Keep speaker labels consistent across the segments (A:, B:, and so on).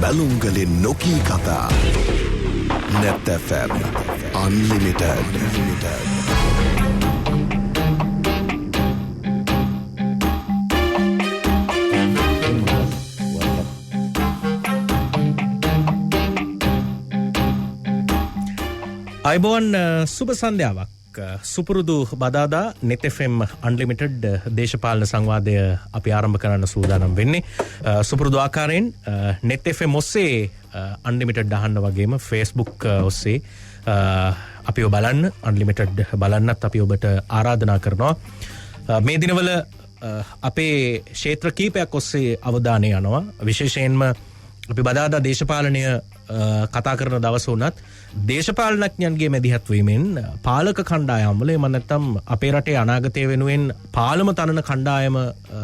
A: බැලුම්ගලින් නොකී කතා Net FM Unlimited.
B: අයිබෝන් සුබ සන්ධ්‍යාවක් සුපුරුදු බදාදා Net FM Unlimited දේශපාලන සංවාදය අපි ආරම්භ කරන්න සූදානම් වෙන්නේ සුපුරුදු ආකාරයෙන් Net FM ඔස්සේ Unlimited අහන්න වගේම Facebook ඔස්සේ අපිව බලන්න Unlimited බලන්නත් අපි ඔබට ආරාධනා කරනවා මේ දිනවල අපේ ක්ෂේත්‍ර කීපයක් ඔස්සේ අවධානය යනවා විශේෂයෙන්ම අපි බදාදා දේශපාලනය කතා කරන දවස වුණත් දේශපාලනඥයන්ගේ මැදිහත් වීමෙන් පාලක කණ්ඩායම් වල එම නැත්නම් අපේ රටේ අනාගතය වෙනුවෙන් පාලම තනන කණ්ඩායම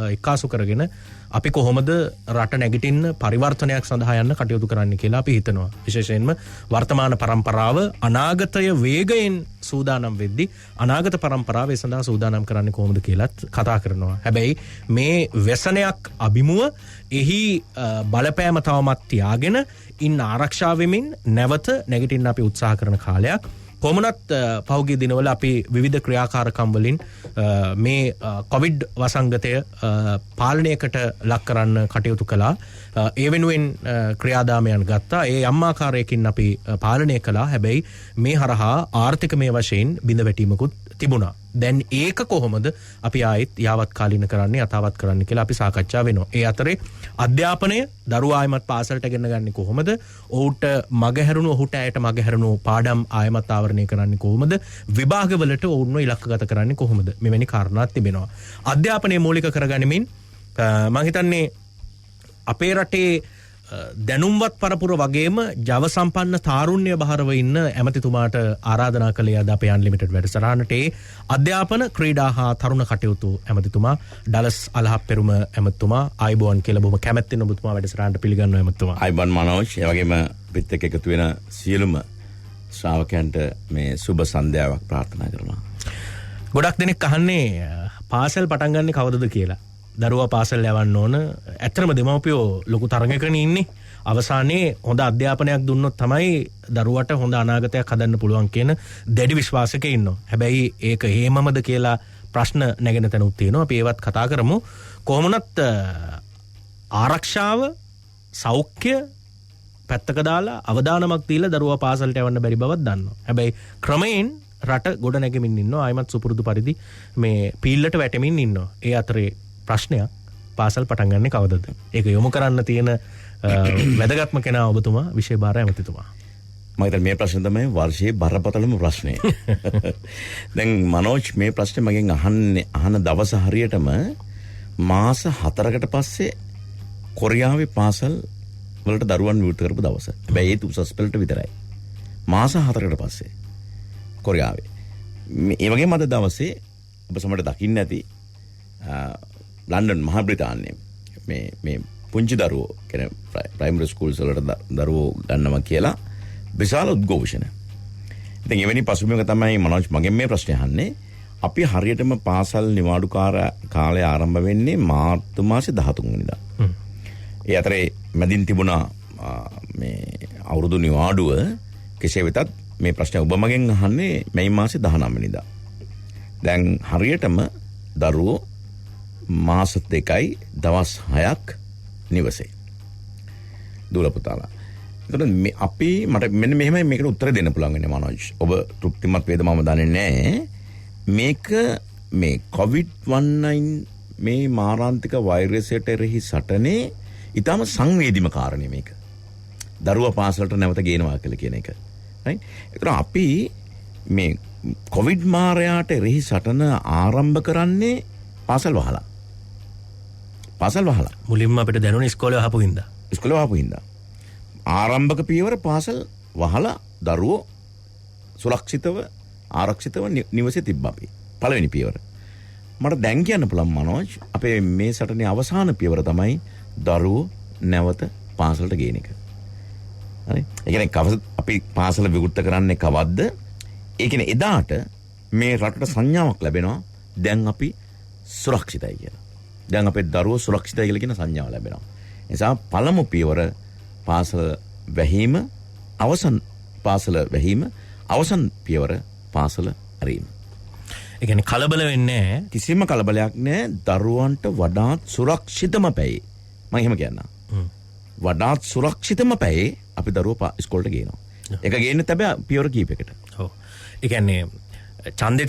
B: එක්කාසු කරගෙන අපි කොහොමද රට නැගිටින්න පරිවර්තනයක් සඳහා යන්න කටයුතු කරන්න කියලා අපි හිතනවා. විශේෂයෙන්ම වර්තමාන පරම්පරාව අනාගතය වේගයෙන් සූදානම් වෙද්දී අනාගත පරම්පරාව ඒ සඳහා සූදානම් කරන්නේ කොහොමද කියලාත් කතා කරනවා. හැබැයි මේ වැසනයක් අභිමුව එහි බලපෑම තවමත් තියාගෙන ඉන්න ආරක්ෂා වෙමින් නැවත නැගිටින්න අපි උත්සාහ කරන කාලයක්. කොමුණත් පහුගිය දිනවල අපි විවිධ ක්‍රියාකාරකම් වලින් මේ කොවිඩ් වසංගතය පාලනයකට ලක් කරන්න කටයුතු කළා. ඒ වෙනුවෙන් ක්‍රියාදාමයන් ගත්තා. ඒ යම් ආකාරයකින් අපි පාලනය කළා. හැබැයි මේ හරහා ආර්ථිකමය වශයෙන් බිඳ වැටීමකුත් තිබුණා. දැන් ඒක කොහොමද අපි ආයෙත් යාවත් කාලීන කරන්නේ යථාවත් කරන්න කියලා අපි සාකච්ඡා වෙනවා. ඒ අතරේ අධ්‍යාපනය දරුවා ආයමත් පාසලට ගෙන ගන්නේ කොහොමද? ඔහුට මගහැරුණු ඔහුට ඇයට මගහැරුණු පාඩම් ආයමත් ආවරණය කරන්නේ කොහොමද? විභාගවලට ඔවුන්ව ඉලක්කගත කරන්නේ කොහොමද? මෙවැනි කාරණාත් තිබෙනවා. අධ්‍යාපනය මූලික කරගනිමින් මම හිතන්නේ අපේ රටේ දැනුම්වත් පරපුර වගේම ජව සම්පන්න තාරුණ්‍ය බහරව ඉන්න ඇමතිතුමාට ආරාධනා කළේ අද අපේ අන්ලිමිටඩ් වැඩසටහනට අධ්‍යාපන ක්‍රීඩා හා තරුණ කටයුතු ඇමතිතුමා ඩලස් අලහප්පෙරුම ඇමතිතුමා ආයිබෝන් කියලා බොහොම කැමැත්තෙන් ඔබතුමා වැඩසටහනට පිළිගන්නවා ඇමතිතුමා.
C: ආයිබෝන් මනෝජ් ඒ වගේම පිට එක්ක එකතු වෙන සියලුම ශ්‍රාවකයන්ට මේ සුබ සන්ධ්‍යාවක් ප්‍රාර්ථනා කරනවා.
B: ගොඩක් දෙනෙක් අහන්නේ පාසල් පටන් ගන්නේ කවදද කියලා. දරුවා පාසල් යවන්න ඕන. ඇත්තටම දෙමව්පියෝ ලොකු තරඟයකනේ ඉන්නේ. අවසානයේ හොඳ අධ්‍යාපනයක් දුන්නොත් තමයි දරුවට හොඳ අනාගතයක් හදන්න පුළුවන් කියන දැඩි විශ්වාසයක ඉන්නවා. හැබැයි ඒක හේමමද කියලා ප්‍රශ්න නැගෙන තැනුත් තියෙනවා. අපි ඒවත් කතා කරමු. කොහොමුණත් ආරක්ෂාව සෞඛ්‍ය පැත්තක දාලා අවදානමක් දීලා දරුවා පාසලට යවන්න බැරි බවක් දන්නවා. හැබැයි ක්‍රමයෙන් රට ගොඩ නැගෙමින් ඉන්නවා. ආයිමත් සුපුරුදු පරිදි මේ පීල්ලට වැටෙමින් ඉන්නවා. ඒ අතරේ ප්‍රශ්නයක් පාසල් පටන් ගන්නේ කවදද? ඒක යොමු කරන්න තියෙන වැදගත්ම කෙනා ඔබතුමා විශේෂ ඇමතිතුමා.
C: මම හිතන්නේ මේ ප්‍රශ්නේ තමයි වර්ෂයේ බරපතලම ප්‍රශ්නේ. දැන් මනෝජ් මේ ප්‍රශ්නේ මගෙන් අහන දවස හරියටම මාස 4කට පස්සේ කොරියාවේ පාසල් වලට දරුවන් විවෘත කරපු දවස. හැබැයි ඒක උසස් පෙළට විතරයි. මාස 4කට පස්සේ කොරියාවේ. මේ වගේම අද දවසේ ඔබ සමහරට දකින්න ඇති ලන්ඩන් මහා බ්‍රිතාන්‍යයේ මේ පුංචි දරුවෝ කියන ප්‍රයිමරි ස්කූල්ස් වලට දරුවෝ ගන්නවා කියලා විශාල උද්ඝෝෂණ. ඉතින් එවැනි පසුබිමක තමයි මනෝජ් මගෙන් මේ ප්‍රශ්නේ අහන්නේ. අපි හරියටම පාසල් නිවාඩු කාලය ආරම්භ වෙන්නේ මාර්තු මාසේ 13 වෙනිදා. ඒ අතරේ මැදින් තිබුණා මේ අවුරුදු නිවාඩුව. කෙසේ වෙතත් මේ ප්‍රශ්නේ ඔබ මගෙන් අහන්නේ මැයි මාසේ 19 වෙනිදා. දැන් හරියටම දරුවෝ මාස 2යි දවස් 6ක් නිවසේ. දුර පුතාලා. එතකොට අපි මට මෙන්න මෙහෙමයි මේකට උත්තර දෙන්න පුළුවන් වෙන්නේ මනෝජ්. ඔබ තෘප්තිමත් වේද මම දන්නේ නැහැ. මේක මේ COVID-19 මේ මාරාන්තික වෛරසයට එරෙහි සටනේ ඊටම සංවේදීම කාරණේ මේක. දරුවා පාසලට නැවත ගේනවා කියලා කියන එක. right? ඒතර අපි මේ COVID මාරයාට එරෙහි සටන ආරම්භ කරන්නේ පාසල් වහලා.
B: මුලින්ම අපිට දැනුනේ ඉස්කෝලේ වහපු හින්දා.
C: ආරම්භක පියවර පාසල් වහලා දරුවෝ සුරක්ෂිතව ආරක්ෂිතව නිවසේ තිබ්බා අපි. පළවෙනි පියවර. මට දැන් කියන්න පුළුවන් මනෝජ් අපේ මේ සටනේ අවසාන පියවර තමයි දරුවෝ නැවත පාසලට ගේන එක. හරි? ඒ කියන්නේ අපි පාසල විවෘත කරන්නේ කවද්ද? ඒ කියන්නේ එදාට මේ රටට සංඥාවක් ලැබෙනවා දැන් අපි සුරක්ෂිතයි කියලා. දැන් අපේ දරුවෝ සුරක්ෂිතයි කියලා කියන සංඥාව ලැබෙනවා. ඒ නිසා පළමු පියවර පාසල වැහීම අවසන් පාසල වැහීම අවසන් පියවර පාසල ඇරීම.
B: ඒ කියන්නේ කලබල වෙන්නේ නැහැ.
C: කිසිම කලබලයක් නැහැ. දරුවන්ට වඩාත් සුරක්ෂිතම පැයේ මම එහෙම කියන්නම්. වඩාත් සුරක්ෂිතම පැයේ අපි දරුවෝ ඉස්කෝලේට ගේනවා. ඒක ගේන්නේ තමයි පියවර කීපයකට.
B: ඔව්. ඒ කියන්නේ ඡන්දේ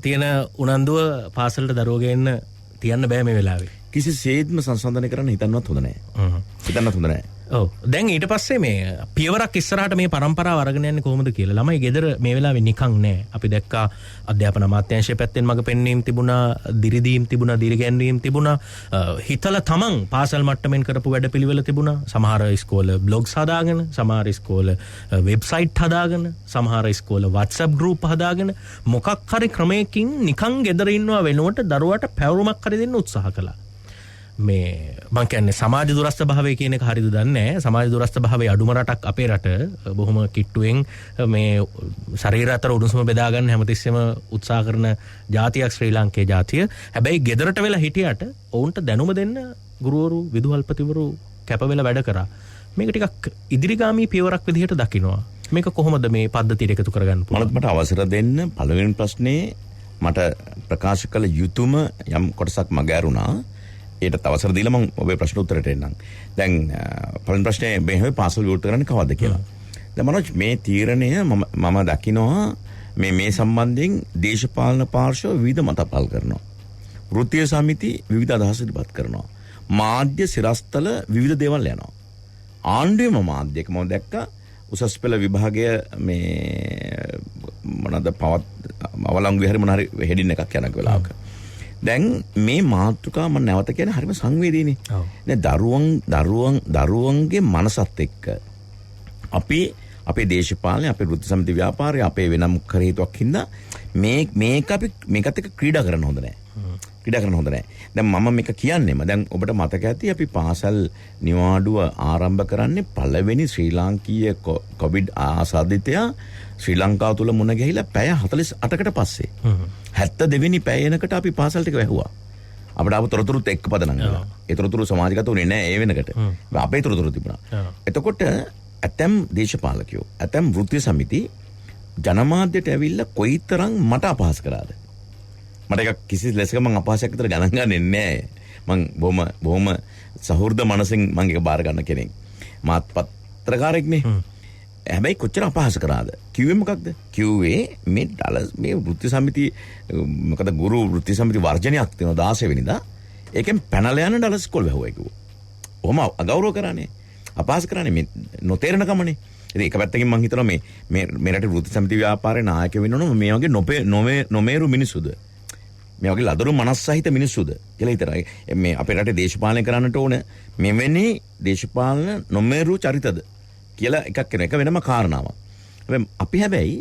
B: තියෙන උනන්දුව පාසලට දරුවෝ ගේන්න තියන්න බෑ මේ වෙලාවේ.
C: කිසිසේත්ම සංසන්දනය කරන්න හිතන්නවත් හොඳ නැහැ. හිතන්නත් හොඳ නැහැ.
B: ඔව්. දැන් ඊට පස්සේ මේ පියවරක් ඉස්සරහට මේ પરම්පරාව අරගෙන යන්නේ කොහොමද කියලා. ළමයි ගෙදර මේ වෙලාවේ නිකන් නෑ. අපි දැක්කා අධ්‍යාපන අමාත්‍යාංශය පැත්තෙන් මග පෙන්වීම් තිබුණා, දිරිදීම් තිබුණා, දිරිගැන්වීම් තිබුණා. හිතලා තමන් පාසල් මට්ටමින් කරපු වැඩපිළිවෙල තිබුණා. සමහර ඉස්කෝල බ්ලොග්ස් හදාගෙන, සමහර ඉස්කෝල වෙබ්සයිට් හදාගෙන, සමහර ඉස්කෝල WhatsApp group හදාගෙන මොකක් හරි ක්‍රමයකින් නිකන් ගෙදර ඉන්නවා වෙනුවට දරුවාට පැවරුමක් හරි දෙන්න උත්සාහ කළා. මේ මං කියන්නේ සමාජ දුරස්ථ භාවය කියන එක හරියද දන්නේ නැහැ. සමාජ දුරස්ථ භාවයේ අඩුම රටක් අපේ රට බොහොම කිට්ටුවෙන් මේ ශරීර අතර උණුසුම බෙදා ගන්න හැමතිස්සෙම උත්සාහ කරන ජාතියක් ශ්‍රී ලාංකේය ජාතිය. හැබැයි ගෙදරට වෙලා හිටියට ඔවුන්ට දැනුම දෙන්න ගුරුවරු විදුහල්පතිවරු කැප වෙලා වැඩ කරා. මේක ටිකක් ඉදිරිගාමී පියවරක් විදිහට දකින්නවා. මේක කොහොමද මේ පද්ධතියට එකතු කරගන්න පුළුවන්?
C: මට අවසර දෙන්න පළවෙනි ප්‍රශ්නේ මට ප්‍රකාශ කළ යුතුයම යම් කොටසක් මගහැරුණා. ඒකට අවසර දීලා මම ඔබේ ප්‍රශ්න උත්තරයට එන්නම්. දැන් පළවෙනි ප්‍රශ්නේ මේ හැම පාසල් විවෘත කරන්නේ කවද්ද කියලා. දැන් මනෝජ් මේ තීරණය මම දකිනවා මේ සම්බන්ධයෙන් දේශපාලන පාර්ශ්ව විවිධ මත පහළ කරනවා. වෘත්තීය සමිති විවිධ අදහස් ඉදිරිපත් කරනවා. මාධ්‍ය සිරස්තල විවිධ දේවල් යනවා. ආණ්ඩුවේම මාධ්‍යක මම දැක්කා උසස් පෙළ විභාගය මේ මොනවාද අවලංගු විහාරේ මොන හරි හෙඩින් එකක් යනක වෙලාවක. දැන් මේ මාතෘකාව මම නැවත කියන්නේ හරිම සංවේදීනේ. දරුවන්ගේ මනසත් එක්ක අපේ දේශපාලනය, අපේ වෘත්ති සමිති ව්‍යාපාරය, අපේ වෙනම කර හේතුවක් හින්දා මේකත් එක්ක ක්‍රීඩා කරන්න හොඳ නැහැ. දැන් මම මේක කියන්නේම දැන් ඔබට මතක ඇති අපි පාසල් නිවාඩුව ආරම්භ කරන්නේ පළවෙනි ශ්‍රී ලාංකීය කොවිඩ් ආසාදිතයා ශ්‍රී ලංකාව තුල මුණ ගැහිලා පැය 48කට පස්සේ 72 වෙනි පැය එනකට අපි පාසල් ටික වැහුවා. අපිට ආපු තොරතුරුත් එක්ක පදනම් කළා. ඒ තොරතුරු සමාජගත වුණේ නැහැ ඒ වෙනකට. අපේ තොරතුරු තිබුණා. එතකොට ඇතැම් දේශපාලකයෝ, ඇතැම් වෘත්තීය සමිති ජනමාධ්‍යට ඇවිල්ලා කොයිතරම් මට අපහාස කරාද? මට එක කිසි ලෙසක මම අපහාසයක් විතර ගණන් ගන්නේ නැහැ. මම බොහොම සහෘද මනසින් මම ඒක බාර ගන්න කෙනෙක්. මාත් පත්‍රකාරයෙක්නේ. හැබැයි කොච්චර අපහාස කරාද? කිව්වේ මොකක්ද? කිව්වේ මේ වෘත්ති සමිති මොකද ගුරු වෘත්ති සමිති වර්ජනයක් තියෙනවා 16 වෙනිදා. ඒකෙන් පැනලා යන ඩලස් ස්කෝල් වැහුවා කිව්වා. ඔහොම අගෞරව කරානේ. අපහාස කරානේ මේ නොතේරෙන කමනේ. ඉතින් එක පැත්තකින් මම හිතනවා මේ රටේ වෘත්ති සමිති ව්‍යාපාරේ නායක වෙන්න ඕන මේ වගේ නොමේරු මිනිස්සුද? මේ වගේ ලදරු මනස් සහිත මිනිස්සුද කියලා හිතනවා. මේ අපේ රටේ දේශපාලනය කරන්නට ඕන මෙවැනි දේශපාලන නොමේරු චරිතද කියලා එකක් වෙන එක වෙනම කාරණාවක්. හැබැයි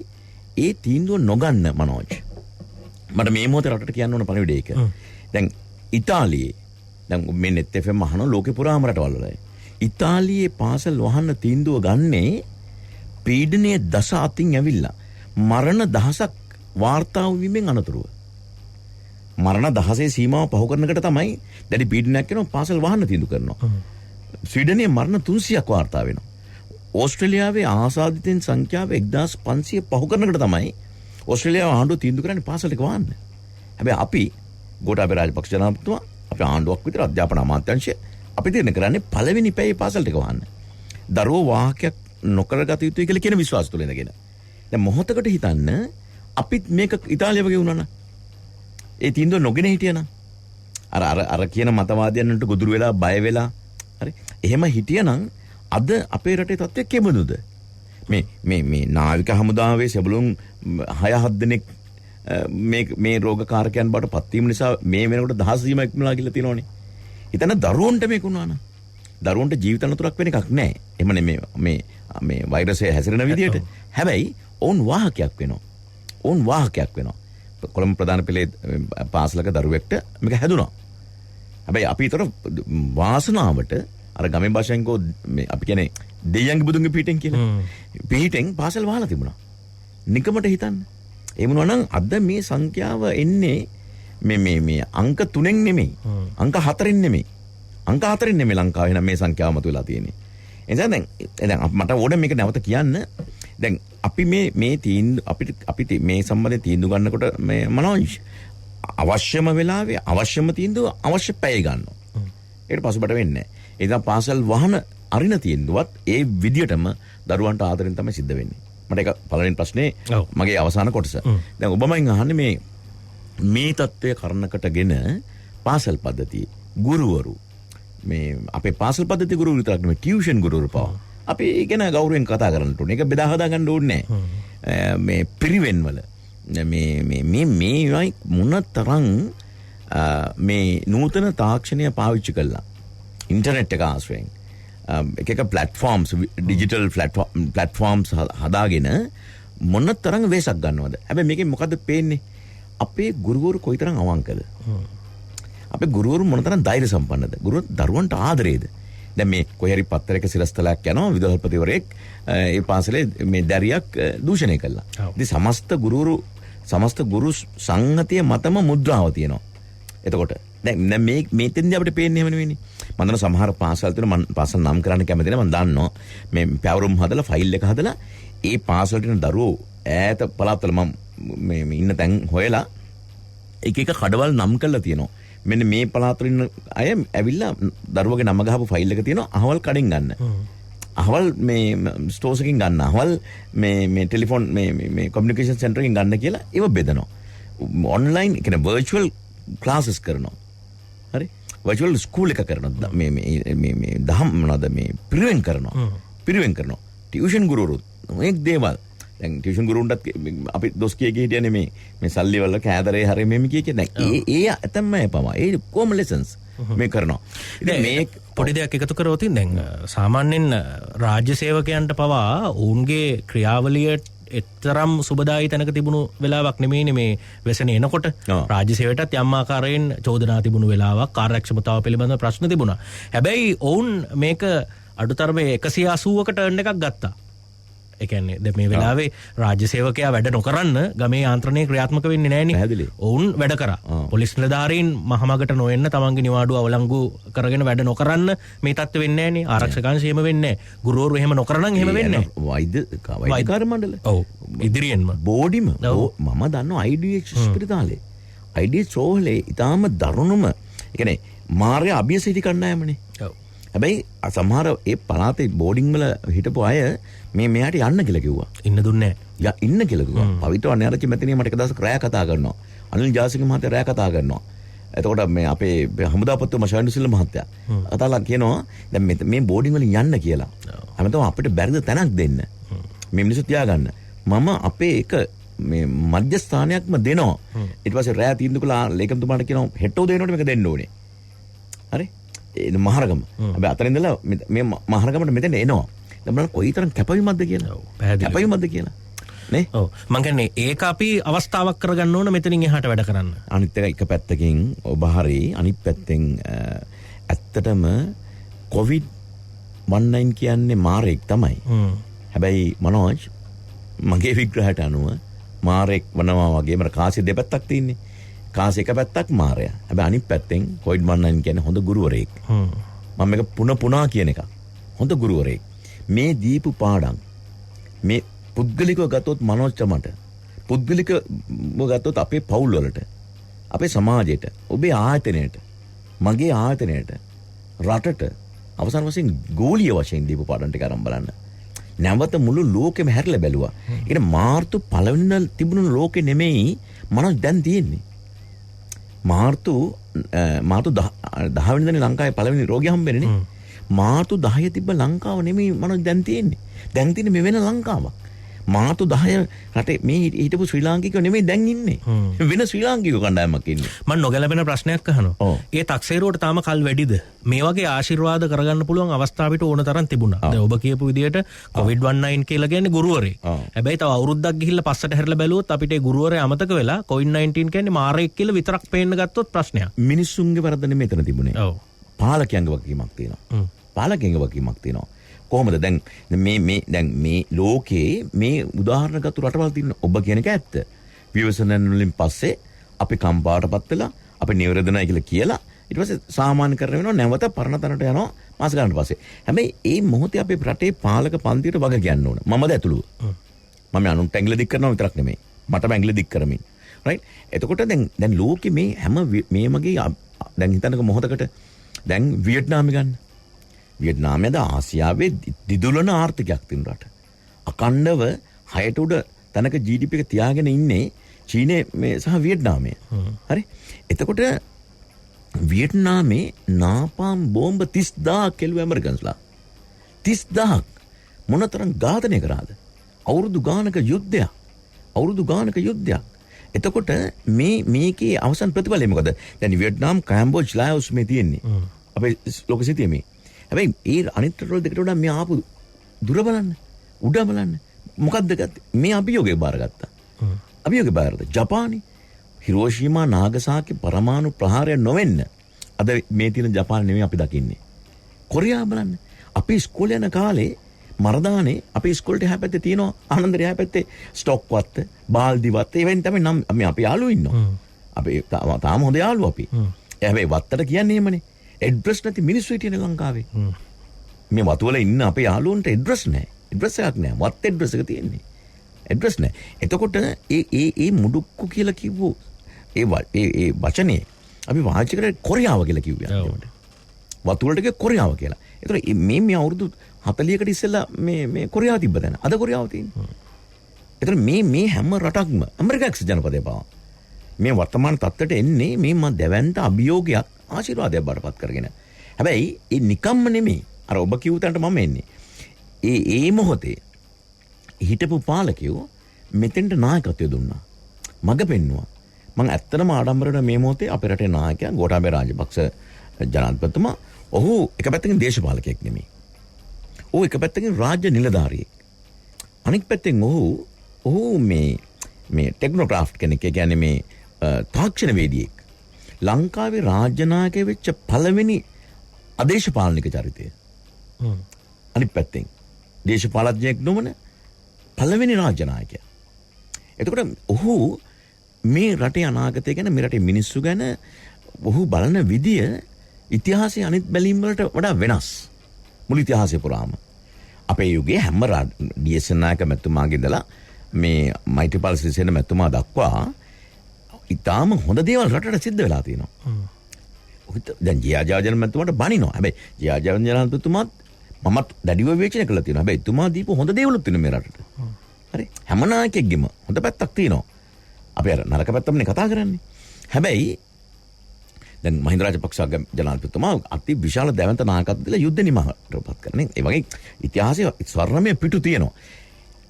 C: ඒ තීන්දුව නොගන්න මනෝජ්. මට මේ මොහොතේ රටට කියන්න ඕන පණිවිඩය ඒක. දැන් ඉතාලියේ දැන් මේ net FM අහන ලෝකේ පුරාම රටවල් වල ඉතාලියේ පාසල් වහන්න තීන්දුව ගන්නේ පීඩනයේ දස අතින් ඇවිල්ලා මරණ දහසක් වාර්තා වීමෙන් අනතුරුව. මරණ දහසේ සීමාව පහු කරනකට තමයි දැඩි පීඩනයක් වෙනවා පාසල් වහන්න තීන්දුව කරනවා. ස්වීඩනයේ මරණ 300ක් වාර්තා වෙනවා. ඕස්ට්‍රේලියාවේ ආසාදිතයින් සංඛ්‍යාව 1500 පහු කරනකට තමයි ඕස්ට්‍රේලියාව ආණ්ඩුව තීන්දුව කරන්නේ පාසල් ටික වහන්න. හැබැයි අපි ගෝඨාභය රාජපක්ෂ ජනාධිපතිතුමා අපේ ආණ්ඩුවක් විතර අධ්‍යාපන අමාත්‍යාංශය අපි තීරණය කරන්නේ පළවෙනි පැයේ පාසල් ටික වහන්න. දරුවෝ වාහකයක් නොකරගත යුතුයි කියලා කියන විශ්වාස තුල ඉඳගෙන. දැන් මොහොතකට හිතන්න අපිත් මේක ඉතාලිය වගේ වුණා නම් ඒ තීන්දුව නොගෙන හිටියනම් අර කියන මතවාදයන්ට ගොදුරු වෙලා බය වෙලා හරි එහෙම හිටියනම් අද අපේ රටේ තත්ත්වය කෙබඳුද? මේ නාවික හමුදාවේ සෙබළුන් 6-7 දෙනෙක් මේ රෝගකාරකයන් බවට පත් වීම නිසා මේ වෙනකොට දහස් සීමා ඉක්මලා ගිහලා තියෙනවනේ. හිතන්න දරුවන්ට මේක වුණා නම් දරුවන්ට ජීවිත අනතුරක් වෙන එකක් නැහැ. එහෙම නෙමෙයි මේ වෛරසය හැසිරෙන විදියට. හැබැයි ඔවුන් වාහකයක් වෙනවා. කොළඹ ප්‍රධාන පෙළේ පාසලක දරුවෙක්ට මේක හැදුනා. හැබැයි අපි ඊතර වාසනාවට අර ගමේ භාෂෙන් කෝ අපි කියන්නේ දෙයියන්ගේ බුදුන්ගේ පිටින් කියලා. පිටින් පාසල් වහලා තිබුණා. නිකමට හිතන්න. ඒ මොනවා නම් අද මේ සංඛ්‍යාව එන්නේ මේ අංක 3න් නෙමෙයි. අංක 4න් නෙමෙයි. අංක 4න් නෙමෙයි ලංකාවේ නම් මේ සංඛ්‍යාව මතුවලා තියෙන්නේ. එනිසා දැන් මට ඕන මේක නැවත කියන්න. දැන් අපි මේ අපිට මේ සම්බන්ධයෙන් තීන්දුව ගන්නකොට මේ මනෝජ් අවශ්‍යම වෙලාවේ අවශ්‍යම තීන්දුව අවශ්‍ය පැය ගන්නවා. ඒකට පසුබට වෙන්නේ නැහැ. ඒ නිසා පාසල් වහන අරින තීන්දුවත් ඒ විදියටම දරුවන්ට ආදරෙන් තමයි සිද්ධ වෙන්නේ. මට ඒක පළවෙනි ප්‍රශ්නේ මගේ අවසාන කොටස. දැන් ඔබමයින් අහන්නේ මේ தත්ත්වය කරණකටගෙන පාසල් පද්ධතිය ගුරුවරු මේ අපේ පාසල් පද්ධතිය ගුරුවරු විතරක් නෙමෙයි ටියුෂන් ගුරුවරු පවා අපි ඒ ගැන ගෞරවයෙන් කතා කරන්න ඕනේ. ඒක බෙදා හදා ගන්න ඕනේ නැහැ. මේ පිරිවෙන් වල මේයි මොනතරම් මේ නූතන තාක්ෂණය පාවිච්චි කළා. ඉන්ටර්නෙට් එක ආශ්‍රයෙන් එක ප්ලැට්ෆෝම්ස් ඩිජිටල් ප්ලැට්ෆෝම්ස් හදාගෙන මොනතරම් වෙසක් ගන්නවද? හැබැයි මේකෙන් මොකද්ද පේන්නේ? අපේ ගුරුවරු කොයිතරම් අවංකද? අපේ ගුරුවරු මොනතරම් ධෛර්ය සම්පන්නද? දරුවන්ට ආදරේද? දැන් මේ කොහේරි පත්තරයක සිරස්තලයක් යනවා විදුහල්පතිවරයෙක් ඒ පාසලේ මේ දැරියක් දූෂණය කළා. ඉතින් සමස්ත ගුරු සංහතිය මතම මුද්‍රාව තියෙනවා. එතකොට දැන් මේ තෙන්දී අපිට පේන්නේ එහෙම නෙවෙයිනේ. මම දන්න සමහර පාසල් තුන මම පාසල් නම් කරන්න කැමති නැහැ. මම දන්නවා මේ පැවරුම් හදලා ෆයිල් එක හදලා ඒ පාසලට යන දරුවෝ ඈත පළාත්වල මම මේ ඉන්න තැන් හොයලා එක කඩවල් නම් කරලා තියෙනවා. මෙන්න මේ පළාතවල ඉන්න අය ඇවිල්ලා දරුවගේ නම ගහපු ෆයිල් එක තියෙනවා. අහවල් කඩෙන් ගන්න. අහවල් මේ ස්ටෝර්ස් එකකින් ගන්න. අහවල් මේ ටෙලිෆෝන් මේ කොමියුනිකේෂන් සෙන්ටර් එකකින් ගන්න කියලා ඒව බෙදනවා. ඔන්ලයින් කියන්නේ වර්චුවල් ක්ලාසස් කරනවා. හරි? වර්චුවල් ස්කූල් එක කරනවා. මේ දහම් මොනවාද මේ පිරිවෙන් කරනවා. ටියුෂන් ගුරුවරුත් මේක දේවල් දැන් ටියුෂන් ගුරුවරුන්ටත් අපි දොස් කිය හිටියනේ මේ සල්ලි වල කෑදරේ හරි මෙහෙම කිය දැන් ඒ ඇතම්මයි පවා ඒ කොම ලෙසන්ස් මේ කරනවා. ඉතින් මේ
B: පොඩි දෙයක් එකතු කරවොත් දැන් සාමාන්‍යයෙන් රාජ්‍ය සේවකයන්ට පවා ඔවුන්ගේ ක්‍රියාවලියට එතරම් සුබදායි තැනක තිබුණු වෙලාවක් නෙමෙයිනේ මේ වැසෙන එනකොට රාජ්‍ය සේවයටත් යම් ආකාරයෙන් චෝදනා තිබුණු වෙලාවක් කාර්යක්ෂමතාව පිළිබඳව ප්‍රශ්න තිබුණා. හැබැයි ඔවුන් මේක අඩුතරමේ 180ක ටර්න් එකක් ගත්තා. ඒ කියන්නේ දැන් මේ වෙලාවේ රාජ්‍ය සේවකයා වැඩ නොකරන්න ගමේ යාන්ත්‍රණය ක්‍රියාත්මක වෙන්නේ නැහනේ. ඔවුන් වැඩ කරා. පොලිස් නිලධාරීන් මහමගට නොවෙන්න තමන්ගේ නිවාඩුව අවලංගු කරගෙන වැඩ නොකරන්න මේ තත්ත්වෙ වෙන්නේ නැහනේ. ආරක්ෂකංශ එහෙම වෙන්නේ නැහැ. ගුරුවරු එහෙම නොකරනම් එහෙම වෙන්නේ නැහැ.
C: වෛද්‍යකාර මණ්ඩල.
B: ඔව්. ඉදිරියෙන්ම
C: බෝඩිම මම දන්නවා IDH ස්පිරිතාලේ. IDH රෝහලේ ඊටාම දරුණුම ඒ කියන්නේ මාර්යා අභියසිටි කණ්ඩායමනේ.
B: ඔව්.
C: හැබැයි සමහර ඒ පළාතේ බෝඩින් වල හිටපු අය මෙයාට යන්න කියලා කිව්වා.
B: ඉන්න දුන්නේ
C: නැහැ. ඉන්න කියලා කිව්වා. පවිත්‍ර අනේරච්චි මැතිණිය මට එක දවසක් රෑ කතා කරනවා. අනිල් ජාසික මහත්තයා රෑ කතා කරනවා. එතකොට මේ අපේ හමුදාපති මෂාවින්දු සිල්ල මහත්තයා අතලා කියනවා දැන් මේ බෝඩින් වලින් යන්න කියලා. හැමදාම අපිට බැරිද තැනක් දෙන්න. මේ මිනිස්සු තියාගන්න. මම අපේ එක මේ මධ්‍යස්ථානයක්ම දෙනවා. ඊට පස්සේ රෑ තීන්දුව කළා ලේකම්තුමාට කියනවා හෙට්ටෝ දෙනකොට මේක දෙන්න ඕනේ. හරි? ඒ මහරගම. හැබැයි අතන ඉඳලා මේ මහරගමට මෙතන එනවා. දැන් බලන්න කොයිතරම් කැපවීමක්ද කියලා. කැපවීමක්ද කියලා. නේ? ඔව්.
B: මං කියන්නේ ඒක අපි අවස්ථාවක් කරගන්න ඕන මෙතනින් එහාට වැඩ කරන්න.
C: අනිත් එක පැත්තකින් ඔබ හරි අනිත් පැත්තෙන් ඇත්තටම COVID-19 කියන්නේ මාරෙක් තමයි. හැබැයි මනෝජ් මගේ විග්‍රහයට අනුව මාරෙක් වනවා වගේ මර කාසිය දෙපැත්තක් තියෙන්නේ. කාසිය එක පැත්තක් මාරයා. හැබැයි අනිත් පැත්තෙන් COVID-19 කියන්නේ හොඳ ගුරුවරයෙක්. මම මේක පුනා කියන එක. හොඳ ගුරුවරයෙක්. මේ දීපු පාඩම් මේ පුද්ගලිකව ගත්තොත් මනෝජ්චමට පුද්ගලිකව ගත්තොත් අපේ පවුල් වලට අපේ සමාජයට ඔබේ ආයතනයට මගේ ආයතනයට රටට අවසන් වශයෙන් ගෝලීය වශයෙන් දීපු පාඩම් ටික අරන් බලන්න. නැවත මුළු ලෝකෙම හැරිලා බැලුවා. ඒ කියන්නේ මාර්තු 1 වෙනිදා තිබුණු ලෝකෙ නෙමෙයි මනෝජ් දැන් තියෙන්නේ. මාර්තු 10 වෙනිදානේ ලංකාවේ පළවෙනි රෝගියා හම්බෙන්නේ නේ. මාර්තු 10 තිබ්බ ලංකාව නෙමෙයි මනෝජ් දැන් තියෙන්නේ. දැන් තියෙන්නේ මේ වෙන ලංකාවක්. මාර්තු 10 රටේ මේ හිටපු ශ්‍රී ලාංකිකයෝ නෙමෙයි දැන් ඉන්නේ. වෙන ශ්‍රී ලාංකිකයෝ කණ්ඩායමක් ඉන්නේ.
B: මම නොගැලපෙන ප්‍රශ්නයක් අහනවා. ඒ තක්සේරුවට තාම කල් වැඩිද? මේ වගේ ආශිර්වාද කරගන්න පුළුවන් අවස්ථා අපිට ඕන තරම් තිබුණා. දැන් ඔබ කියපු විදිහට COVID-19 කියලා කියන්නේ ගුරුවරයෙක්. හැබැයි තව අවුරුද්දක් ගිහිල්ලා පස්සට හැරිලා බැලුවොත් අපිට ඒ ගුරුවරයා අමතක වෙලා COVID-19 කියන්නේ මාරයෙක් කියලා විතරක් පේන්න ගත්තොත් ප්‍රශ්නයක්.
C: මිනිස්සුන්ගේ වරද නෙමෙයි එතන තිබුණේ. ඔව්. පාලකයන්ගේ වගකීමක් තියෙනවා. පාලකයන්ගේ වගකීමක් තියෙනවා. කොහොමද දැන් මේ ලෝකේ මේ උදාහරණගත රටවල් තියෙන ඔබ කියන එක ඇත්ත. විවසනන් වලින් පස්සේ අපි කම්පාටපත් වෙලා අපි නිවැරදිනයි කියලා ඊට පස්සේ සාමාන්‍ය කරන වෙනවා නැවත පරණ තැනට යනවා මාස ගණන් පස්සේ. හැබැයි මේ මොහොතේ අපේ රටේ පාලක පන්තියට වග කියන්න ඕන. මමද ඇතුළුව. මම අනුන්ට ඇඟිලි දික් කරනවා විතරක් නෙමෙයි. මටම ඇඟිලි දික් කරමින්. රයිට්. එතකොට දැන් ලෝකෙ මේ හැම මේ මගේ දැන් හිතන්නක මොහොතකට දැන් වියට්නාමය ගන්න. වියට්නාමයද ආසියාවේ දිදුලන ආර්ථිකයක් තියෙන රට. අකණ්ඩව 6ට උඩ තැනක GDP එක තියාගෙන ඉන්නේ චීනය මේ සහ වියට්නාමය. හරි. එතකොට වියට්නාමේ නාපාම් බෝම්බ 30000 කෙළුව ඇමරිකන්ස්ලා. 30000ක් මොනතරම් ඝාතනය කරාද? අවුරුදු ගානක යුද්ධයක්. එතකොට මේකේ අවසන් ප්‍රතිඵලය මොකද? දැන් වියට්නාම් කැම්බෝජ් ලායෝස් මේ තියෙන්නේ. අපේ ලෝක සිතියේ මේ. හැබැයි ඒ අනිත් රටවල් දෙකට වඩා මේ ආපු දුර බලන්න. උඩ බලන්න. මොකක්ද ගත්තේ? මේ අභියෝගය බාරගත්තා. ජපානි හිරෝෂීමා නාගසාකි පරමාණු ප්‍රහාරය නොවෙන්න අද මේ තියෙන ජපාන නෙමෙයි අපි දකින්නේ. කොරියාව බලන්න. අපි ඉස්කෝලේ යන කාලේ මරදානේ අපි ඉස්කෝලේට එහා පැත්තේ තියෙනවා ආනන්දරේ එහා පැත්තේ ස්ටොක් වත්ත, බාල්දි වත්ත ඒවෙන් තමයි නම් අපි යාළුවෝ ඉන්නවා. අපි තාම හොඳ යාළුවෝ අපි. හැබැයි වත්තට කියන්නේ එහෙමනේ. ඇඩ්‍රස් නැති මිනිස්සු හිටියනේ ලංකාවේ. මේ වතුවල ඉන්න අපේ යාළුවන්ට ඇඩ්‍රස් නැහැ. ඇඩ්‍රස් එකක් නැහැ. වත් ඇඩ්‍රස් එක තියෙන්නේ. ඇඩ්‍රස් නැහැ. එතකොට ඒ මුඩුක්කු කියලා කිව්වෝ ඒ වචනේ අපි වාචික කරේ කොරියාව කියලා කිව්වා. වතුවලට කිය කොරියාව කියලා. එතකොට මේ අවුරුදු 40කට ඉස්සෙල්ලා මේ කොරියාව තිබ්බ දැන. අද කොරියාව තියෙන්නේ. එතකොට මේ හැම රටක්ම ඇමරිකාවේ ජනපදයේ පාව. මේ වර්තමාන තත්ත්වයට එන්නේ මේ දැවැන්ත අභියෝගයක් ආශිර්වාදයක් බාටපත් කරගෙන. හැබැයි ඒ නිකම්ම නෙමෙයි. අර ඔබ කිව්ව තැනට මම එන්නේ. ඒ මොහොතේ හිටපු පාලකයෝ මෙතෙන්ට නායකත්වය දුන්නා. මඟ පෙන්නුවා. මම ඇත්තටම ආඩම්බරන මේ මොහොතේ අපේ රටේ නායකයා ගෝඨාභය රාජපක්ෂ ජනාධිපතිතුමා ඔහු එක පැත්තකින් දේශපාලකයෙක් නෙමෙයි. ඔහු එක පැත්තකින් රාජ්‍ය නිලධාරියෙක්. අනෙක් පැත්තෙන් ඔහු මේ ටෙක්නෝක්‍රාෆ්ට් කෙනෙක්. ඒ කියන්නේ මේ තාක්ෂණවේදියෙක්. ලංකාවේ රාජ්‍ය නායකයෙක් වෙච්ච පළවෙනි අදේශපාලනික චරිතය. අනිත් පැත්තෙන් දේශපාලඥයෙක් නොවන පළවෙනි රාජ්‍ය නායකයා. එතකොට ඔහු මේ රටේ අනාගතය ගැන මේ රටේ මිනිස්සු ගැන ඔහු බලන විදිය ඉතිහාසයේ අනිත් බැලීම් වලට වඩා වෙනස්. මුළු ඉතිහාසය පුරාම අපේ යුගයේ හැම ඩී.එස්. නායක මැතිතුමාගේ ඉඳලා මේ මෛත්‍රීපාල සිරිසේන මැතිතුමා දක්වා ඉතාම හොඳ දේවල් රටට සිද්ධ වෙලා තියෙනවා. දැන් ජයාජයවර්ධන මැතිතුමාට බනිනවා. හැබැයි ජයාජයවර්ධන මැතිතුමාත් මමත් දැඩිව විවේචනය කළා තියෙනවා. හැබැයි එතුමා දීපු හොඳ දේවලුත් තියෙනවා මේ රටට. හරි. හැම නායකයෙක්ගෙම හොඳ පැත්තක් තියෙනවා. අපි අර නරක පැත්තමනේ කතා කරන්නේ. හැබැයි දැන් මහින්ද රාජපක්ෂ ජනාධිපතිතුමා අති විශාල දැවැන්ත නායකත්වය දීලා යුද්ධ නිමාවටපත් කරන්නේ. ඒ වගේ ඉතිහාසයේ ස්වර්ණමය පිටු තියෙනවා.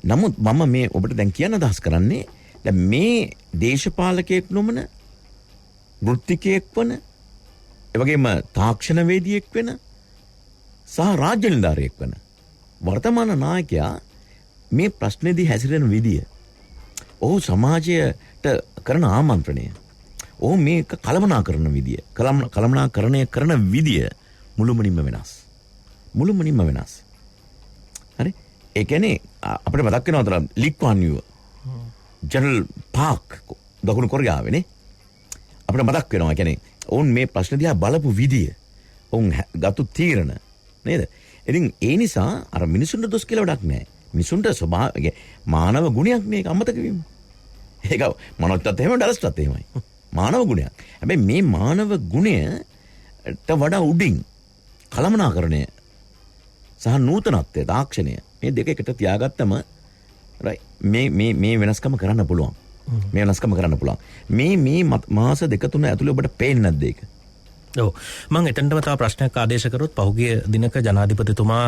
C: නමුත් මම මේ ඔබට දැන් කියන්න අදහස් කරන්නේ දැන් මේ දේශපාලකයෙක් නොමන වෘත්තිකයෙක් වන ඒ වගේම තාක්ෂණවේදියෙක් වෙන සහ රාජ්‍ය නිලධාරියෙක් වන වර්තමාන නායකයා මේ ප්‍රශ්නේදී හැසිරෙන විදිය, ඔහු සමාජයට කරන ආමන්ත්‍රණය, ඔහු මේක කළමනාකරන විදිය, කළමනාකරණය කරන විදිය මුළුමනින්ම වෙනස්. හරි. ඒ කියන්නේ අපිට මතක් වෙනවා අතන ලී ක්වාන් යූ ජනරල් පාක් දකුණු කොරියාවේනේ. අපිට මතක් වෙනවා. කියන්නේ ඔවුන් මේ ප්‍රශ්න දිහා බලපු විදිය, ඔවුන් ගත්තු තීරණ නේද? ඉතින් ඒ නිසා අර මිනිසුන්ට දොස් කියලා වැඩක් නැහැ. මිනිසුන්ට මානව ගුණයක් මේක අමතක වීම. ඒක මනෝජ්ජත් එහෙම ඩලස්ටත් එහෙමයි. මානව ගුණයක්. හැබැයි මේ මානව ගුණයට වඩා උඩින් කළමනාකරණය සහ නූතනත්වය, තාක්ෂණය මේ දෙක එකට තියාගත්තම මේ වෙනස්කම කරන්න පුළුවන්. මේ මාස දෙක තුන ඇතුළේ ඔබට පේන්නේ නැද්ද ඒක?
B: ඔව්. මම එතනටම තව ප්‍රශ්නයක් ආදේශ කරොත් පහුගිය දිනක ජනාධිපතිතුමා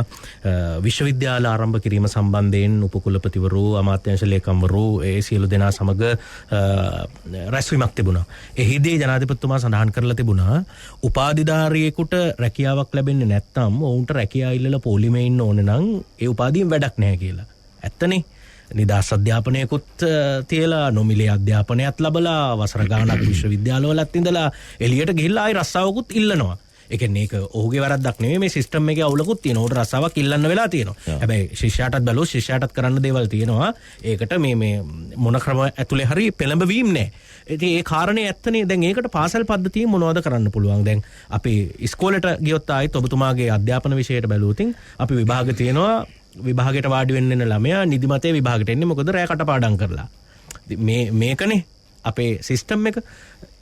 B: විශ්වවිද්‍යාල ආරම්භ කිරීම සම්බන්ධයෙන් උපකුලපතිවරු, අමාත්‍යාංශ ලේකම්වරු ඒ සියලු දෙනා සමග රැස්වීමක් තිබුණා. එහිදී ජනාධිපතිතුමා සඳහන් කරලා තිබුණා උපාධිධාරියෙකුට රැකියාවක් ලැබෙන්නේ නැත්නම් ඔවුන්ට රැකියාව ඉල්ලලා පොලිමේ ඉන්න ඕනේ නම් ඒ උපාධියෙන් වැඩක් නැහැ කියලා. ඇත්තනේ. නිදහස් අධ්‍යාපනයකුත් තියලා නොමිලේ අධ්‍යාපනයත් ලබලා වසර ගානක් විශ්වවිද්‍යාලවලත් ඉඳලා එළියට ගිහිල්ලා ආයි රස්සාවකුත් ඉල්ලනවා. ඒ කියන්නේ ඒක ඔහුගේ වැරද්දක් නෙවෙයි මේ සිස්ටම් එකේ අවුලකුත් තියෙනවා. උඩ රසාවක් ඉල්ලන්න වෙලා තියෙනවා. හැබැයි ශිෂ්‍යයාටත් බැලුවොත් ශිෂ්‍යයාටත් කරන්න දේවල් තියෙනවා. ඒකට මේ මොන ක්‍රම ඇතුලේ හරි පෙළඹවීම නැහැ. ඉතින් ඒ කාරණේ ඇත්තනේ. දැන් ඒකට පාසල් පද්ධතියෙන් මොනවද කරන්න පුළුවන්? දැන් අපි ඉස්කෝලේට ගියොත් ආයෙත් ඔබතුමාගේ අධ්‍යාපන විෂයයට බැලුවොත් අපි විභාග තියෙනවා. විභාගයට වාඩි වෙන්න එන ළමයා නිදිමතේ විභාගයට එන්නේ මොකද රැ කටපාඩම් කරලා. මේකනේ අපේ සිස්ටම් එක.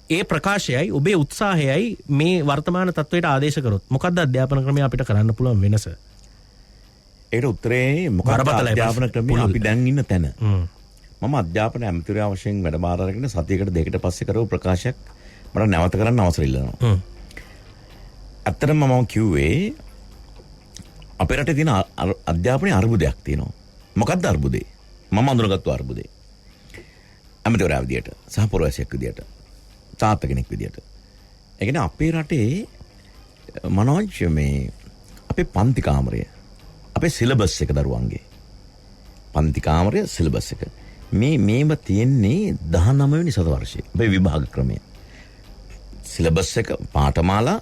B: ඒ ප්‍රකාශයයි ඔබේ උත්සාහයයි මේ වර්තමාන තත්වයට ආදේශ කරොත් මොකක්ද අධ්‍යාපන ක්‍රමය අපිට කරන්න පුළුවන් වෙනස?
C: ඒකට උත්තරේ මොකක්ද අධ්‍යාපන ක්‍රමය අපි දැන් ඉන්න තැන. මම අධ්‍යාපන ඇමතිවරයා වශයෙන් වැඩබාර අරගෙන සතියකට දෙකකට පස්සේ කරපු ප්‍රකාශයක් මට නැවත කරන්න අවසර ඉල්ලනවා. ඇත්තටම මම කිව්වේ අපේ රටේ තියෙන අධ්‍යාපනයේ අර්බුදයක් තියෙනවා. මොකක්ද අර්බුදේ? මම අඳුනගත්තු අර්බුදේ. ඇමතිවරයා විදියට සහ පුරවැසියෙක් විදියට තාත්ත කෙනෙක් විදියට. ඒ කියන්නේ අපේ රටේ මනෝජ් මේ අපේ පන්ති කාමරය අපේ සිලබස් එක දරුවන්ගේ පන්ති කාමරය සිලබස් එක මේව තියෙන්නේ 19 වෙනි සතවර්ෂයේ අපේ විභාග ක්‍රමය. සිලබස් එක පාඨමාලා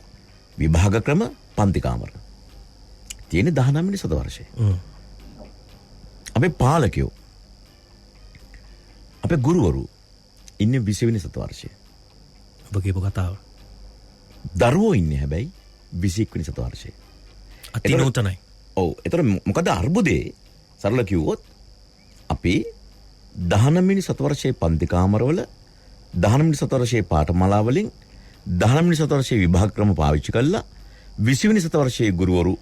C: විභාග ක්‍රම පන්ති කාමර තියෙන්නේ 19 වෙනි සතවර්ෂයේ. අපේ පාලකයෝ අපේ ගුරුවරු ඉන්නේ 20 වෙනි සතවර්ෂයේ.
B: ඔබ කියපු කතාව.
C: දරුවෝ ඉන්නේ හැබැයි 21 වෙනි සතවර්ෂයේ.
B: අතිනූතනයි.
C: ඔව්. ඒතර මොකද අර්බුදේ සරල කිව්වොත් අපි 19 වෙනි සතවර්ෂයේ පන්ති කාමරවල 19 වෙනි සතවර්ෂයේ පාඨමාලා වලින් 19 වෙනි සතවර්ෂයේ විභාග ක්‍රම පාවිච්චි කළා 20 වෙනි සතවර්ෂයේ ගුරුවරු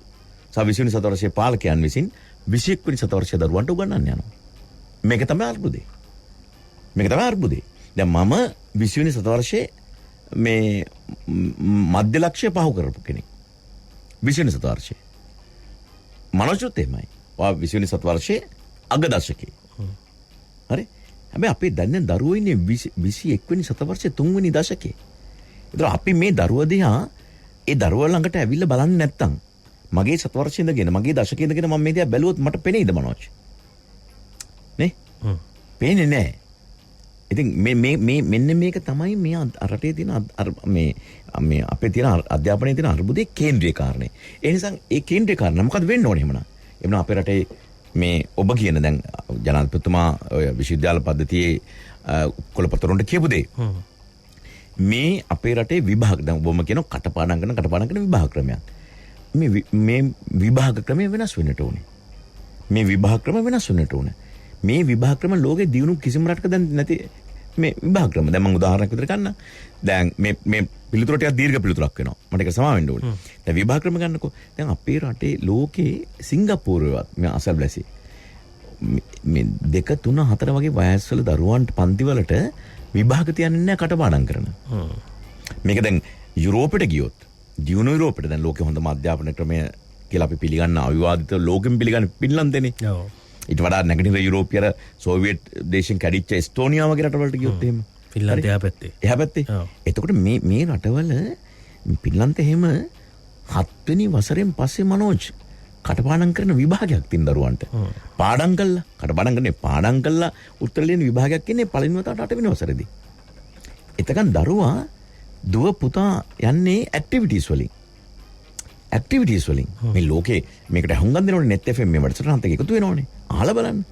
C: සහ 20 වෙනි සතවර්ෂයේ පාලකයන් විසින් 21 වෙනි සතවර්ෂයේ දරුවන්ට උගන්වන්න යනවා. මේක තමයි අර්බුදේ. දැන් මම 20 වෙනි සතවර්ෂයේ මේ මධ්‍ය ලක්ෂ්‍ය පහු කරපු කෙනෙක්. 20 වෙනි සතවර්ෂයේ. මනෝජුත් එහෙමයි. වා 20 වෙනි සතවර්ෂයේ අග දශකේ. හරි? හැබැයි අපි දැන් දරුවෝ ඉන්නේ 21 වෙනි සතවර්ෂයේ 3 වෙනි දශකේ. ඒතර අපි මේ දරුවා දිහා ඒ දරුවා ළඟට ඇවිල්ලා බලන්නේ නැත්තම් මගේ සතවර්ෂයේ ඉඳගෙන මගේ දශකයේ ඉඳගෙන මම මේ දිහා බැලුවොත් මට පෙනෙයිද මනෝජ්? නේ? පේන්නේ නැහැ. ඉතින් මෙන්න මේක තමයි මේ රටේ තියෙන මේ අපේ තියෙන අධ්‍යාපනයේ තියෙන අර්බුදයේ කේන්ද්‍රීය කාරණේ. ඒ නිසා ඒ කේන්ද්‍රීය කාරණා මොකද වෙන්න ඕනේ එහෙමනම්? එමුනා අපේ රටේ මේ ඔබ කියන දැන් ජනාධිපතිතුමා ඔය විශ්වවිද්‍යාල පද්ධතියේ කොළපතරුන්ට කියපු දේ. මේ අපේ රටේ විභාග දැන් ඔබම කියන කටපාඩම් කරන විභාග ක්‍රමයක්. මේ විභාග ක්‍රමය වෙනස් වෙන්නට ඕනේ. මේ විභාග ක්‍රම ලෝකේ දියුණු කිසිම රටක දැන් නැති මේ විභාග ක්‍රම. දැන් මම උදාහරණයක් විතර ගන්න. දැන් මේ පිළිතුර ටිකක් දීර්ඝ පිළිතුරක් වෙනවා. මට ඒක සමා වෙන්න ඕනේ. දැන් විභාග ක්‍රම ගන්නකො. දැන් අපේ රටේ ලෝකේ සිංගප්පූරුවේවත් මේ අසල්වැසි මේ 2 3 4 වගේ වයස්වල දරුවන්ට පන්තිවලට විභාග තියන්නේ නැහැ කටපාඩම් කරන. මේක දැන් යුරෝපෙට ගියොත් දියුණු යුරෝපෙට දැන් ලෝකේ හොඳම අධ්‍යාපන ක්‍රමය කියලා අපි පිළිගන්න අවිවාදිත ලෝකෙම පිළිගන්න ෆින්ලන්තනේ. ඔව්. ඊට වඩා නැගිටින යුරෝපීය සෝවියට් දේශෙන් කැඩිච්ච එස්තෝනියා වගේ රටවලට ගියොත් එහෙම
B: ෆින්ලන්තය එහා පැත්තේ.
C: එතකොට මේ රටවල ෆින්ලන්තේ එහෙම 7 වෙනි වසරෙන් පස්සේ මනෝජ් කටපාඩම් කරන විභාගයක් තියෙන දරුවන්ට. පාඩම් කළා උත්තර ලියන විභාගයක් ඉන්නේ පළවෙනි වතාවට 8 වෙනි වසරේදී. එතකන් දරුවා දුව පුතා යන්නේ ඇක්ටිවිටීස් වලින්. මේ ලෝකේ මේකට හුඟක් දෙනවනේ net fm මේ වැඩසටහනත් එක්ක එකතු වෙනවනේ. අහලා බලන්න.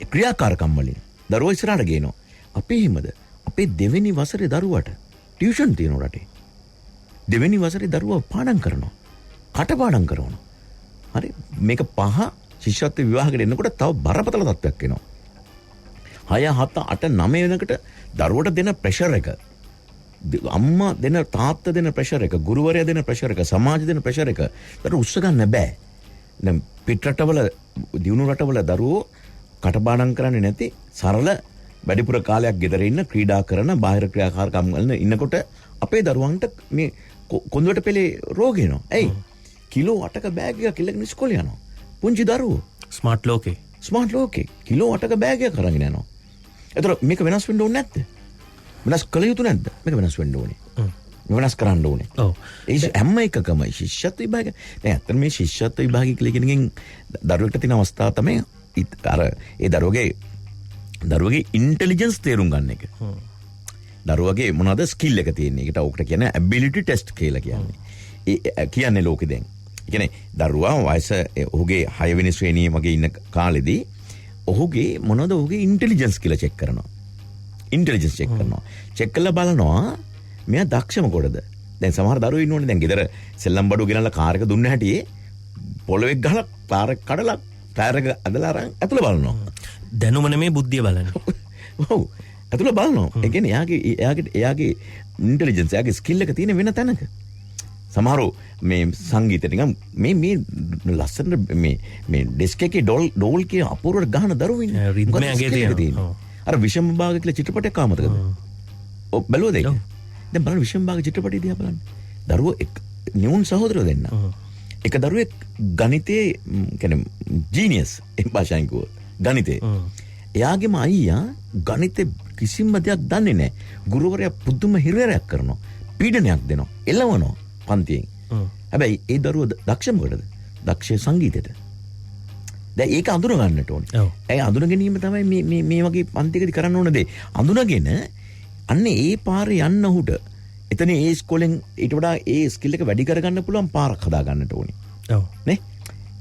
C: ඒ ක්‍රියාකාරකම් වලින් දරුවෝ ඉස්සරහට ගේනවා. අපි එහෙමද? අපේ දෙවෙනි වසරේ දරුවට ටියුෂන් තියෙනවා රටේ. දෙවෙනි වසරේ දරුවා පාඩම් කරනවා. කටපාඩම් කරනවා. හරි මේක 5 ශිෂ්‍යත්ව විවාහකට එනකොට තව බරපතල තත්ත්වයක් එනවා. 6 7 8 9 වෙනකොට දරුවට දෙන ප්‍රෙෂර් එක අම්මා දෙන තාත්තා දෙන ප්‍රෙෂර් එක ගුරුවරයා දෙන ප්‍රෙෂර් එක සමාජය දෙන ප්‍රෙෂර් එක දරුවෝ උස්ස ගන්න බෑ. දැන් පිට රටවල දියුණු රටවල දරුවෝ කටපාඩම් කරන්නේ නැති සරල වැඩිපුර කාලයක් ගෙදර ඉන්න ක්‍රීඩා කරන බාහිර ක්‍රියාකාරකම් වල ඉන්නකොට අපේ දරුවන්ට මේ කොන්දරට පෙළේ රෝග එනවා. ඇයි? කිලෝ 8ක බෑග් එකක් ඉල්ලගෙන ඉස්කෝලේ යනවා. පුංචි දරුවෝ ස්මාර්ට් ලෝකේ කිලෝ 8ක බෑග් එකක් අරගෙන යනවා. ඒතර මේක වෙනස් වෙන්න ඕනේ නැද්ද? වෙනස් කළ යුතු නැද්ද? මේක වෙනස් වෙන්න ඕනේ. වෙනස් කරන්න ඕනේ. ඔව්. ඒ හැම එකකම ශිෂ්‍යත්ව විභාග. දැන් අතන මේ ශිෂ්‍යත්ව විභාගය කියලා කියනකින් දරුවෙක්ට තියෙන අවස්ථාව තමයි අර ඒ දරුවගේ ඉන්ටෙලිජන්ස් තේරුම් ගන්න එක. දරුවගේ මොනවද ස්කිල් එක තියෙන්නේ. ඒකට ඔකට කියන්නේ ඇබිලිටි ටෙස්ට් කියලා කියන්නේ. කියන්නේ ලෝකෙ දැන්. ඒ කියන්නේ දරුවා වයස ඔහුගේ 6 වෙනි ශ්‍රේණියේ වගේ ඉන්න කාලෙදී ඔහුගේ මොනවද ඔහුගේ ඉන්ටෙලිජන්ස් කියලා චෙක් කරනවා. ඉන්ටෙලිජන්ස් චෙක් කරනවා. චෙක් කරලා බලනවා මෙයා දක්ෂම කොටද. දැන් සමහර දරුවෝ ඉන්නෝනේ දැන් ගෙදර සෙල්ලම් බඩුව ගෙනල්ලා කාර් එක දුන්න හැටියේ පොළොවේ ගහලා කාර් එක කඩලා ටයර් එක අදලා අරන් ඇතුළ බලනවා.
B: දැනුම නෙමේ බුද්ධිය බලන්නේ.
C: ඔව්. ඇතුළ බලනවා. ඒ කියන්නේ එයාගේ ඉන්ටෙලිජන්ස් එයාගේ ස්කිල් එක තියෙන වෙන තැනක. සමහරව මේ සංගීතෙට නිකන් මේ ලස්සන මේ ඩෙස්ක් එකේ ඩෝල් කිය අපූර්වට ගහන දරුවෝ ඉන්නේ.
B: රිද්මේ අගේ තියෙනවා.
C: අර විෂම භාග කියලා චිත්‍රපටයක් ආමතකද? ඔව් බැලුවද ඒක? දැන් බලන්න විෂම භාග චිත්‍රපටය දිහා බලන්න. දරුවෝ නියුන් සහෝදරයෝ දෙන්න. එක දරුවෙක් ගණිතයේ කියන්නේ ජීනියස් භාෂාවෙන් කිව්වොත් ගණිතේ. එයාගේම අයියා ගණිතේ කිසිම දෙයක් දන්නේ නැහැ. ගුරුවරයා පුදුම හිරවැරයක් කරනවා. පීඩනයක් දෙනවා. එළවනවා පන්තියෙන්. හැබැයි ඒ දරුවෝ දක්ෂ මොකටද? දක්ෂ සංගීතයට. දැන් ඒක අඳුන ගන්නට ඕනේ. ඒ අඳුන ගැනීම තමයි මේ වගේ පන්තිකදී කරන්න ඕන දේ. අඳුනගෙන අන්න ඒ පාරේ යන්න උහුට එතන ඒ ඉස්කෝලෙන් ඊට වඩා ඒ ස්කිල් එක වැඩි කරගන්න පුළුවන් පාරක් හදා ගන්නට ඕනේ.
B: ඔව්.
C: නේ?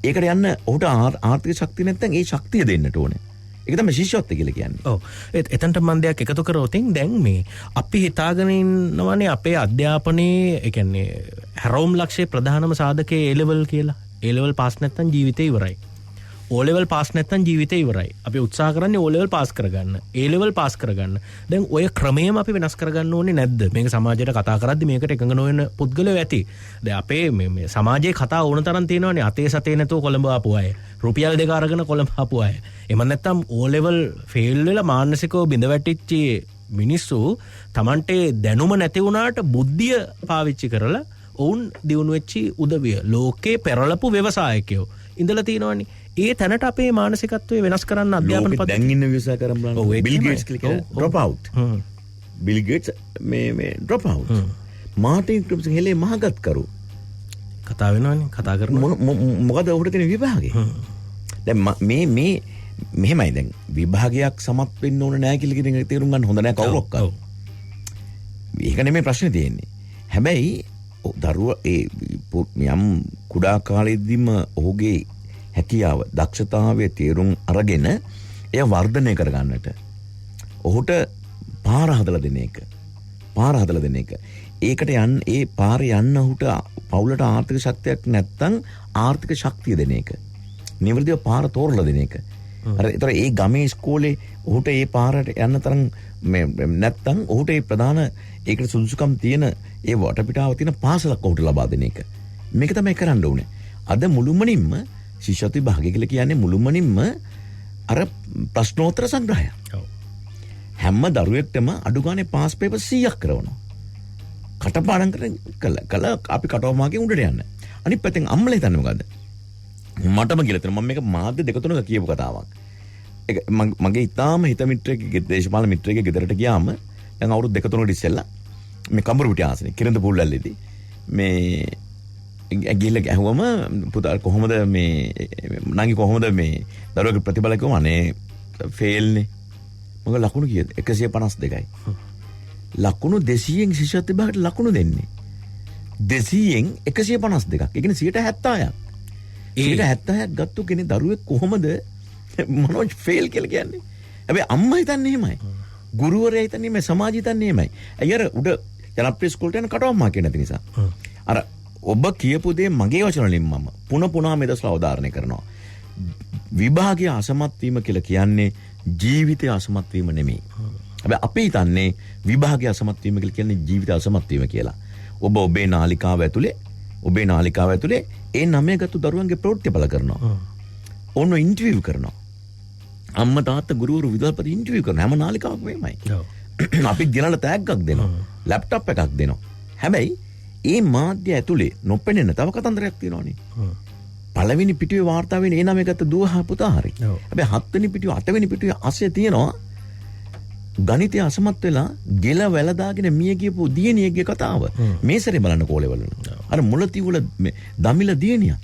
C: ඒකට යන්න ඔහුට ආර්ථික ශක්තිය නැත්නම් ඒ ශක්තිය දෙන්නට ඕනේ. ඒක තමයි ශිෂ්‍යත්වය කියලා කියන්නේ.
B: ඔව්. එතනට මම දෙයක් එකතු කරොතින් දැන් මේ අපි හිතාගෙන ඉන්නවනේ අපේ අධ්‍යාපනයේ ඒ කියන්නේ හැරවුම් ලක්ෂයේ ප්‍රධානම සාධකයේ A level කියලා. A level පාස් නැත්නම් ජීවිතේ ඉවරයි. O level පාස් නැත්නම් ජීවිතේ ඉවරයි. අපි උත්සාහ කරන්නේ O level පාස් කරගන්න. A level පාස් කරගන්න. දැන් ඔය ක්‍රමයම අපි වෙනස් කරගන්න ඕනේ නැද්ද? මේක සමාජයට කතා කරද්දි මේකට එකඟ නොවන පුද්ගලයෝ ඇති. දැන් අපේ මේ සමාජයේ කතා ඕන තරම් තියෙනවානේ. අතේ සතේ නැතුව කොළඹ ආපු අය. රුපියල් 2 අරගෙන කොළඹ ආපු අය. එමන් නැත්නම් O level ෆේල් වෙලා මානසිකව බිඳ වැටිච්ච මිනිස්සු Tamante දැනුම නැති වුණාට බුද්ධිය පාවිච්චි කරලා ඔවුන් දියුණු වෙච්චි උදවිය ලෝකේ පෙරලපු ව්‍යවසායකයෝ ඉඳලා තියෙනවානේ. ඒ තැනට අපේ මානසිකත්වය වෙනස් කරන්න අධ්‍යාපන පද්ධතිය
C: දැන් ඉන්න ව්‍යවසාය කරන් බලන්න. බිල් ගේට්ස් කියලා ඩ්‍රොප් අවුට්. බිල් ගේට්ස් මේ ඩ්‍රොප් අවුට්. මාටින් ක්‍රිප්ස් හෙලේ මහගත් කරු.
B: කතා වෙනවනේ කතා කරනවා.
C: මොකද උඩ තියෙන විභාගේ. දැන් මේ මෙහෙමයි දැන් විභාගයක් සමත් වෙන්න ඕන නැහැ කියලා කියන එක තේරුම් ගන්න හොඳ නැහැ කවුරක්වත්. ඒක නෙමෙයි ප්‍රශ්නේ තියෙන්නේ. හැබැයි දරුවා යම් කුඩා කාලෙදිම ඔහුගේ හැකියාව දක්ෂතාවයේ තේරුම් අරගෙන එය වර්ධනය කරගන්නට ඔහුට පාර හදලා දෙන එක. ඒකට ඒ පාරේ යන්න ඔහුට පවුලට ආර්ථික ශක්තියක් නැත්නම් ආර්ථික ශක්තිය දෙන එක. නිවැරදිව පාර තෝරලා දෙන එක. ඒතර ඒ ගමේ ඉස්කෝලේ ඔහුට ඒ පාරට යන්න තරම් නැත්නම් ඔහුට ඒ ප්‍රධාන ඒකට සුදුසුකම් තියෙන ඒ වටපිටාව තියෙන පාසලක් ඔහුට ලබා දෙන එක. මේක තමයි කරන්න ඕනේ. අද මුළුමනින්ම ශිෂ්‍යත්ව විභාගය කියලා කියන්නේ මුළුමනින්ම අර ප්‍රශ්නෝත්තර සංග්‍රහය. හැම දරුවෙක්ටම අඩු ගානේ පාස් පේපර් 100ක් කරනවා. කටපාඩම් කළ අපි කටව මාගේ උඩට යන්න. අනිත් පැත්තෙන් අම්මලා හිතන්නේ මොකද්ද? මටම කියලා තියෙනවා. මම මේක මාධ්‍ය දෙක තුනක කියපු කතාවක්. ඒක මගේ ඉතාලම හිත මිත්‍රයෙක්ගේ දේශපාලන මිත්‍රයෙක්ගේ ගෙදරට ගියාම දැන් අවුරුදු දෙක තුනකට ඉස්සෙල්ලා මේ කඹුරුපිටිය ආසනේ කිරඳ පූල්ලල්ලේදී මේ ගිහිල්ලා ගහුවම පුතා කොහොමද මේ නංගි කොහොමද මේ දරුවගේ ප්‍රතිඵල කිව්වම අනේ ෆේල්නේ. මම ලකුණු කීයද 152යි. ලකුණු 200න් ශිෂ්‍යත්ව විභාගයට ලකුණු දෙන්නේ 200න් 152ක්. ඒ කියන්නේ 70%ක්. 70%ක් ගත්තු කෙනේ දරුවෙක් කොහොමද මොනවද ෆේල් කියලා කියන්නේ? හැබැයි අම්මා හිතන්නේ එහෙමයි. ගුරුවරයා හිතන්නේ එහෙමයි. සමාජය හිතන්නේ එහෙමයි. අයියර උඩ ජනප්‍රිය ස්කූල්ට යන කටවම්මා කියන නැති නිසා. අර ඔබ කියපු දේ මගේ වචන වලින් මම පුන මෙදස්ලා අවධාරණය කරනවා. විභාගය අසමත් වීම කියලා කියන්නේ ජීවිතය අසමත් වීම නෙමෙයි. හැබැයි අපි හිතන්නේ විභාගය අසමත් වීම කියලා කියන්නේ ජීවිතය අසමත් වීම කියලා. ඔබ ඔබේ නාලිකාව ඇතුලේ ඒ 9 ගත්තු දරුවන්ගේ ප්‍රවෘත්ති බල කරනවා. ඕන ඉන්ටර්විව් කරනවා. අම්මා තාත්තා ගුරුවරු විදුහල්පති ඉන්ටර්විව් කරන හැම නාලිකාවකම එමයයි. අපි ගෙනල්ලා ටැග්ගක් දෙනවා. ලැප්ටොප් එකක් දෙනවා. හැබැයි ඒ මාධ්‍ය ඇතුලේ නොපෙනෙන තව කතන්දරයක් තියෙනවානේ. පළවෙනි පිටුවේ වාර්තා වෙන ඒ 9 ගත්ත දුව හා පුතා හරි. හැබැයි 7 වෙනි පිටුවේ 8 වෙනි පිටුවේ ASCII තියෙනවා ගණිතය අසමත් වෙලා ගෙල වැලදාගෙන මිය ගියපු දියණියගේ කතාව. මේ සැරේ බලන්න කෝලෙවල. අර මුලති වල දමිල දියණිය.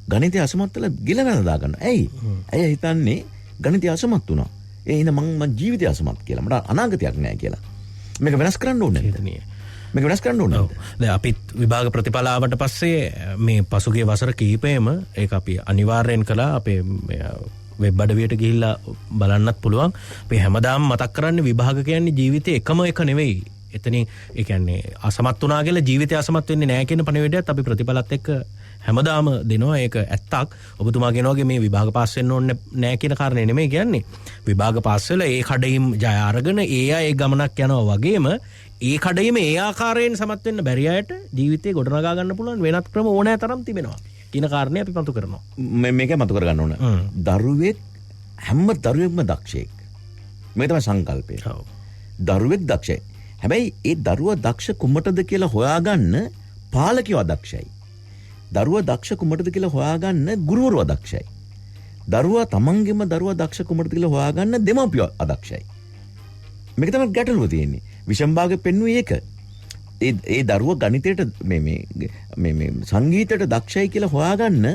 C: ගණිතය අසමත් වෙලා ගෙල වැලදා ගන්න. ඇයි හිතන්නේ ගණිතය අසමත් වුණා. ඒ හින්දා මං ජීවිතය අසමත් කියලා. මට අනාගතයක් නැහැ කියලා. මේක වෙනස් කරන්න ඕනේ නේද? මේක වෙනස් කරන්න ඕනේ.
B: දැන් අපිත් විභාග ප්‍රතිඵලාවට පස්සේ මේ පසුගිය වසර කිහිපෙම ඒක අපි අනිවාර්යෙන් කළා අපේ වෙබ් අඩවියට ගිහිල්ලා බලන්නත් පුළුවන්. අපි හැමදාම මතක් කරන්නේ විභාග කියන්නේ ජීවිතේ එකම එක නෙවෙයි. එතනින් ඒ කියන්නේ අසමත් වුණා කියලා ජීවිතය අසමත් වෙන්නේ නැහැ කියන පණිවිඩයත් අපි ප්‍රතිඵලත් එක්ක හැමදාම දෙනවා. ඒක ඇත්තක්. ඔබතුමා කියනවා වගේ මේ විභාග පාස් වෙන්න ඕනේ නැහැ කියන කාරණේ නෙමෙයි කියන්නේ. විභාග පාස් වෙලා ඒ කඩයිම් ජය අරගෙන ඒ ගමනක් යනවා වගේම ඒ කඩයිම ඒ ආකාරයෙන් සමත් වෙන්න බැරි අයට ජීවිතේ ගොඩනගා ගන්න පුළුවන් වෙනත් ක්‍රම ඕනෑ තරම් තිබෙනවා කියන කාරණේ අපි මතු කරනවා.
C: මේක මතු කර ගන්න ඕන. දරුවෙක් හැම දරුවෙක්ම දක්ෂයෙක්. මේ තමයි සංකල්පය. දරුවෙක් දක්ෂයි. හැබැයි ඒ දරුවා දක්ෂ කුමටද කියලා හොයාගන්න පාලකයෝ අදක්ෂයි. දරුවා දක්ෂ කුමටද කියලා හොයාගන්න ගුරුවරු අදක්ෂයි. දරුවා තමන්ගේම දරුවා දක්ෂ කුමටද කියලා හොයාගන්න දෙමාපියෝ අදක්ෂයි. මේක තමයි ගැටලුව තියෙන්නේ. විෂම්භාගය පෙන්වුවේ ඒක. ඒ දරුවා ගණිතයට මේ සංගීතයට දක්ෂයි කියලා හොයාගන්න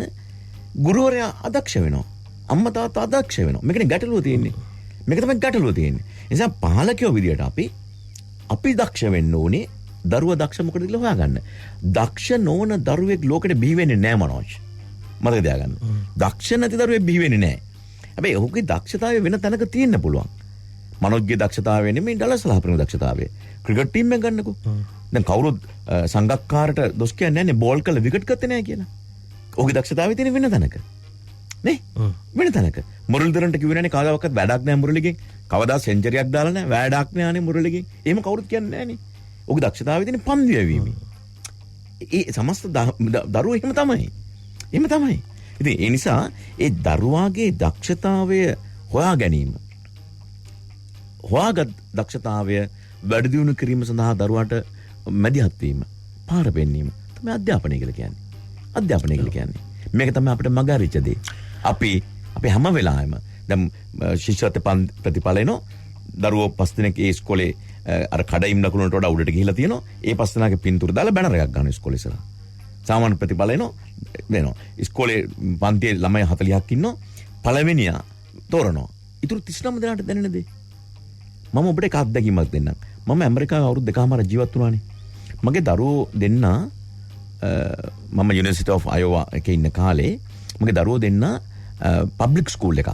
C: ගුරුවරයා අදක්ෂ වෙනවා. අම්මා තාත්තා අදක්ෂ වෙනවා. මේකනේ ගැටලුව තියෙන්නේ. මේක තමයි ගැටලුව තියෙන්නේ. ඒ නිසා පාලකයෝ විදියට අපි දක්ෂ වෙන්න ඕනේ දරුවා දක්ෂ මොකටද කියලා හොයාගන්න. දක්ෂ නොවන දරුවෙක් ලෝකෙට බිහි වෙන්නේ නැහැ මනෝජ්. මතක තියාගන්න. දක්ෂ නැති දරුවෙක් බිහි වෙන්නේ නැහැ. හැබැයි ඔහුගේ දක්ෂතාවය වෙන තැනක තියෙන්න පුළුවන්. මනෝජ්ගේ දක්ෂතාවය නෙමෙයි ඩලස් ලහපුරේ දක්ෂතාවය. ක්‍රිකට් ටීම් එක ගන්නකෝ. දැන් කවුරුත් සංගක්කාරට දොස් කියන්නේ නැහැ නේ බෝල් කරලා විකට් ගත්තේ නැහැ කියලා. ඔහුගේ දක්ෂතාවය තියෙන වෙන තැනක. නේ? වෙන තැනක. මුරලිදරන්ට කිව්වේ නැනේ කවදාවත් වැඩක් නැහැ මුරලිගෙන්. කවදා සෙන්චරියක් දාලා නැහැ වැඩක් නැහැ නේ මුරලිගෙන්. එහෙම කවුරුත් කියන්නේ නැහැ නේ. ඔහුගේ දක්ෂතාවය තියෙන පන්දු යැවීම. ඒ සමස්ත දරුවෝ එහෙම තමයි. එහෙම තමයි. ඉතින් ඒ නිසා ඒ දරුවාගේ දක්ෂතාවය හොයා ගැනීම හොයාගත් දක්ෂතාවය වැඩි දියුණු කිරීම සඳහා දරුවාට මැදිහත් වීම පාර පෙන්වීම තමයි අධ්‍යාපනය කියලා කියන්නේ. අධ්‍යාපනය කියලා කියන්නේ. මේක තමයි අපිට මග අරිච්ච දේ. අපි හැම වෙලාවෙම දැන් ශිෂ්‍යත්ව ප්‍රතිඵල එනවා. දරුවෝ 5 දිනක ඒ ඉස්කෝලේ අර කඩයිම් ලකුණු වලට වඩා උඩට ගිහිල්ලා තියෙනවා. ඒ 5 දිනක පින්තූර දාලා බැනර් එකක් ගන්නවා ඉස්කෝලේ ඉස්සරහා. සාමාන්‍ය ප්‍රතිඵල එනවා. ඉස්කෝලේ පන්තියේ ළමයි 40ක් ඉන්නවා. පළවෙනියා තෝරනවා. ඊටු 39 දෙනාට දැනෙන දේ. මම ඔබට එක අත්දැකීමක් දෙන්නම්. මම ඇමරිකාවේ අවුරුදු 2කමාරක් ජීවත් වුණානේ. මගේ දරුවෝ දෙන්නා මම යුනිවර්සිටි ඔෆ් අයෝවා එකේ ඉන්න කාලේ මගේ දරුවෝ දෙන්නා පබ්ලික් ස්කූල් එකක්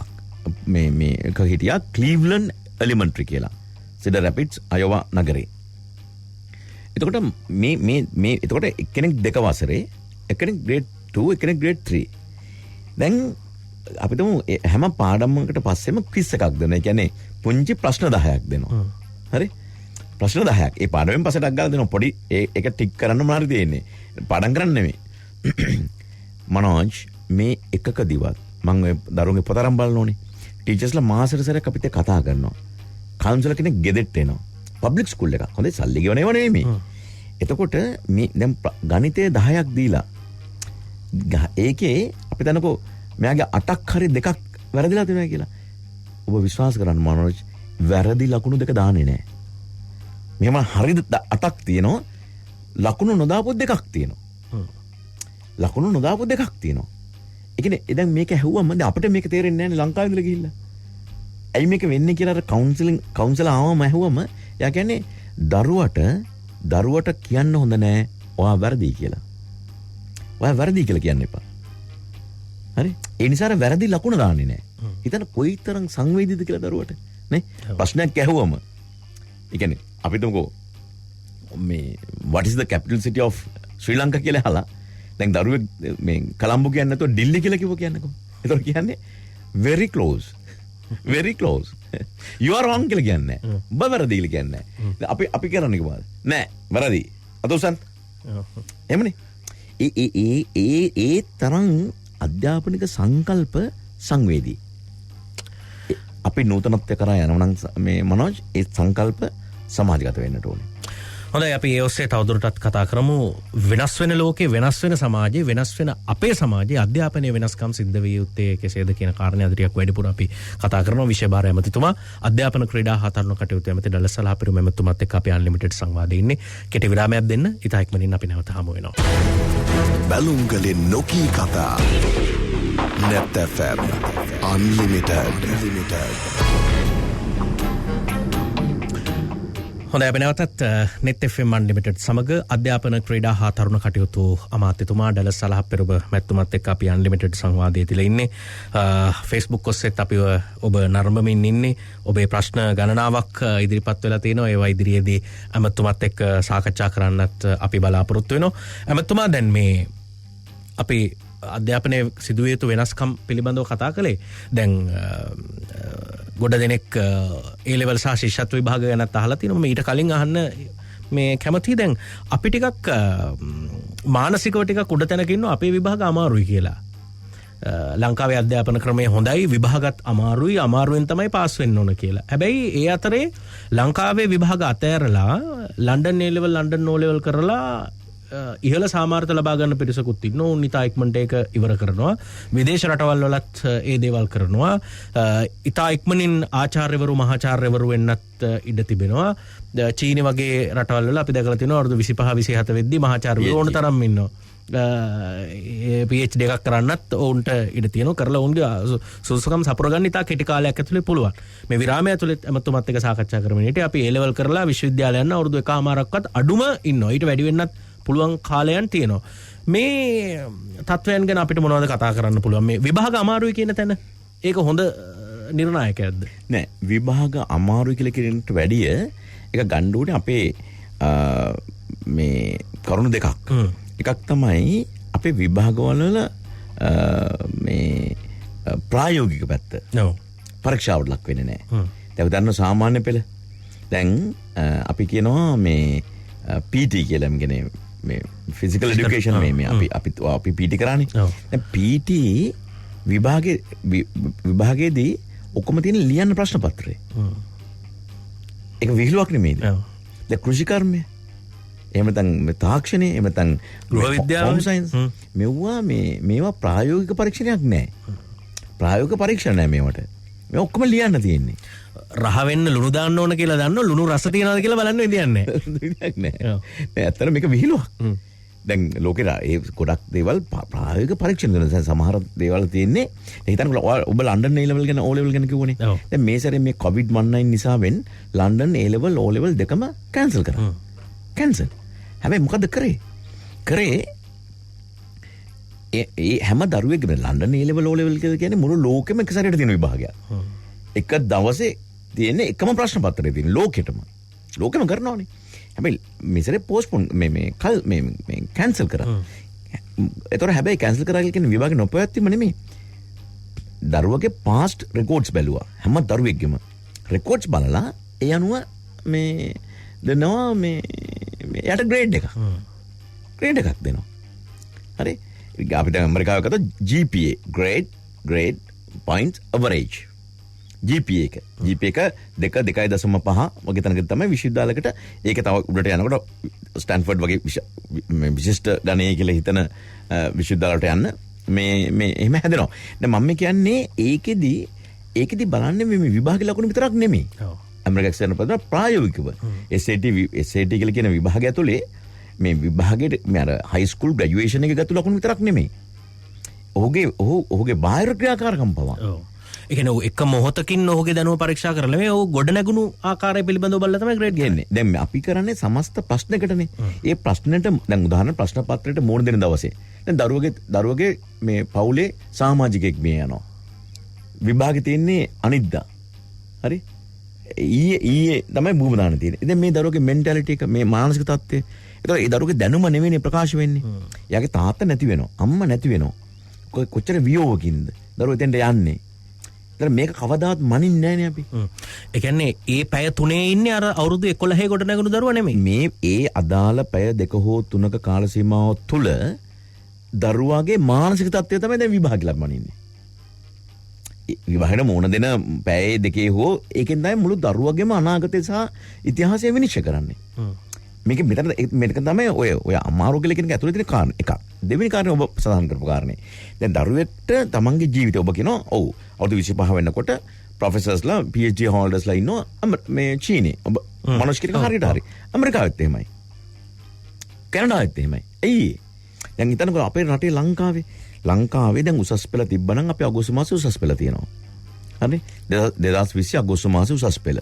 C: මේ එක හිටියා ක්ලීව්ලන්ඩ් එලිමන්ටරි කියලා. සිඩර් රැපිඩ්ස් අයෝවා නගරේ. එතකොට මේ එතකොට එක්කෙනෙක් 2 වසරේ එක්කෙනෙක් ග්‍රේඩ් 2 එක්කෙනෙක් ග්‍රේඩ් 3. දැන් අපිට හැම පාඩමකට පස්සෙම ක්විස් එකක් දෙනවා. ඒ කියන්නේ පුංචි ප්‍රශ්න 10ක් දෙනවා. හරි? ප්‍රශ්න 10ක්. ඒ පාඩමෙන් පස්සටක් ගාලා දෙනවා. පොඩි ඒක ටික් කරන්න මොනවාරි තියෙන්නේ. පාඩම් කරන්න නෙමෙයි. මනෝජ් මේ එකක දිවත් මම ඔය දරුවන්ගේ පොත අරන් බලන්න ඕනේ. ටීචර්ස්ලා මාසෙට සැරයක් අපිත් එක්ක කතා කරනවා. කවුන්සලර් කෙනෙක් ගෙදෙට්ට එනවා. පබ්ලික් ස්කූල් එකක්. හොඳයි සල්ලි ගෙවන ඒවා නෙමෙයි. එතකොට මේ දැන් ගණිතයේ 10ක් දීලා ඒකේ අපි දන්නකෝ මෙයාගේ 8ක් හරි 2ක් වැරදිලා තියෙනවා කියලා. ඔබ විශ්වාස කරන්න මනෝජ් වැරදි ලකුණු 2 දාන්නේ නැහැ. මෙහෙම හරි 8ක් තියෙනවා. ලකුණු නොදාපු 2ක් තියෙනවා. ලකුණු නොදාපු 2ක් තියෙනවා. ඒ කියන්නේ දැන් මේක ඇහුවම දැන් අපිට මේක තේරෙන්නේ නැහැ නේ ලංකාවේ ඉඳලා ගිහිල්ලා. ඇයි මේක වෙන්නේ කියලා අර කවුන්සලර් ආවම ඇහුවම එයා කියන්නේ දරුවට කියන්න හොඳ නැහැ ඔයා වැරදි කියලා. ඔයා වැරදි කියලා කියන්න එපා. හරි? ඒ නිසා අර වැරදි ලකුණ දාන්නේ නැහැ. හිතන්න කොයිතරම් සංවේදීද කියලා දරුවට නේ? ප්‍රශ්නයක් ඇහුවම ඒ කියන්නේ අපි තුමුකෝ මේ what is the capital city of Sri Lanka කියලා අහලා දැන් දරුවෙක් මේ කොලම්බෝ කියන්නේ නැතුව ඩිල්ලි කියලා කිව්ව කියන්නකෝ. ඒතකොට කියන්නේ very close. very close. you are wrong කියලා කියන්නේ නැහැ. ඔබ වැරදි කියලා කියන්නේ නැහැ. අපි කරන්නේ කොහොමද? නෑ වැරදි. අතෝසන්. එමුනේ. ඒ තරම් අධ්‍යාපනික සංකල්ප සංවේදී. අපි නූතනත්වය කරා යනවා නම් මේ මනෝජ් ඒ සංකල්ප සමාජගත වෙන්නට ඕනේ.
B: හොඳයි අපි ඒ ඔස්සේ තවදුරටත් කතා කරමු වෙනස් වෙන ලෝකේ වෙනස් වෙන සමාජයේ වෙනස් වෙන අපේ සමාජයේ අධ්‍යාපනයේ වෙනස්කම් සිද්ධ විය යුත්තේ කෙසේද කියන කාරණේ අද ටිකක් වැඩිපුර අපි කතා කරනවා විෂය භාර ඇමතිතුමා අධ්‍යාපන ක්‍රීඩා හතරන කටයුතු ඇමති ඩලස් සලහපිරු එමෙතුමත් එක්ක අපි අන්ලිමිටඩ් සංවාදයේ ඉන්නේ කෙටි විරාමයක් දෙන්න ඉතා ඉක්මනින් අපි නැවත හමු වෙනවා
A: බැලුම්ගලින් නොකී කතා net fm unlimited
B: හොඳ අපි නැවතත් net FM unlimited සමග අධ්‍යාපන ක්‍රීඩා හා තරුණ කටයුතු අමාත්‍යතුමා ඩලස් සලහප්පෙරොබ මැතිතුමත් එක්ක අපි unlimited සංවාදයේ තියලා ඉන්නේ. Facebook ඔස්සේත් අපි ඔබ නරඹමින් ඉන්නේ. ඔබේ ප්‍රශ්න ගණනාවක් ඉදිරිපත් වෙලා තියෙනවා. ඒවා ඉදිරියේදී අමාත්‍යතුමත් එක්ක සාකච්ඡා කරන්නත් අපි බලාපොරොත්තු වෙනවා. අමාත්‍යතුමා දැන් මේ අපි අධ්‍යාපනයේ සිදුවිය යුතු වෙනස්කම් පිළිබඳව කතා කළේ. දැන් ගොඩ දෙනෙක් A-level සහ ශිෂ්‍යත්ව විභාග ගැනත් අහලා තිනවා. මම ඊට කලින් අහන්න මේ කැමතියි දැන් අපි ටිකක් මානසිකව ටිකක් උඩ තැනක ඉන්නවා අපේ විභාග අමාරුයි කියලා. ලංකාවේ අධ්‍යාපන ක්‍රමය හොඳයි විභාගත් අමාරුයි අමාරුවෙන් තමයි පාස් වෙන්න ඕන කියලා. හැබැයි ඒ අතරේ ලංකාවේ විභාග අතෑරලා ලන්ඩන් A-level ලන්ඩන් O-level කරලා ඉහළ සාමාර්ථ ලබා ගන්න පිරිසකුත් ඉන්නවා. උන් ඉතා ඉක්මනට ඒක ඉවර කරනවා. විදේශ රටවල් වලත් ඒ දේවල් කරනවා. ඉතා ඉක්මනින් ආචාර්යවරු මහාචාර්යවරු වෙන්නත් ඉඩ තිබෙනවා. චීන වගේ රටවල් වල අපි දැකලා තියෙනවා අවුරුදු 25 27 වෙද්දී මහාචාර්යවරු ඕන තරම් ඉන්නවා. PhD එකක් කරන්නත් ඔවුන්ට ඉඩ තියෙනවා. කරලා ඔවුන්ගේ සුසුකම් සපුරගන්න ඉතා කෙටි කාලයක් ඇතුලේ පුළුවන්. මේ විරාමය ඇතුලේ අමතුමත් එක්ක සාකච්ඡා කරමින් හිටියේ අපි A level කරලා විශ්වවිද්‍යාලය යන අවුරුදු 1මාරක්වත් අඩුම ඉන්නවා. ඊට වැඩි වෙන්නත් පුළුවන් කාලයන් තියෙනවා. මේ තත්වයන් ගැන අපිට මොනවද කතා කරන්න පුළුවන්? මේ විභාග අමාරුයි කියන තැන ඒක හොඳ නිර්ණායකයක්ද?
C: නෑ, විභාග අමාරුයි කියලා කියනට වැඩිය ඒක ගන්න ඕනේ අපේ මේ කරුණු දෙකක්. එකක් තමයි අපේ විභාගවල මේ ප්‍රායෝගික පැත්ත. ඔව්. පරීක්ෂාවට ලක් වෙන්නේ නෑ. දැන් උදාහරණ සාමාන්‍ය පෙළ. දැන් අපි කියනවා මේ PT කියලා කියන්නේ මේ ෆිසිකල් එඩියුකේෂන් මේ අපි PT කරානේ. දැන් PT විභාගයේදී ඔක්කොම තියෙන ලියන්න ප්‍රශ්න පත්‍රය. ඒක විහිළුවක් නෙමෙයිද? දැන් කෘෂිකර්මය එහෙම නැත්නම් තාක්ෂණය එහෙම නැත්නම්
B: ගෘහ විද්‍යාව
C: හෝම් සයන්ස් මේවා ප්‍රායෝගික පරීක්ෂණයක් නෑ. ප්‍රායෝගික පරීක්ෂණ නෑ මේවට. මේ ඔක්කොම ලියන්න තියෙන්නේ.
B: රහ වෙන්න ලුණු දාන්න ඕන කියලා දන්නව ලුණු රස තියනවාද කියලා බලන්න විදියක්
C: නෑ. ඇත්තට මේක විහිළුවක්. දැන් ලෝකේ ඒ ගොඩක් දේවල් ප්‍රායෝගික පරීක්ෂණ කරන සමහර දේවල් තියෙන්නේ. ඒ හිතන්න ඔබ ලන්ඩන් A level ගැන O level ගැන කිව්වනේ. දැන් මේ සැරේ මේ COVID-19 නිසාවෙන් London A level O level දෙකම කැන්සල් කරා. කැන්සල්. හැබැයි මොකද කරේ? ඒ හැම දරුවෙක්ම London A level O level කියන්නේ මුළු ලෝකෙම එක සැරේට තියෙන විභාගයක්. එක දවසේ තියෙන එකම ප්‍රශ්න පත්‍රය තියෙන ලෝකෙටම කරනවානේ. හැබැයි මෙසරේ පෝස්ට්පෝන් මේ කැන්සල් කරා. ඒතර හැබැයි කැන්සල් කරා කියන්නේ විභාගෙ නොපැවැත්වීම නෙමෙයි. දරුවගේ පාස්ට් රෙකෝඩ්ස් බැලුවා. හැම දරුවෙක්ගෙම රෙකෝඩ්ස් බලලා ඒ අනුව මේ දෙනවා මේ යට ග්‍රේඩ් එකක්. ග්‍රේඩ් එකක් දෙනවා. හරි. අපි දැන් ඇමරිකාවේ කරා GPA grade points average. GPA එක 2.5 වගේ තැනක තමයි විශ්වවිද්‍යාලයකට ඒක තව උඩට යනකොට ස්ටැන්ෆර්ඩ් වගේ විශිෂ්ට ගණයේ කියලා හිතන විශ්වවිද්‍යාලයට යන්න මේ එහෙම හැදෙනවා. දැන් මම කියන්නේ ඒකෙදි බලන්නේ මේ විභාග ලකුණු විතරක් නෙමෙයි. ඇමරිකාවේ කරන පදන ප්‍රායෝගිකව SAT කියලා කියන විභාගය ඇතුලේ මේ විභාගයේ මේ අර හයි ස්කූල් ග්‍රැජුවේෂන් එකේ ගත්ත ලකුණු විතරක් නෙමෙයි. ඔහුගේ බාහිර ක්‍රියාකාරකම් පවා.
B: ඒ කියන්නේ එක මොහොතකින් ඔහුගේ දැනුම පරීක්ෂා කරලා මේ ඔහු ගොඩ නැගුණු ආකාරය පිළිබඳව බලලා තමයි ග්‍රේඩ් ගන්නේ.
C: දැන් අපි කරන්නේ සමස්ත ප්‍රශ්නයකටනේ. ඒ ප්‍රශ්නෙට දැන් උදාහරණ ප්‍රශ්න පත්‍රයට මෝඩ දෙන දවසේ. දැන් දරුවගේ මේ පවුලේ සමාජිකයෙක් මේ යනවා. විභාගේ තියෙන්නේ අනිද්දා. හරි? ඊයේ තමයි භූම දාන තියෙන්නේ. ඉතින් මේ දරුවගේ මෙන්ටැලිටි එක මේ මානසික තත්ත්වය. ඒතකොට ඒ දරුවගේ දැනුම නෙවෙයිනේ ප්‍රකාශ වෙන්නේ. එයාගේ තාත්තා නැති වෙනවා. අම්මා නැති වෙනවා. කොච්චර වියෝවකින්ද දරුවෝ එතෙන්ට යන්නේ. මේක කවදාවත් මනින්නේ නෑනේ අපි.
B: ඒ කියන්නේ ඒ පැය 3 ඉන්නේ අර අවුරුදු 11 කොට නැගුණු දරුවා නෙමෙයි.
C: මේ ඒ අදාළ පැය 2 හෝ 3ක කාල සීමාව තුළ දරුවාගේ මානසික තත්ත්වය තමයි දැන් විභාග ලබන්නේ. විභාගෙට මුණ දෙන පැය 2 හෝ ඒකෙන් තමයි මුළු දරුවගේම අනාගතය සහ ඉතිහාසය විනිශ්චය කරන්නේ. මේක තමයි ඔය අමාරු කියලා කියන එක ඇතුළේ තියෙන කාරණා එකක්. දෙවෙනි කාරණේ ඔබ සඳහන් කරපු කාරණේ. දැන් දරුවෙක්ට තමන්ගේ ජීවිතය ඔබ කියනවා ඔව් අවුරුදු 25 වෙනකොට ප්‍රොෆෙසර්ස්ලා PhD හෝල්ඩර්ස්ලා ඉන්නවා මේ චීනේ. ඔබ මනෝජ් හරියට හරි. ඇමරිකාවෙත් එහෙමයි. කැනඩාවෙත් එහෙමයි. ඇයි? දැන් හිතන්නකෝ අපේ රටේ ලංකාවේ දැන් උසස් පෙළ තිබ්බනම් අපි අගෝස්තු මාසේ උසස් පෙළ තියෙනවා. හරි? 2020 අගෝස්තු මාසේ උසස් පෙළ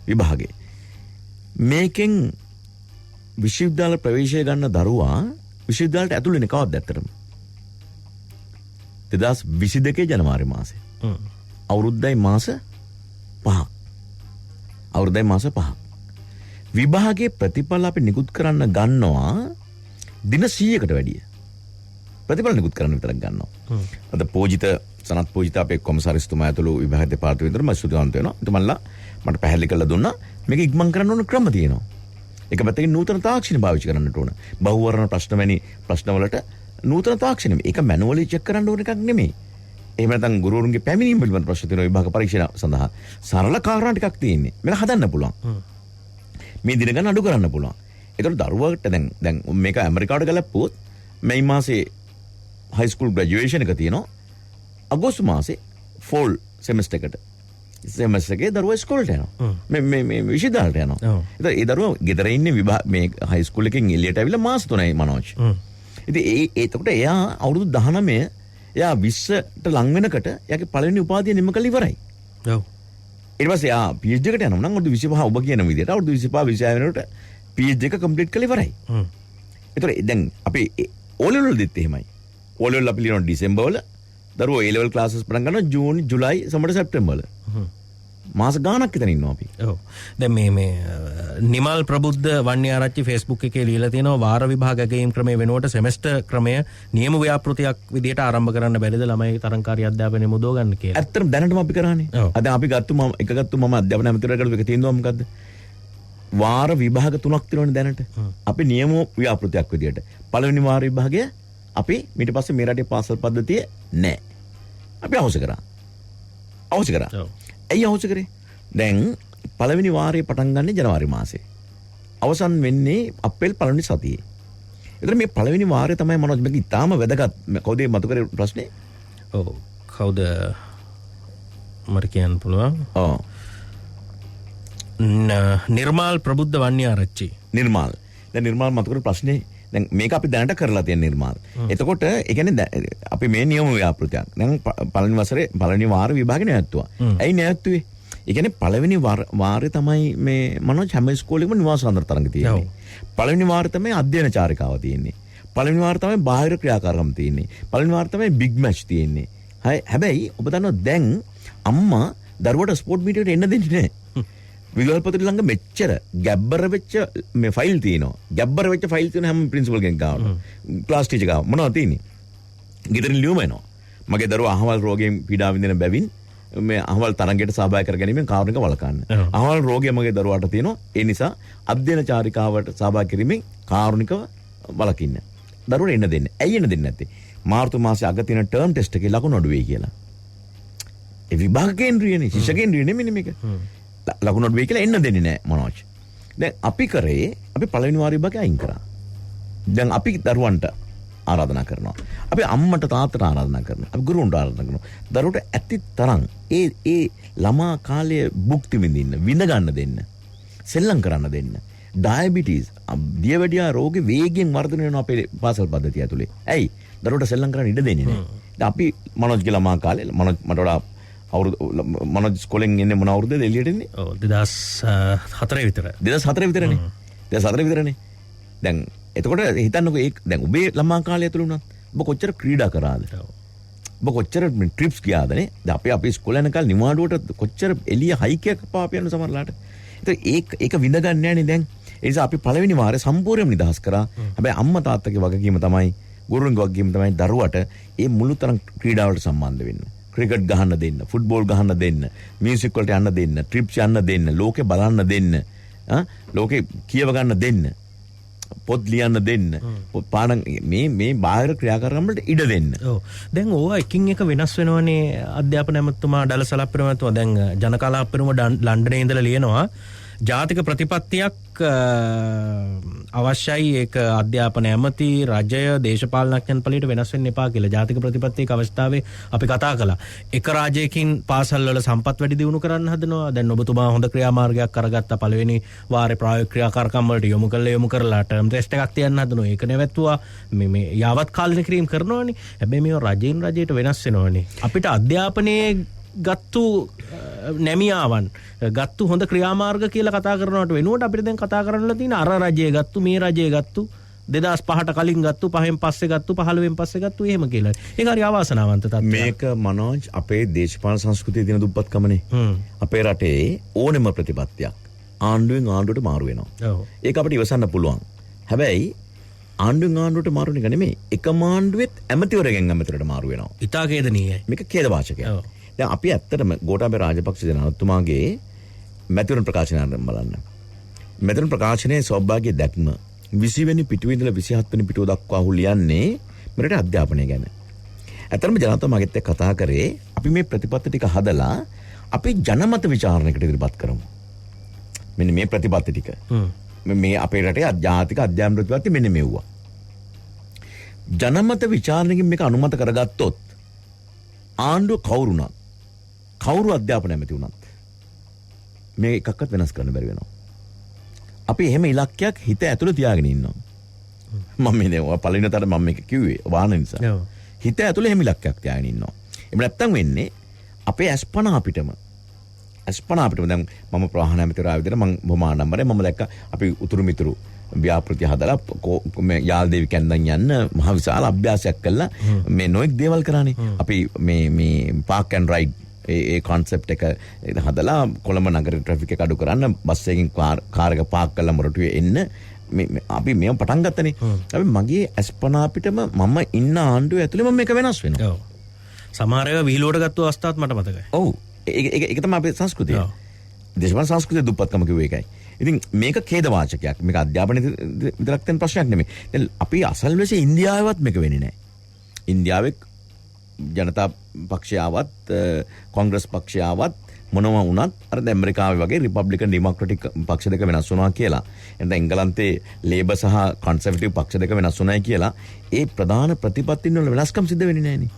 C: විභාගේ. මේකෙන් විශ්වවිද්‍යාල ප්‍රවේශය ගන්න දරුවා විශ්වවිද්‍යාලයට ඇතුළු වෙන්නේ කවද්ද ඇත්තටම? 2022 ජනවාරි මාසේ. අවුරුද්දයි මාස 5ක්. අවුරුද්දයි මාස 5ක්. විභාගයේ ප්‍රතිඵල අපි නිකුත් කරන්න ගන්නවා දින 100කට වැඩිය. ප්‍රතිඵල නිකුත් කරන්න විතරක් ගන්නවා. අද පෝජිත සනත් පෝජිත අපේ කොමසාරිස්තුමා ඇතුළු විභාග දෙපාර්තමේන්තුවට මම ස්තුතිවන්ත වෙනවා. එතුමන්ලා මට පැහැදිලි කරලා දුන්නා මේක ඉක්මන් කරන්න ඕන ක්‍රම තියෙනවා. එක පැත්තකින් නූතන තාක්ෂණ පාවිච්චි කරන්නට ඕන. බහුවර්ණ ප්‍රශ්න වැනි ප්‍රශ්නවලට නූතන තාක්ෂණ මේක මැනුවලි චෙක් කරන්න ඕන එකක් නෙමෙයි. එහෙම නැත්නම් ගුරුවරුන්ගේ පැමිණීම් පිළිබඳ ප්‍රශ්න තියෙනවා විභාග පරීක්ෂණ සඳහා. සරල කාරණා ටිකක් තියෙන්නේ. මේක හදන්න පුළුවන්. මේ දින ගන්න අඩු කරන්න පුළුවන්. ඒතකොට දරුවාට දැන් මේක ඇමරිකාවට ගලප්පුවොත් මේ මාසේ high school graduation එක තියෙනවා. අගෝස්තු මාසේ fall semester එකට. semester එකේ දරුවා ඉස්කෝලේට යනවා. මේ විශ්වවිද්‍යාලයට යනවා. ඒතකොට ඒ දරුවා ගෙදර ඉන්නේ මේ high school එකෙන් එළියට ඇවිල්ලා මාස 3යි මනෝජ්. ඉතින් එතකොට එයා අවුරුදු 19 එයා 20ට ලං වෙනකොට එයාගේ පළවෙනි උපාධිය නිම කරලා ඉවරයි. ඔව්. ඊට පස්සේ එයා PhD එකට යනවා නම් අවුරුදු 25 ඔබ කියන විදිහට අවුරුදු 25 26 වෙනකොට PhD එක කම්ප්ලීට් කරලා ඉවරයි. ඒතකොට දැන් අපි O level වලදීත් එහෙමයි. O level අපි ලියනවා ඩිසෙම්බර් වල දරුවෝ A level classes පටන් ගන්නවා ජූනි ජුලයි සමහර සැප්තැම්බර් වල. මාස ගාණක් විතර ඉන්නවා අපි.
B: ඔව්. දැන් මේ නිමල් ප්‍රබුද්ධ වන්‍යාරච්චි Facebook එකේ ලියලා තියෙනවා වාර විභාග ගැයීම් ක්‍රමය වෙනුවට සෙමෙස්ටර් ක්‍රමය නියම ව්‍යාපෘතියක් විදිහට ආරම්භ කරන්න බැරිද ළමයි තරංකාරී අධ්‍යාපනය මුදව ගන්න කියලා.
C: ඇත්තටම දැනටම අපි කරානේ. අද අපි ගත්තු මම අධ්‍යාපන අමාත්‍යාංශයට එක තීන්දුවක් මොකද්ද? වාර විභාග 3ක් තියෙනවනේ දැනට. අපි නියම ව්‍යාපෘතියක් විදිහට. පළවෙනි වාර විභාගය අපි ඊට පස්සේ මේ රටේ පාසල් පද්ධතිය නැහැ. අපි අවශ්‍ය කරා. ඇයි අවශ්‍ය කරේ? දැන් පළවෙනි වාරයේ පටන් ගන්න ජනවාරි මාසේ. අවසන් වෙන්නේ අප්‍රේල් පළවෙනි සතියේ. ඒතර මේ පළවෙනි වාරය තමයි මනෝජ් මේක ඉතාම වැදගත්. කවුද මතු කරේ ප්‍රශ්නේ?
B: ඔව්. කවුද මට කියන්න පුළුවන්?
C: ඔව්.
B: නිර්මාල් ප්‍රබුද්ධ වන්‍යාරච්චි.
C: නිර්මාල්. දැන් නිර්මාල් මතු කරේ ප්‍රශ්නේ දැන් මේක අපි දැනට කරලා තියෙන නිර්මාල්. එතකොට ඒ කියන්නේ අපි මේ නියම ව්‍යාපෘතියක්. දැන් පළවෙනි වසරේ පළවෙනි වාර විභාගෙ නැවැත්තුවා. ඇයි නැවැත්තුවේ? ඒ කියන්නේ පළවෙනි වාරේ තමයි මේ මනෝජ් හැම ඉස්කෝලේකම නිවාස අන්තර තරඟ තියෙන්නේ. පළවෙනි වාරේ තමයි අධ්‍යයන චාරිකාව තියෙන්නේ. පළවෙනි වාරේ තමයි බාහිර ක්‍රියාකාරකම් තියෙන්නේ. පළවෙනි වාරේ තමයි බිග් මැච් තියෙන්නේ. හැබැයි ඔබ දන්නවා දැන් අම්මා දරුවට ස්පෝර්ට් මීටරේට එන්න දෙන්නේ නැහැ. විදුහල්පති ළඟ මෙච්චර ගැබ්බර වෙච්ච මේ ෆයිල් තියෙනවා. ගැබ්බර වෙච්ච ෆයිල් තියෙන හැම ප්‍රින්සිපල් කෙනෙක් ගාව. ක්ලාස් ටීචර් ගාව මොනවද තියෙන්නේ? ගෙදරින් ලියුම එනවා. මගේ දරුවා අහවල් රෝගයෙන් පීඩා විඳින බැවින් මේ අහවල් තරඟයට සහභාගී කර ගැනීමෙන් කාරුණික වළකන්න. අහවල් රෝගය මගේ දරුවාට තියෙනවා. ඒ නිසා අධ්‍යයන චාරිකාවට සහභාගී කිරීමෙන් කාරුණිකව වළකින්න. දරුවට එන්න දෙන්න. ඇයි එන්න දෙන්නේ නැත්තේ? මාර්තු මාසයේ අග තියෙන ටර්ම් ටෙස්ට් එකේ ලකුණු අඩු වෙයි කියලා. ඒ විභාග කේන්ද්‍රීයනේ, ශිෂ්‍ය කේන්ද්‍රීය නෙමෙයි මේක. ලකුණු අඩු වෙයි කියලා එන්න දෙන්නේ නැහැ මනෝජ්. දැන් අපි කරේ අපි පළවෙනි වාර විභාගය අයින් කරා. දැන් අපි දරුවන්ට ආරාධනා කරනවා. අපි අම්මට තාත්තට ආරාධනා කරනවා. අපි ගුරුවරුන්ට ආරාධනා කරනවා. දරුවට ඇති තරම් ඒ ළමා කාලයේ භුක්ති විඳින්න, විඳ ගන්න දෙන්න. සෙල්ලම් කරන්න දෙන්න. ඩයබටිස්, දියවැඩියා රෝගේ වේගයෙන් වර්ධනය වෙනවා අපේ පාසල් පද්ධතිය ඇතුලේ. ඇයි? දරුවට සෙල්ලම් කරන්න ඉඩ දෙන්නේ නැහැ. දැන් අපි මනෝජ්ගේ ළමා කාලේ මට වඩා අවුරුදු මනෝජ් ස්කෝලෙන් එන්නේ මොන අවුරුද්දේද එළියට එන්නේ?
B: ඔව් 2004 විතර.
C: 2004 විතරනේ. 2004 විතරනේ. දැන් එතකොට හිතන්නකෝ දැන් ඔබේ ළමා කාලය ඇතුළේ උනත් ඔබ කොච්චර ක්‍රීඩා කරාද? ඔබ කොච්චර ට්‍රිප්ස් ගියාදනේ? දැන් අපි ස්කෝලේ යන කාලේ නිවාඩුවට කොච්චර එළිය හයික් එකක් පාප යන සමහරලාට. ඒක විඳ ගන්න නෑනේ දැන්. ඒ නිසා අපි පළවෙනි වාරේ සම්පූර්ණයෙන්ම නිදහස් කරා. හැබැයි අම්මා තාත්තගේ වගකීම තමයි, ගුරුවරුන්ගේ වගකීම තමයි දරුවට මේ මුළු තරම් ක්‍රීඩාවලට සම්බන්ධ වෙන්න. ක්‍රිකට් ගහන්න දෙන්න, ෆුට්බෝල් ගහන්න දෙන්න, මියුසික් වලට යන්න දෙන්න, ට්‍රිප්ස් යන්න දෙන්න, ලෝකේ බලන්න දෙන්න, ලෝකේ කියව ගන්න දෙන්න, පොත් ලියන්න දෙන්න, පාඩම් මේ බාහිර ක්‍රියාකාරකම් වලට ඉඩ දෙන්න.
B: ඔව්. දැන් ඕවා එකින් එක වෙනස් වෙනවනේ අධ්‍යාපන ඇමතුමා ඩලසලප්පිරම ඇතුමා දැන් ජනකලාප්පිරම ලන්ඩනයේ ඉඳලා ලියනවා ජාතික ප්‍රතිපත්තියක් අවශ්‍යයි. ඒක අධ්‍යාපන ඇමති, රජය, දේශපාලනඥයන් පලියට වෙනස් වෙන්න එපා කියලා. ජාතික ප්‍රතිපත්තියක අවස්ථාවේ අපි කතා කළා. එක රාජ්‍යයකින් පාසල් වල සම්පත් වැඩි දියුණු කරන්න හදනවා. දැන් ඔබතුමා හොඳ ක්‍රියාමාර්ගයක් කරගත්තා. පළවෙනි වාරේ ප්‍රායෝගික ක්‍රියාකාරකම් වලට යොමු කරලා ටර්ම් ටෙස්ට් එකක් තියන්න හදනවා. ඒක නැවැත්තුවා. මේ යාවත් කාලින කිරීම කරනවනේ. හැබැයි මේව රජයෙන් රජයට වෙනස් වෙනවනේ. අපිට අධ්‍යාපනයේ ගත්තු නැමියාවන් ගත්තු හොඳ ක්‍රියාමාර්ග කියලා කතා කරනවට වෙනුවට අපිට දැන් කතා කරන්නලා තියෙන අර රජය ගත්තු මේ රජය ගත්තු 2005ට කලින් ගත්තු 5න් පස්සේ ගත්තු 15න් පස්සේ ගත්තු එහෙම කියලා. ඒක හරි අවාසනාවන්ත තත්ත්වයක්.
C: මේක මනෝජ් අපේ දේශපාලන සංස්කෘතියේ තියෙන දුප්පත්කමනේ. අපේ රටේ ඕනෙම ප්‍රතිපත්තියක් ආණ්ඩුවෙන් ආණ්ඩුවට මාරු වෙනවා.
B: ඔව්.
C: ඒක අපිට ඉවසන්න පුළුවන්. හැබැයි ආණ්ඩුවෙන් ආණ්ඩුවට මාරු වෙන එක නෙමෙයි. එකම ආණ්ඩුවෙත් ඇමතිවරගෙන් ඇමතිවරට මාරු වෙනවා.
B: ඉතා කේදනීයයි.
C: මේක ඛේදවාචකයක්.
B: ඔව්.
C: දැන් අපි ඇත්තටම ගෝඨාභය රාජපක්ෂ ජනාධිපතිතුමාගේ මැතිවරණ ප්‍රකාශනය අරන් බලන්න. මැතිවරණ ප්‍රකාශනයේ සෞභාග්‍ය දැක්ම 20 වෙනි පිටුවේ ඉඳලා 27 වෙනි පිටුව දක්වා ඔහු ලියන්නේ මෙරට අධ්‍යාපනය ගැන. ඇත්තටම ජනතාව මගෙත් එක්ක කතා කරේ අපි මේ ප්‍රතිපත්ති ටික හදලා අපි ජනමත විචාරණයකට ඉදිරිපත් කරමු. මෙන්න මේ ප්‍රතිපත්ති ටික. මේ අපේ රටේ ජාතික අධ්‍යාපන ප්‍රතිපත්ති මෙන්න මෙව්වා. ජනමත විචාරණයකින් මේක අනුමත කරගත්තොත් ආණ්ඩුව කවුරු අධ්‍යාපන ඇමති වුණත් මේ එකක්වත් වෙනස් කරන්න බැරි වෙනවා. අපි එහෙම ඉලක්කයක් හිත ඇතුළේ තියාගෙන ඉන්නවා. මම මේ පළවෙනිතට මම මේක කිව්වේ වාහන නිසා. හිත ඇතුළේ එහෙම ඉලක්කයක් තියාගෙන ඉන්නවා. එහෙම නැත්තම් වෙන්නේ අපේ අස්පනා අපිටම දැන් මම ප්‍රවාහන ඇමතිවරයා විදිහට මම බොහොම ආඩම්බරයි. මම දැක්ක අපි උතුරු මිතුරු ව්‍යාපෘති හදලා මේ යාල්දේවි කැන්දන් යන්න මහ විශාල අභ්‍යාසයක් කළා. මේ නොඑක් දේවල් කරානේ. අපි මේ Park and ride A concept එක හදලා කොළඹ නගරේ ට්‍රැෆික් එක අඩු කරන්න බස් එකකින් කාර් එක පාක් කරලා මොරටුවේ එන්න අපි මේව පටන් ගත්තනේ. අපි මගේ අස්පනා අපිටම මම ඉන්න ආණ්ඩුව ඇතුලේ මම මේක වෙනස් වෙනවා.
B: ඔව්. සමහර ඒවා විහිළුවට ගත්ත අවස්ථාවත් මට මතකයි.
C: ඔව්. ඒක තමයි අපේ සංස්කෘතිය. දේශපාලන සංස්කෘතිය දුප්පත්කම කිව්වේ ඒකයි. ඉතින් මේක ඛේදවාචකයක්. මේක අධ්‍යාපනයේ විතරක් තියෙන ප්‍රශ්නයක් නෙමෙයි. දැන් අපි අසල්වැසි ඉන්දියාවේවත් මේක වෙන්නේ නැහැ. ඉන්දියාවේ ජනතා පක්ෂයාවත් කොංග්‍රස් පක්ෂයාවත් මොනවා වුණත් අර ඇමරිකාවේ වගේ රිපබ්ලිකන් ඩෙමොක්‍රටික් පක්ෂ දෙක වෙනස් වුණා කියලා. එතන එංගලන්තේ ලේබර් සහ කන්සර්වටිව් පක්ෂ දෙක වෙනස් වුණායි කියලා ඒ ප්‍රධාන ප්‍රතිපත්තින් වල වෙනස්කම් සිද්ධ වෙන්නේ නැහනේ.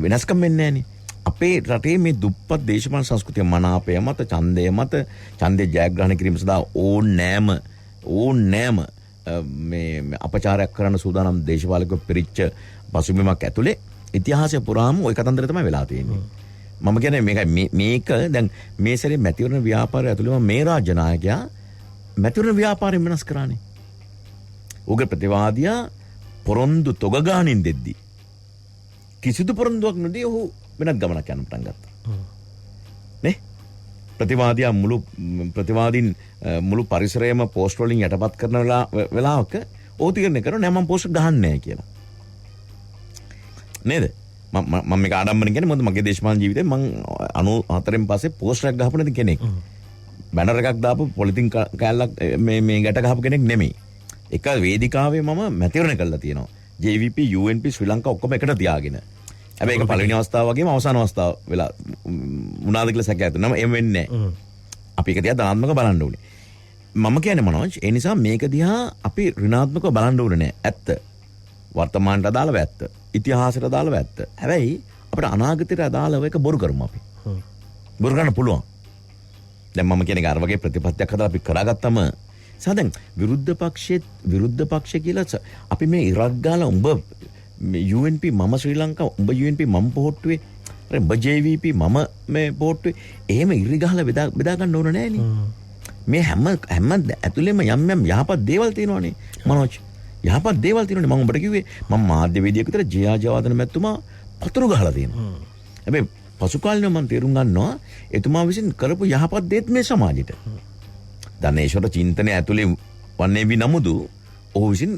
C: වෙනස්කම් වෙන්නේ නැහනේ. අපේ රටේ මේ දුප්පත් දේශපාලන සංස්කෘතිය මනාපය මත ඡන්දේ ජයග්‍රහණය කිරීම සඳහා ඕනෑම මේ අපචාරයක් කරන්න සූදානම් දේශපාලකව පිරිච්ච පසුබිමක් ඇතුලේ ඉතිහාසය පුරාම ওই කතන්දර තමයි වෙලා තියෙන්නේ. මම කියන්නේ මේක දැන් මේ සැරේ මැතිවරණ ව්‍යාපාරය ඇතුළේම මේ රාජ්‍ය නායකයා මැතිවරණ ව්‍යාපාරය වෙනස් කරානේ. උගේ ප්‍රතිවාදියා පොරොන්දු තොග ගානින් දෙද්දි කිසිදු පොරොන්දුවක් නොදී ඔහු වෙනත් ගමනක් යන්න පටන් ගත්තා. නේ? ප්‍රතිවාදියා ප්‍රතිවාදීන් මුළු පරිසරයම පෝස්ට් වලින් යටපත් කරන වෙලාවක ඔහු තීරණය කරනවා නෑ මම පෝස්ට් ගහන්නේ නැහැ කියලා. නේද? මම මේක ආඩම්බරෙන් කියන්නේ මොකද මගේ දේශපාලන ජීවිතේ මම 94න් පස්සේ පෝස්ට් එකක් ගහපු නැති කෙනෙක්. බැනර් එකක් දාපු පොලිතින් කෑල්ලක් මේ ගැට ගහපු කෙනෙක් නෙමෙයි. එක වේදිකාවේ මම මැතිවරණ කළා තියෙනවා. JVP UNP ශ්‍රී ලංකා ඔක්කොම එකට තියාගෙන. හැබැයි ඒක පළවෙනි අවස්ථාව වගේම අවසාන අවස්ථාව වෙලා වුණාද කියලා සැකයක් තියෙනවා. එම් වෙන්නේ නැහැ. අපි ඒක දිහා ධනාත්මකව බලන්න ඕනේ. මම කියන්නේ මනෝජ් ඒ නිසා මේක දිහා අපි ඍණාත්මකව බලන්න ඕනේ නෑ. ඇත්ත. වර්තමානට අදාළව ඇත්ත. ඉතිහාසයට අදාළව ඇත්ත. හැබැයි අපිට අනාගතයට අදාළව එක බොරු කරමු අපි. බොරු කරන්න පුළුවන්. දැන් මම කියන්නේ අර වගේ ප්‍රතිපත්තියක් හදලා අපි කරාගත්තම සාදෙන් විරුද්ධ පක්ෂ කියලා අපි මේ ඉරක් ගාලා උඹ UNP මම ශ්‍රී ලංකාව උඹ UNP මම පොහොට්ටුවේ අර උඹ JVP මම මේ පොහොට්ටුවේ එහෙම ඉරි ගහලා බෙදා ගන්න ඕන නෑනේ. මේ හැම ඇතුළෙම යම් යහපත් දේවල් තියෙනවානේ මනෝජ්. යහපත් දේවල් තියෙනවානේ. මම ඔබට කිව්වේ මම මාධ්‍යවේදියෙක් විතර ජයාජවාදන මැතිතුමා පතුරු ගහලා තියෙනවා. හැබැයි පසු කාලිනව මම තේරුම් ගන්නවා එතුමා විසින් කරපු යහපත් දේත් මේ සමාජෙට. ධනේශ්වර චින්තනය ඇතුලේ වන්නේ වි නමුදු ඔහු විසින්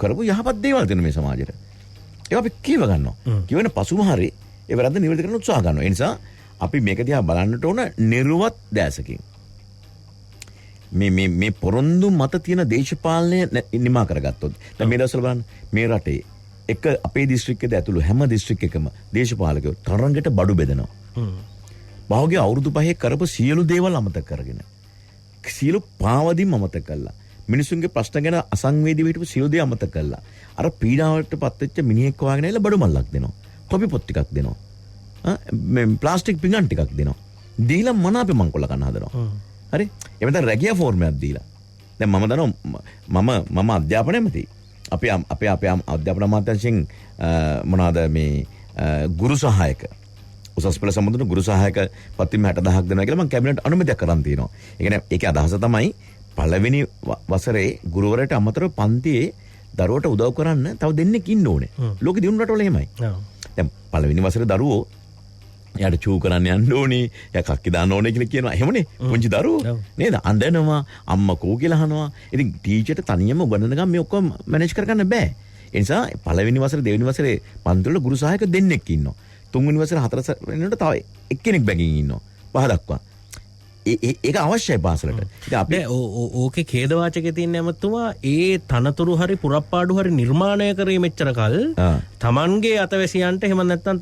C: කරපු යහපත් දේවල් තියෙනවා මේ සමාජෙට. ඒක අපි කියව ගන්නවා. කියවන පසුම හරි ඒ වැරද්ද නිවැරදි කරන්න උත්සාහ ගන්නවා. ඒ නිසා අපි මේක දිහා බලන්නට ඕන නිර්වත් දැසකින්. මේ පොරොන්දු මත තියෙන දේශපාලනය නිමා කරගත්තොත් දැන් මේ දවස්වල බලන්න මේ රටේ එක අපේ දිස්ත්‍රික්කයේ ඇතුළු හැම දිස්ත්‍රික් එකම දේශපාලකයෝ තරංගයට බඩු බෙදනවා. බාහුවගේ අවුරුදු 5 කරපු සියලු දේවල් අමතක කරගෙන සියලු පාවදීම් අමතක කළා. මිනිසුන්ගේ ප්‍රශ්න ගැන අසංවේදීව හිටපු සියලු දේ අමතක කළා. අර පීඩාවට පත්වෙච්ච මිනිහෙක් වාගෙන ඇවිල්ලා බඩු මල්ලක් දෙනවා. කොපි පොත් ටිකක් දෙනවා. මේ ප්ලාස්ටික් පිඟන් ටිකක් දෙනවා. දීලා මනාපෙ මංකොල්ල කන්න හදනවා. හරි? එමෙතන රැකියා ෆෝර්මයක් දීලා. දැන් මම දන්නවා මම අධ්‍යාපනය ඇමති. අපේ අධ්‍යාපන අමාත්‍යාංශයෙන් මොනවාද මේ ගුරු සහායක උසස් පෙළ සම්බන්ධව ගුරු සහායක පත්වීම 60000ක් දෙනවා කියලා මම කැබිනට් අනුමැතියක් කරන් තියෙනවා. ඒ කියන්නේ ඒකේ අදහස තමයි පළවෙනි වසරේ ගුරුවරයාට අමතරව පන්තියේ දරුවට උදව් කරන්න තව දෙන්නෙක් ඉන්න ඕනේ. ලෝකෙ දිනුන රටවල එහෙමයි. දැන් පළවෙනි වසරේ දරුවෝ එයාට චූ කරන්න යන්න ඕනේ, එයා කක්කි දාන්න ඕනේ කියලා කියනවා. එහෙමනේ පුංචි දරුවෝ නේද? අඬනවා, අම්මා කෝ කියලා අහනවා. ඉතින් ටීචර්ට තනියම උගන්වන්න ගමන් මේ ඔක්කොම මැනේජ් කරගන්න බෑ. ඒ නිසා පළවෙනි වසරේ දෙවෙනි වසරේ පන්තිවල ගුරු සහායක දෙන්නෙක් ඉන්නවා. තුන්වෙනි වසරේ හතර වෙනකොට තව එක්කෙනෙක් බැගින් ඉන්නවා. පහ දක්වා. ඒක අවශ්‍යයි පාසලට. ඉතින් අපි
B: ඕකේ ඛේදවාචකයේ තියෙන ඇමතුමා ඒ තනතුරු හරි පුරප්පාඩු හරි නිර්මාණය කරේ මෙච්චර කල් තමන්ගේ අතවැසියන්ට එහෙම නැත්නම්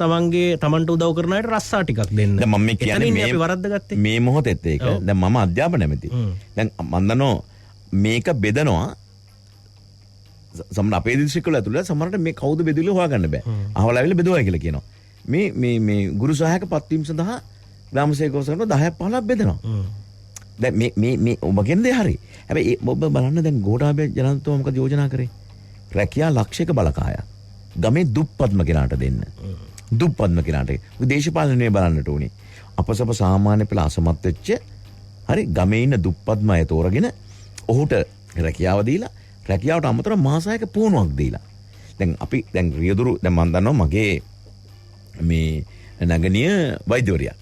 B: තමන්ට උදව් කරන අයට රස්සා ටිකක් දෙන්න.
C: දැන් මම කියන්නේ
B: අපි වරද්දගත්තේ
C: මේ මොහොතේත් ඒක. දැන් මම අධ්‍යාපන නැමැති. දැන් මම දන්නවා මේක බෙදනවා සමහර අපේ දිස්ත්‍රික්කවල ඇතුළේ සමහරට මේ කවුද බෙදුවේ හොයාගන්න බෑ. අහවල් ඇවිල්ලා බෙදුවා කියලා කියනවා. මේ ගුරු සහායක පත්වීම සඳහා ග්‍රාම සේවකවරුන්ට 10ක් 15ක් බෙදනවා. දැන් මේ ඔබ කියන්නේ හරි. හැබැයි ඔබ බලන්න දැන් ගෝඨාභය ජනාධිපතිතුමා මොකද යෝජනා කරේ? රැකියා ලක්ෂයක බලකායක් ගමේ දුප්පත්ම කෙනාට දෙන්න. දුප්පත්ම කෙනාට. දේශපාලනය බලන්නට උනේ. අපසප සාමාන්‍ය පෙළ අසමත් වෙච්ච හරි ගමේ ඉන්න දුප්පත්ම අය තෝරගෙන ඔහුට රැකියාව දීලා රැකියාවට අමතරව මාසයක පුහුණුවක් දීලා. දැන් අපි දැන් රියදුරු දැන් මම දන්නවා මගේ මේ නගනිය වෛද්‍යවරියක්.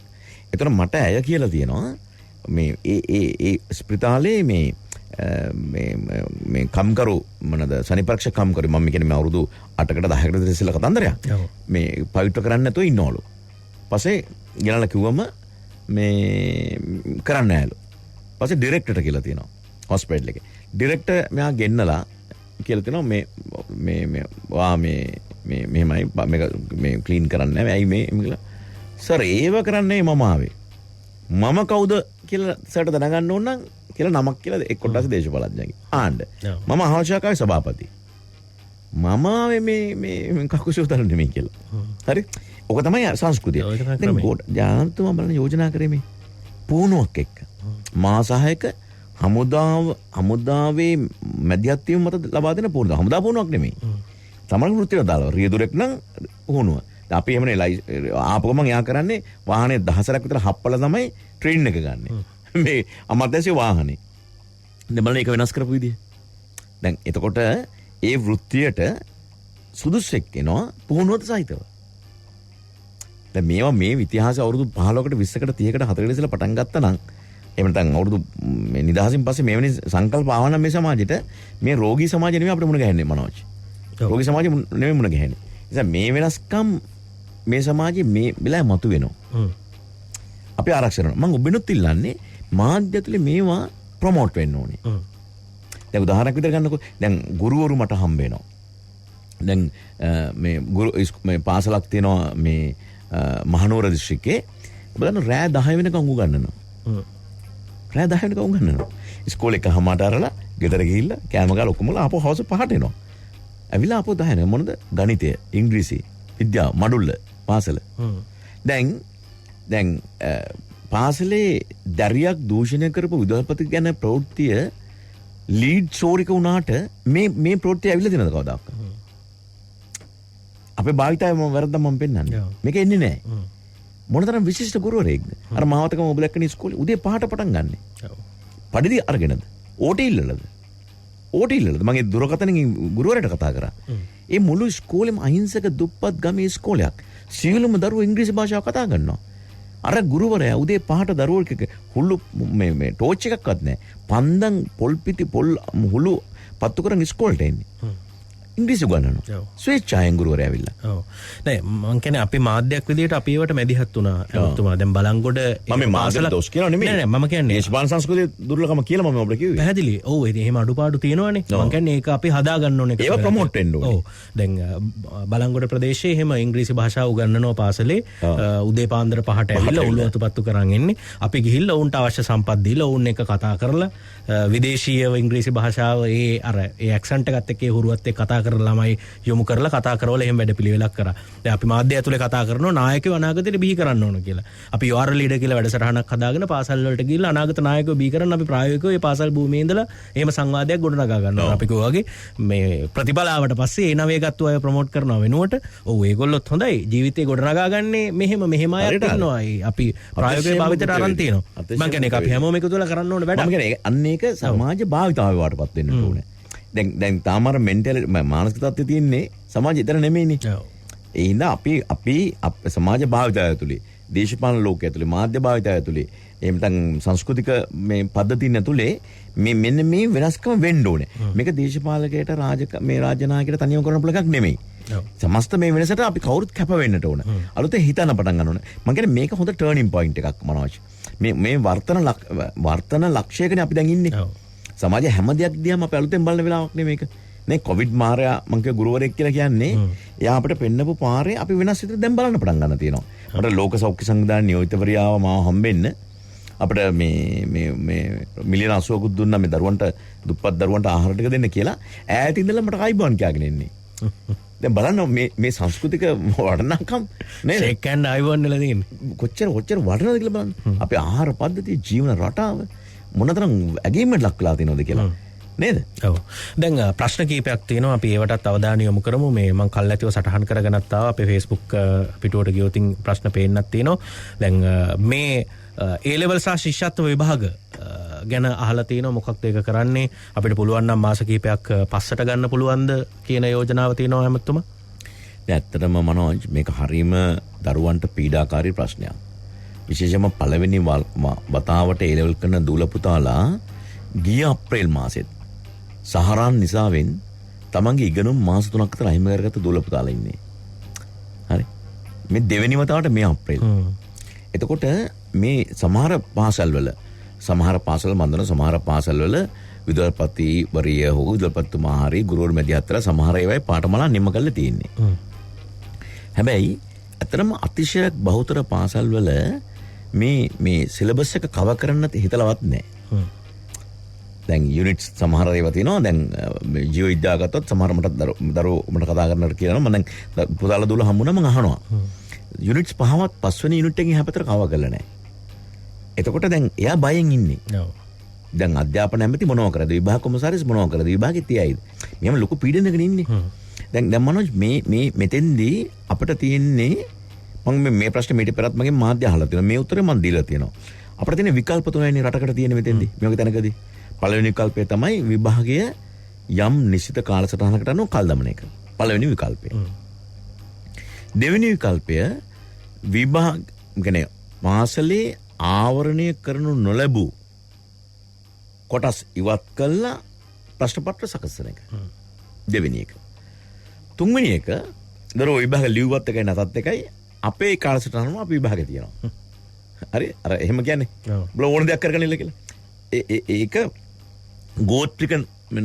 C: එතන මට ඇය කියලා තියෙනවා මේ ඒ ස්පිතාලේ මේ කම්කරු මොනද සනිපක්ෂ කම්කරු මම කියන්නේ මේ අවුරුදු 8කට 10කට ඉස්සෙල්ලා කතන්දරයක්. මේ පවිත්‍ර කරන්න නැතුව ඉන්නවලු. පස්සේ ගෙනලා කිව්වම මේ කරන්න නෑලු. පස්සේ ඩිරෙක්ටර්ට කියලා තියෙනවා හොස්පිටල් එකේ. ඩිරෙක්ටර් මෙයා ගෙන්නලා කියලා තියෙනවා මේ වා මෙහෙමයි මේ ක්ලීන් කරන්න නෑ. ඇයි මේ කියලා සර් ඒව කරන්නේ මම ආවේ. මම කවුද කියලා සර්ට දැනගන්න ඕන නම් කියලා නමක් කියලා එක් කොටස් දේශපාලඥයෙක්. ආණ්ඩ. මම අවශ්‍යකාරී සභාපති. මම ආවේ මේ කකුසෝතර නෙමෙයි කියලා. හරි? ඔක තමයි සංස්කෘතිය. දැන් ජානතුමා බලන යෝජනා කරේ මේ පුහුණුවක් එක්ක. මාසහයක හමුදාවේ මැදිහත් වීම මත ලබා දෙන පුහුණුව. හමුදා පුහුණුවක් නෙමෙයි. තමන් වෘත්තියට දාලා රියදුරෙක් නම් පුහුණුව. අපි එහෙමනේ ආපු ගමන් එයා කරන්නේ වාහනේ 10ක් විතර හප්පලා තමයි ට්‍රේන් එක ගන්නෙ. මේ අමතැසිය වාහනේ. දැන් බලන්න ඒක වෙනස් කරපු විදිය. දැන් එතකොට ඒ වෘත්තියට සුදුසෙක් එනවා පුහුණුවත සහිතව. දැන් මේවා මේ ඉතිහාසය අවුරුදු 15කට 20කට 30කට 40කට ඉස්සෙල්ලා පටන් ගත්තා නම් එහෙම නැත්නම් අවුරුදු මේ නිදහසින් පස්සේ මෙවැනි සංකල්ප ආවනම් මේ සමාජෙට මේ රෝගී සමාජය නෙමෙයි අපිට මුණ ගැහෙන්නේ මනෝජ්. රෝගී සමාජය නෙමෙයි මුණ ගැහෙන්නේ. නිසා මේ වෙනස්කම් මේ සමාජයේ මේ වෙලාවේ මතු වෙනවා. අපි ආරක්ෂා කරනවා. මම ඔබෙනුත් ඉල්ලන්නේ මාධ්‍ය ඇතුලේ මේවා ප්‍රොමෝට් වෙන්න ඕනේ. දැන් උදාහරණයක් විතර ගන්නකො දැන් ගුරුවරු මට හම්බ වෙනවා. දැන් මේ පාසලක් තියෙනවා මේ මහනුවර දිස්ත්‍රික්කේ. බලන්න රෑ 10 වෙනකම් උගන්වනවා. රෑ 10 වෙනකම් උගන්වනවා. ඉස්කෝලේ එකමාරට අරලා ගෙදර ගිහිල්ලා කෑම කාලා ඔක්කොම ආපහු හවස 5ට එනවා. ඇවිල්ලා ආපහු 10 මොනද ගණිතය, ඉංග්‍රීසි, විද්‍යාව, මඩුල්ල පාසල. දැන් පාසලේ දරියක් දූෂණය කරපු විදුහල්පති ගැන ප්‍රවෘත්තිය ලීඩ් සෝරික වුණාට මේ ප්‍රවෘත්තිය ඇවිල්ලා දෙනවද කවදාවත්? අපේ භාවිතය වැරද්දක් මම පෙන්නන්නේ. මේක එන්නේ නැහැ. මොනතරම් විශිෂ්ට ගුරුවරයෙක්ද? අර මාවතකම ඔබ දැක්කනේ ඉස්කෝලේ උදේ 5ට පටන් ගන්නෙ. පඩිදි අරගෙනද? ඕටි ඉල්ලලද? ඕටි ඉල්ලලද? මගේ දුරකථනකින් ගුරුවරයාට කතා කරා. ඒ මුළු ඉස්කෝලේම අහිංසක දුප්පත් ගමේ ඉස්කෝලයක්. සියලුම දරුවෝ ඉංග්‍රීසි භාෂාව කතා කරනවා. අර ගුරුවරයා උදේ 5ට දරුවෝ හුළු මේ ටෝච් එකක්වත් නැහැ. පන්දන් පොල් පිටි පොල් හුළු පත්තු කරන් ඉස්කෝලේට එන්නේ. ඉංග්‍රීසි උගන්වනවා. ස්වේච්ඡායෙන් ගුරුවරයා ඇවිල්ලා.
B: ඔව්. නෑ මම කියන්නේ අපි මාධ්‍යයක් විදියට අපි ඒවට මැදිහත් වුණා. එතුමා දැන් බලංගොඩ
C: මම මාසල දොස් කියනවා නෙමෙයි.
B: නෑ මම කියන්නේ
C: දේශපාලන සංස්කෘතිය දුර්ලභම කියලා මම ඔබට කිව්වේ.
B: පැහැදිලි. ඔව් ඉතින් එහෙම අඩුපාඩු තියෙනවානේ. මම කියන්නේ ඒක අපි හදා ගන්න ඕනේ.
C: ඒව ප්‍රොමෝට් වෙන්න ඕනේ.
B: ඔව්. දැන් බලංගොඩ ප්‍රදේශයේ එහෙම ඉංග්‍රීසි භාෂාව උගන්වනවා පාසලේ උදේ පාන්දර 5ට ඇවිල්ලා උළුවතුපත්තු කරන් එන්නේ. අපි ගිහිල්ලා උන්ට අවශ්‍ය සම්පත් දීලා උන් එක කතා කරලා විදේශීය ඉංග්‍රීසි භාෂාව ඒ ඇක්සන්ට් එකත් එක්ක ඒ හුරුවත් එක්ක කතා කරලා ළමයි යොමු කරලා කතා කරවල එහෙම වැඩපිළිවෙලක් කරා. දැන් අපි මාධ්‍ය ඇතුලේ කතා කරනවා නායකයෝ අනාගතයට බිහි කරන්න ඕන කියලා. අපි යෝර් ලීඩර් කියලා වැඩසටහනක් හදාගෙන පාසල් වලට ගිහිල්ලා අනාගත නායකයෝ බිහි කරන්න අපි ප්‍රායෝගිකව මේ පාසල් භූමියේ ඉඳලා එහෙම සංවාදයක් ගොඩනගා ගන්නවා. අපි කිව්වාගේ මේ ප්‍රතිඵලාවට පස්සේ ඒ නවයගත්තු අය ප්‍රොමෝට් කරනවා වෙනුවට ඔව් ඒගොල්ලොත් හොඳයි ජීවිතේ ගොඩනගා ගන්නේ මෙහෙම අයත් ඉන්නවා. අපි ප්‍රායෝගික භාවිතයට අරන් තියෙනවා. මම කියන්නේ ඒක අපි හැමෝම එකතු වෙලා කරන්න ඕන වැඩක්.
C: මම කියන්නේ අන්න ඒක සමාජ භාවිතාවේ වඩපත් වෙන්න ඕනේ. දැන් තාමර මෙන්ටල් මානසික තත්ත්වය තියෙන්නේ සමාජය විතර නෙමෙයිනේ. ඒ හින්දා අපි සමාජ භාවිතය ඇතුලේ, දේශපාලන ලෝකය ඇතුලේ, මාධ්‍ය භාවිතය ඇතුලේ, එහෙම නැත්නම් සංස්කෘතික මේ පද්ධතින් ඇතුලේ මෙන්න මේ වෙනස්කම වෙන්න ඕනේ. මේක දේශපාලකයට මේ රාජ්‍ය නායකයට තනියම කරන එකක් නෙමෙයි. සමස්ත මේ වෙනසට අපි කවුරුත් කැප වෙන්නට ඕන. අලුතෙන් හිතන්න පටන් ගන්න ඕන. මම කියන්නේ මේක හොඳ ටර්නින් පොයින්ට් එකක් මනෝජ්. මේ වර්තන ලක්ෂයකනේ අපි දැන් ඉන්නේ. සමාජය හැම දෙයක් දිහාම අපි අලුතෙන් බලන වෙලාවක් නේ මේක. නේ කොවිඩ් මාරයා මම කිය ගුරුවරයෙක් කියලා කියන්නේ එයා අපිට පෙන්නපු පාරේ අපි වෙනස් විදිහට දැන් බලන්න පටන් ගන්න තියෙනවා. අපිට ලෝක සෞඛ්‍ය සංවිධානයේ නියෝජිතවරියාව මාව හම්බෙන්න අපිට මේ මිලියන 80ක් දුන්නා මේ දරුවන්ට දුප්පත් දරුවන්ට ආහාර ටික දෙන්න කියලා ඈත ඉඳලා මට ආයිබෝන් කියගෙන ඉන්නේ. දැන් බලන්න මේ සංස්කෘතික වටිනාකම් නේද?
B: ෂේක් ඇන්ඩ් ආයිබෝන් වල තියෙන්නේ.
C: කොච්චර වටිනවද කියලා බලන්න. අපේ ආහාර පද්ධතිය ජීවන රටාව මොනතරම් ඇගීමකට ලක් වෙලා තියෙනවද කියලා. නේද?
B: ඔව්. දැන් ප්‍රශ්න කීපයක් තියෙනවා අපි ඒවටත් අවධානය යොමු කරමු. මේ මම කල්ැතිව සටහන් කරගෙනත් ආවා අපේ Facebook පිටුවට ගියොත් ප්‍රශ්න පේන්නත් තියෙනවා. දැන් මේ A level සහ ශිෂ්‍යත්ව විභාග ගැන අහලා තියෙනවා මොකක්ද ඒක කරන්නේ අපිට පුළුවන් නම් මාස කිහිපයක් පස්සට ගන්න පුළුවන්ද කියන යෝජනාව තියෙනවා හැමතුම.
C: ඇත්තටම මනෝජ් මේක හරීම දරුවන්ට පීඩාකාරී ප්‍රශ්නයක්. විශේෂයෙන්ම පළවෙනි වතාවට A level කරන දූල පුතාලා ගිය අප්‍රේල් මාසෙත් සහරාන් නිසාවෙන් තමන්ගේ ඉගෙනුම් මාස 3ක් විතර අහිමි කරගත්ත දූල පුතාලා ඉන්නේ. හරි. මේ දෙවෙනි වතාවට මේ අප්‍රේල්. එතකොට මේ සමහර පාසල්වල මන්දන සමහර පාසල්වල විදුහල්පතිවරිය හෝ විදුහල්පතිතුමා හරි ගුරුවරු මැදිහත්ලා සමහර ඒවායි පාඨමාලා නිම කරලා තියෙන්නේ. හැබැයි අතරම අතිශය බහුතර පාසල්වල මේ සිලබස් එක කවර් කරන්න හිතලවත් නැහැ. දැන් යුනිට්ස් සමහර ඒවා තියෙනවා. දැන් ජීව විද්‍යාව ගත්තොත් සමහර මට කතා කරන්නට කියනවා. මම දැන් පුතාලා දුවලා හම්බුණා මම අහනවා. යුනිට්ස් පහවත් පස්වෙනි යුනිට් එකෙන් හැපතර කවර් කරලා නැහැ. එතකොට දැන් එයා බයෙන් ඉන්නේ. දැන් අධ්‍යාපන ඇමති මොනව කරද? විභාග කොමසාරිස් මොනව කරද? විභාගෙත් තියයිද? මෙහෙම ලොකු පීඩනයකින් ඉන්නේ. දැන් මනෝජ් මේ මෙතෙන්දී අපිට තියෙන්නේ මම මේ ප්‍රශ්නේ මීට පෙරත් මගෙන් මාධ්‍ය අහලා තියෙනවා. මේ උත්තරේ මම දීලා තියෙනවා. අපිට තියෙන විකල්ප තුනයිනේ රටකට තියෙන මෙතෙන්දී. මේ වගේ තැනකදී පළවෙනි විකල්පය තමයි විභාගය යම් නිශ්චිත කාලසටහනකට අනුව කල් දමන එක. පළවෙනි විකල්පය. දෙවෙනි විකල්පය විභාග කියන්නේ පාසලේ ආවරණය කරනු නොලැබූ කොටස් ඉවත් කළා ප්‍රශ්න පත්‍ර සකසන එක. දෙවෙනි එක. තුන්වෙනි එක දරෝ විභාග ලියුවත් එකයි නැතත් එකයි අපේ කාලසටහනම අපි විභාගේ තියෙනවා. හරි අර එහෙම කියන්නේ බල ඕන දෙයක් කරගෙන ඉන්න කියලා. ඒක ගෝත්‍රික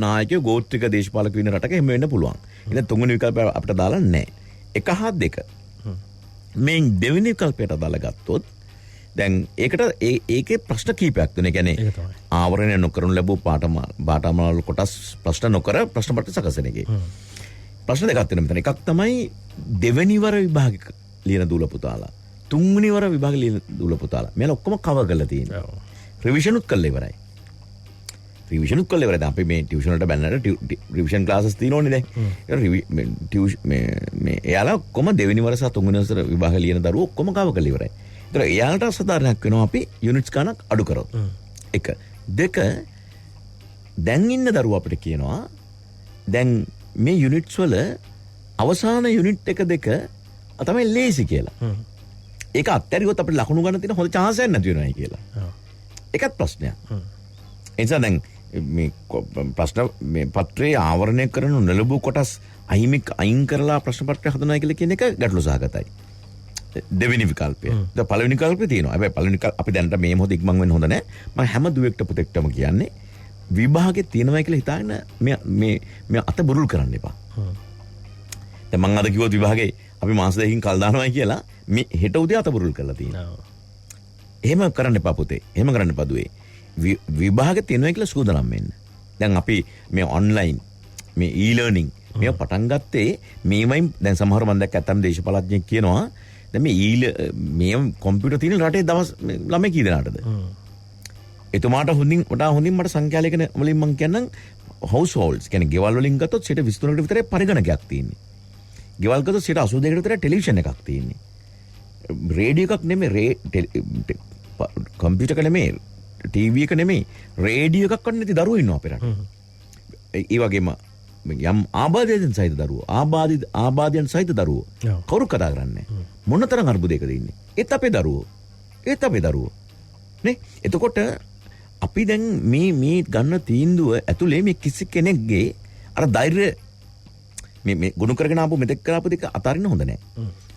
C: නායකයෝ ගෝත්‍රික දේශපාලක වෙන රටක එහෙම වෙන්න පුළුවන්. ඉතින් තුන්වෙනි විකල්පය අපිට දාලා නැහැ. එක හා දෙක. මේ දෙවෙනි විකල්පයට දාලා ගත්තොත් දැන් ඒකට ඒකේ ප්‍රශ්න කීපයක් තියෙනවා. ඒ කියන්නේ ආවරණය නොකරනු ලැබූ පාඨමාල කොටස් ප්‍රශ්න නොකර ප්‍රශ්න පත්‍ර සකසන එකේ. ප්‍රශ්න දෙකක් තියෙනවා මෙතන. එකක් තමයි දෙවෙනි වර විභාග ලියන දූල පුතාලා. තුන්වෙනි වර විභාග ලියන දූල පුතාලා. මේල ඔක්කොම කවර් කරලා තියෙනවා. රිවිෂනුත් කරලා ඉවරයි. දැන් අපි මේ ටියුෂන් වලට බැලනට රිවිෂන් ක්ලාසස් තියෙනෝනේ දැන්. මේ එයාලා ඔක්කොම දෙවෙනි වර සහ තුන්වෙනි වර විභාග ලියන දරුවෝ ඔක්කොම කවර් කරලා ඉවරයි. ඒතර එයාලට අසාධාරණයක් වෙනවා අපි යුනිට්ස් ගණක් අඩු කරොත්. එක. දෙක දැන් ඉන්න දරුවෝ අපිට කියනවා දැන් මේ යුනිට්ස් වල අවසාන යුනිට් එක දෙක තමයි ලේසි කියලා. ඒක අත්හැරියොත් අපිට ලකුණු ගන්න තියෙන හොඳ chance එකක් නැති වෙනවායි කියලා. ඒකත් ප්‍රශ්නයක්. ඒ නිසා දැන් මේ ප්‍රශ්න මේ පත්‍රයේ ආවරණය කරනු නොලැබූ කොටස් අයින් කරලා ප්‍රශ්න පත්‍රය හදනවා කියලා කියන එක ගැටලු සහගතයි. දෙවෙනි විකල්පය. දැන් පළවෙනි විකල්පය තියෙනවා. හැබැයි පළවෙනි අපි දැනට මේ මොහොත ඉක්මන් වෙන්න හොඳ නැහැ. මම හැම දුවෙක්ට පුතෙක්ටම කියන්නේ විභාගේ තියෙනවා කියලා හිතාගෙන මේ අත බුරුල් කරන්න එපා. දැන් මම අද කිව්වොත් විභාගේ අපි මාස දෙකකින් කල් දානවා කියලා මේ හෙට උදේ අත බුරුල් කරලා තියෙනවා. එහෙම කරන්න එපා පුතේ. එහෙම කරන්න එපා දුවේ. විභාගේ තියෙනවා කියලා සූදානම් වෙන්න. දැන් අපි මේ ඔන්ලයින් මේ e-learning මේ පටන් ගත්තේ මේවයින් දැන් සමහර මම දැක්ක ඇත්තම දේශපාලඥයෙක් කියනවා දැන් මේ කොම්පියුටර් තියෙන රටේ දවස් ළමයි කී දෙනාටද? එතුමාට හොඳින් මට සංඛ්‍යාලේඛන වලින් මම කියන්නම් හවුස් හෝල්ඩ්ස් කියන්නේ ගෙවල් වලින් ගත්තොත් 23කට විතරයි පරිගණකයක් තියෙන්නේ. ගෙවල් ගත්තොත් 82කට විතරයි ටෙලිවිෂන් එකක් තියෙන්නේ. රේඩියෝ එකක් නෙමෙයි කම්පියුටර් එක නෙමෙයි ටීවී එක නෙමෙයි රේඩියෝ එකක් වන්න නැති දරුවෝ ඉන්නවා අපේ රටේ. ඒ වගේම යම් ආබාධයන් සහිත දරුවෝ ආබාධයන් සහිත දරුවෝ කවුරු කතා කරන්නේ මොනතරම් අර්බුදයකද ඉන්නේ? ඒත් අපේ දරුවෝ නේ. එතකොට අපි දැන් මේ ගන්න තීන්දුව ඇතුලේ මේ කිසි කෙනෙක්ගේ අර ධෛර්ය මේ ගුණ කරගෙන ආපු මෙතෙක් කරාපු දෙක අතාරින්න හොඳ නැහැ.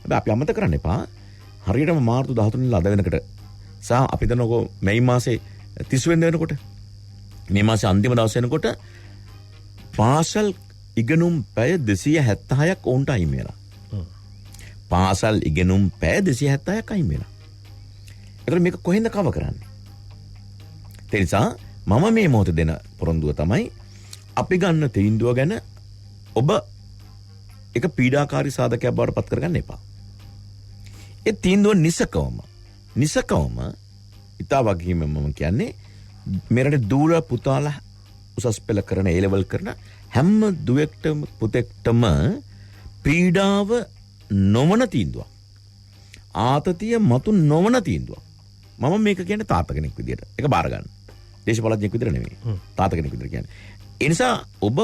C: හැබැයි අපි අමතක කරන්න එපා. හරියටම මාර්තු 13 වෙනිදා අද වෙනකොට සහ අපි දන්නකො මැයි මාසේ 30 වෙනිදා වෙනකොට මේ මාසේ අන්තිම දවස් වෙනකොට පාසල් ඉගෙනුම් පැය 276ක් ඔවුන්ට අයින් වෙලා. පාසල් ඉගෙනුම් පැය 276ක් අයින් වෙලා. ඒතර මේක කොහෙන්ද කව කරන්නේ? ඒ නිසා මම මේ මොහොතේ දෙන පොරොන්දුව තමයි අපි ගන්න තීන්දුව ගැන ඔබ එක පීඩාකාරී සාධකයක් බවට පත් කරගන්න එපා. ඒ තීන්දුව නිසකවම ඉතා වගකීමෙන් මම කියන්නේ මෙරට දූල පුතාලා උසස් පෙළ කරන A level කරන හැම දුවෙක්ටම පුතෙක්ටම පීඩාව නොවන තීන්දුවක්. ආතතිය මතු නොවන තීන්දුවක්. මම මේක කියන්නේ තාත්තා කෙනෙක් විදියට. ඒක බාර ගන්න. දේශපාලඥයෙක් විදියට නෙමෙයි. තාත්තා කෙනෙක් විදියට කියන්නේ. ඒ නිසා ඔබ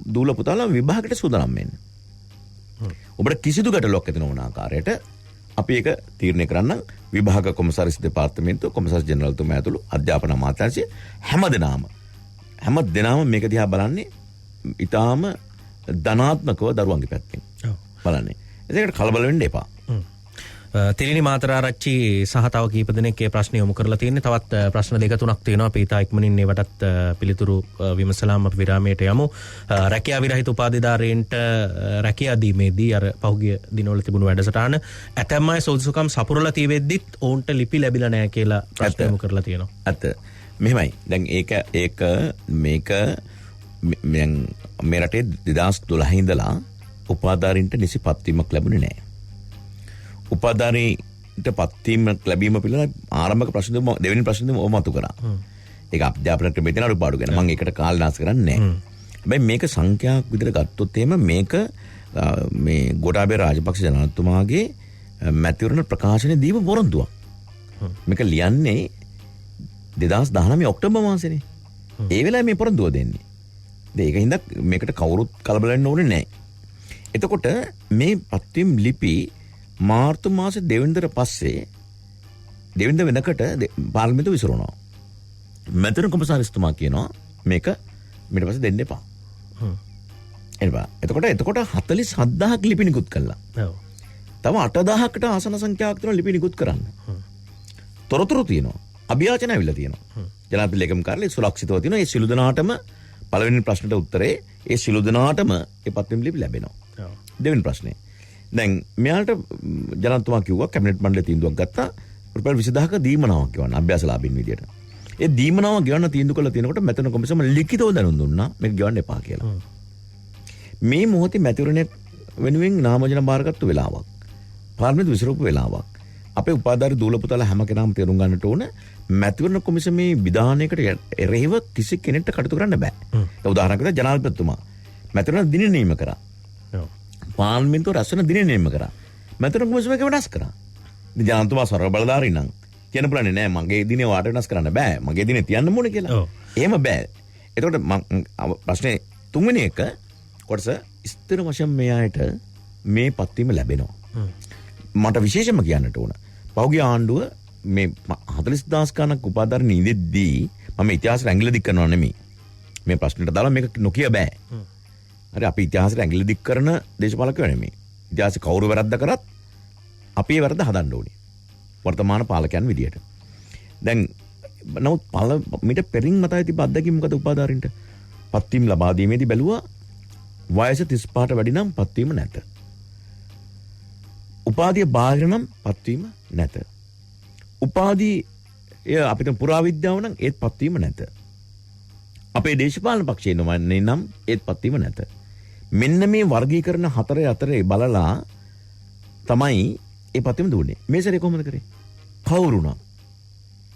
C: දූල පුතාලා විභාගයට සූදානම් වෙන්න. ඔබට කිසිදු ගැටලුවක් ඇති නොවන ආකාරයට අපි ඒක තීරණය කරන්න විභාග කොමසාරිස් දෙපාර්තමේන්තුව කොමසාරිස් ජෙනරල්තුමා ඇතුළු අධ්‍යාපන අමාත්‍යාංශය හැම දෙනාම මේක දිහා බලන්නේ ඊටාම ධනාත්මකව දරුවන්ගේ පැත්තෙන් බලන්නේ. ඒකට කලබල වෙන්න එපා.
B: තිරිණි මාතරාරච්චි සහ තව කීප දෙනෙක් මේ ප්‍රශ්න යොමු කරලා තියෙන්නේ. තවත් ප්‍රශ්න දෙක තුනක් තියෙනවා. අපි ඊට ඉක්මනින් ඒවටත් පිළිතුරු විමසලාම අපි විරාමයට යමු. රැකියා විරහිත උපාධිධාරීන්ට රැකියා දීමේදී අර පහුගිය දිනවල තිබුණු වැඩසටහන ඇතැම් අය සෝදිසුකම් සපුරලා තියෙද්දිත් ඔවුන්ට ලිපි ලැබිලා නැහැ කියලා ප්‍රශ්න යොමු කරලා තියෙනවා.
C: ඇත්ත. මෙහෙමයි. දැන් මේක මේ රටේ 2012 ඉඳලා උපාධාරීන්ට නිසි පත්වීමක් ලැබුණේ නැහැ. උපාධාරීන්ට පත්වීම ලැබීම පිළිබඳ ආරම්භක ප්‍රශ්න දෙවෙනි ප්‍රශ්නේ මම මතු කරා. ඒක අධ්‍යාපන ක්‍රමයේ තියෙන අඩුපාඩු ගැන මම ඒකට කාල නාස්ති කරන්නේ නැහැ. හැබැයි මේක සංඛ්‍යාවක් විදිහට ගත්තොත් එහෙම මේක මේ ගෝඨාභය රාජපක්ෂ ජනාධිපතිතුමාගේ මැතිවරණ ප්‍රකාශනයේ දීප පොරොන්දුවක්. මේක ලියන්නේ 2019 ඔක්තෝබර් මාසෙනේ. ඒ වෙලාවේ මේ පොරොන්දුව දෙන්නේ. ඒකින්ද මේකට කවුරුත් කලබල වෙන්න ඕනේ නැහැ. එතකොට මේ පත්වීම් ලිපි මාර්තු මාසේ දෙවෙනිදට පස්සේ දෙවෙනිද වෙනකොට පාර්ලිමේන්තුව විසිරුණා. මැතිවරණ කොමසාරිස්තුමා කියනවා මේක ඊට පස්සේ දෙන්න එපා. එතකොට 47000ක් ලිපි නිකුත් කළා. තව 8000කට ආසන සංඛ්‍යාවක් තියෙන ලිපි නිකුත් කරන්න. තොරතුරු තියෙනවා. අභියාචන ඇවිල්ලා තියෙනවා. ජනාධිපති ලේකම් කාර්යාලයේ සුරක්ෂිතව තියෙනවා. ඒ සිළු දනාටම පළවෙනි ප්‍රශ්නට උත්තරේ ඒ සිළු දනාටම ඒ පත්වීම් ලිපි ලැබෙනවා. දෙවෙනි ප්‍රශ්නේ. දැන් මෙයාට ජනාධිපතිතුමා කිව්වා කැබිනට් මණ්ඩලයේ තීන්දුවක් ගත්තා රුපියල් 20000ක දීමනාවක් ගෙවන්න අභ්‍යාසලාභීන් විදියට. ඒ දීමනාව ගෙවන්න තීන්දුව කළා තියෙනකොට මැතිවරණ කොමිසම ලිඛිතව දැනුම් දුන්නා මේක ගෙවන්න එපා කියලා. මේ මොහොතේ මැතිවරණ වෙනුවෙන් නාමජන බාරගත්තු වෙලාවක්. පාර්ලිමේන්තු විසිරපු වෙලාවක්. අපේ උපාධාරී දූල පුතාලා හැම කෙනාම තේරුම් ගන්නට ඕන මැතිවරණ කොමිසමේ විධානයකට එරෙහිව කිසි කෙනෙක්ට කටයුතු කරන්න බෑ. උදාහරණයක් විදිහට ජනාධිපතිතුමා මැතිවරණ දින නියම කරා. පාර්ලිමේන්තුව රැස්වෙන දින නියම කරා. මැතිවරණ කොමිසම එක වෙනස් කරා. ඉතින් ජනාධිපතිතුමා සර්ව බලධාරී නම් කියන බලන්නේ නෑ මගේ දිනේ වාට වෙනස් කරන්න බෑ. මගේ දිනේ තියන්න ඕනේ කියලා. එහෙම බෑ. එතකොට ප්‍රශ්නේ තුන්වෙනි එක කොටස ස්ථිර වශයෙන් මෙයාට මේ පත්වීම ලැබෙනවා. මට විශේෂම කියන්නට ඕන. පහුගිය ආණ්ඩුව මේ 40000 ගණක් උපාධාරණ ඉඳෙද්දී මම ඉතිහාසෙට ඇඟිලි දික් කරනවා නෙමෙයි. මේ ප්‍රශ්නෙට දාලා මේක නොකිය බෑ. හරි අපි ඉතිහාසෙට ඇඟිලි දික් කරන දේශපාලකයෝ නෙමෙයි. ඉතිහාසෙ කවුරු වැරද්ද කරත් අපි ඒ වැරද්ද හදන්න ඕනේ. වර්තමාන පාලකයන් විදියට. දැන් නමුත් මිට පෙරින් මතයි තිබ්බ අත්දැකීම් මොකද උපාධාරින්ට? පත්වීම ලබා දීමේදී බැලුවා වයස 35ට වැඩි නම් පත්වීම නැත. උපාධිය බාහිර නම් පත්වීම නැත. උපාධිය අපිට පුරාවිද්‍යාව නම් ඒත් පත්වීම නැත. අපේ දේශපාලන පක්ෂයේ නම් ඒත් පත්වීම නැත. මෙන්න මේ වර්ගීකරණ 4 අතරේ බලලා තමයි ඒ පත්වෙම දුන්නේ. මේ සැරේ කොහොමද කරේ? කවුරුණා?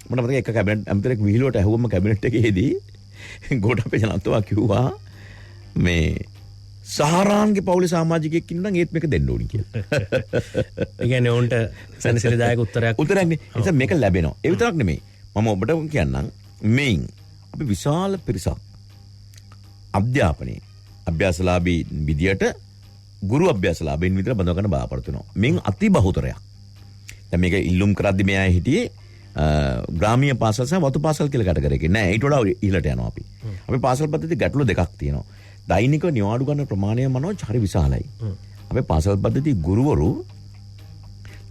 C: මට මතකයි එක කැබිනට් ඇමතිවරයෙක් විහිළුවට ඇහුවම කැබිනට් එකේදී ගෝඨාභය ජනතුවා කිව්වා මේ සහරාන්ගේ පවුලේ සමාජිකයෙක් ඉන්නවා නම් ඒත් මේක දෙන්න ඕනි කියලා.
B: ඒ කියන්නේ උන්ට සැනසෙලදායක උත්තරයක්
C: නේ. ඒක මේක ලැබෙනවා. ඒ විතරක් නෙමෙයි. මම ඔබට කියන්නම් මේන් අපි විශාල පිරිසක් අධ්‍යාපනයේ අභ්‍යාසලාභී විදියට ගුරු අභ්‍යාසලාභීන් විතර බඳව ගන්න බලාපොරොත්තු වෙනවා. මේන් අති බහුතරයක්. දැන් මේක ඉල්ලුම් කරද්දි මෙයා හිටියේ ග්‍රාමීය පාසල් සහ වතු පාසල් කියලා කැටගරි එකේ නෑ. ඊට වඩා ඉහළට යනවා අපි. අපි පාසල් පද්ධතියේ ගැටලු දෙකක් තියෙනවා. දෛනික නිවාඩු ගන්න ප්‍රමාණය මනෝජ් හරි විශාලයි. අපේ පාසල් පද්ධතියේ ගුරුවරු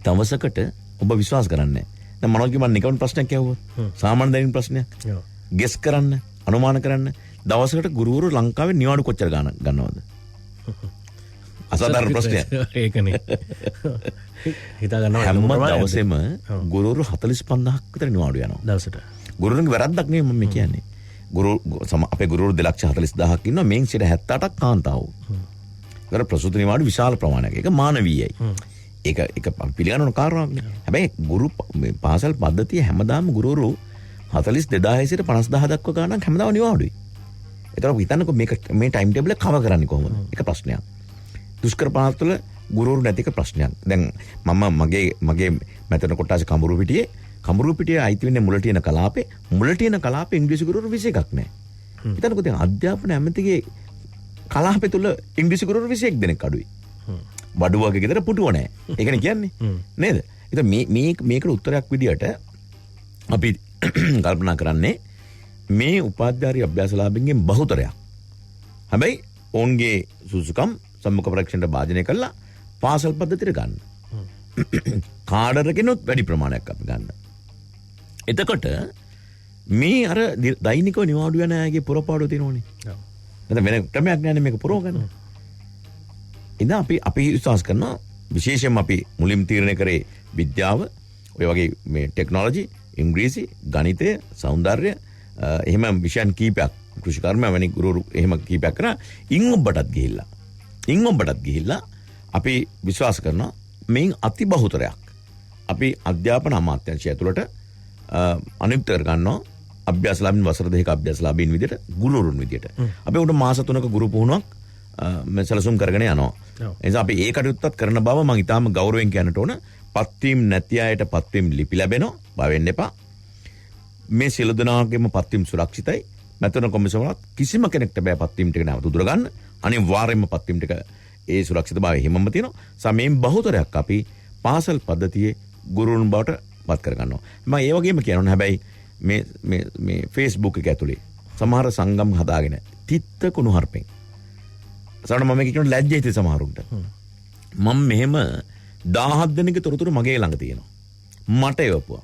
C: දවසකට ඔබ විශ්වාස කරන්නේ නැහැ. දැන් මනෝජ් මම නිකන් ප්‍රශ්නයක් ඇහුවොත් සාමාන්‍ය දෛනික ප්‍රශ්නයක්. ගෙස් කරන්න, අනුමාන කරන්න දවසකට ගුරුවරු ලංකාවේ නිවාඩු කොච්චර ගන්නවද? අසාධාරණ ප්‍රශ්නයක්.
B: ඒකනේ. හිතා ගන්නවා
C: හැම දවසෙම ගුරුවරු 45000ක් විතර නිවාඩු යනවා.
B: දවසට.
C: ගුරුවරුන්ගේ වැරද්දක් නෙමෙයි මම කියන්නේ. අපේ ගුරුවරු 2,40,000ක් ඉන්නවා. මේන් 78ක් කාන්තාවෝ. ඒතර ප්‍රසූති නිවාඩු විශාල ප්‍රමාණයක්. ඒක මානවීයයි. ඒක පිළිගන්න කාරණාවක් නේ. හැබැයි පාසල් පද්ධතිය හැමදාම ගුරුවරු 42,000 සිට 50,000 දක්වා ගානක් හැමදාම නිවාඩුයි. ඒතර හිතන්නකෝ මේ ටයිම් ටේබල් එක කවර් කරන්නේ කොහොමද? ඒක ප්‍රශ්නයක්. දුෂ්කර පාසල් තුළ ගුරුවරු නැති එක ප්‍රශ්නයක්. දැන් මම මගේ මැතන කොටාසේ කඹුරුපිටියේ අයිති වෙන්නේ මුලටියන කලාපේ. මුලටියන කලාපේ ඉංග්‍රීසි ගුරුවරු 21ක් නැහැ. හිතන්නකෝ දැන් අධ්‍යාපන ඇමතිගේ කලාපේ තුල ඉංග්‍රීසි ගුරුවරු 21 දෙනෙක් අඩුයි. බඩුවගේ ගෙදර පුටුව නැහැ. ඒකනේ කියන්නේ. නේද? ඉතින් මේකට උත්තරයක් විදියට අපි කල්පනා කරන්නේ මේ උපාධ්‍යාරී අභ්‍යාසලාභින්ගෙන් බහුතරයක්. හැබැයි ඔවුන්ගේ සුසුකම් සම්මුඛ පරීක්ෂණයට භාජනය කළා පාසල් පද්ධතියට ගන්න. කාඩර් එකෙනුත් වැඩි ප්‍රමාණයක් අපි ගන්න. එතකොට මේ අර දෛනිකව නිවාඩු යන අයගේ පුරපාඩුව තියෙනෝනේ. නැත්නම් වෙන ක්‍රමයක් නැහැ මේක පුරව ගන්න. ඉතින් අපි විශ්වාස කරනවා විශේෂයෙන්ම අපි මුලින් තීරණය කරේ විද්‍යාව, ඔය වගේ මේ ටෙක්නොලොජි, ඉංග්‍රීසි, ගණිතය, සෞන්දර්ය එහෙම විෂයන් කීපයක් කෘෂිකර්ම වැනි ගුරුවරු එහෙම කීපයක් කරා ඉන් ඔබටත් ගිහිල්ලා අපි විශ්වාස කරනවා මේන් අති බහුතරයක් අපි අධ්‍යාපන අමාත්‍යාංශය ඇතුළට අනියුක්ත කර ගන්නවා අභ්‍යාසලාභීන් වසර දෙකක අභ්‍යාසලාභීන් විදියට ගුරුවරුන් විදියට. අපි උන්ට මාස 3ක ගුරු පුහුණුවක් සැලසුම් කරගෙන යනවා. ඒ නිසා අපි ඒ කටයුත්තත් කරන බව මම ඊටාම ගෞරවයෙන් කියන්නට ඕන. පත්වීම් නැති අයට පත්වීම් ලිපි ලැබෙනවා. බය වෙන්න එපා. මේ සියලු දෙනාගේම පත්වීම් සුරක්ෂිතයි. මැතන කොමිසමවත් කිසිම කෙනෙක්ට බෑ පත්වීම් ටික නැවත උදුර ගන්න. අනිවාර්යයෙන්ම පත්වීම් ටික ඒ සුරක්ෂිතභාවය හිමම තියෙනවා. සමයෙන් බහුතරයක් අපි පාසල් පද්ධතියේ ගුරුන් බවට පත් කර ගන්නවා. මම ඒ වගේම කියනවා හැබැයි මේ Facebook එක ඇතුලේ සමහර සංගම් හදාගෙන තිත්ත කුණු හර්පෙන්. සමහර මම කියනවා ලැජ්ජයි තේ සමහරුන්ට. මම මෙහෙම 17 දෙනෙක්ගේ තොරතුරු මගේ ළඟ තියෙනවා. මට එවපුවා.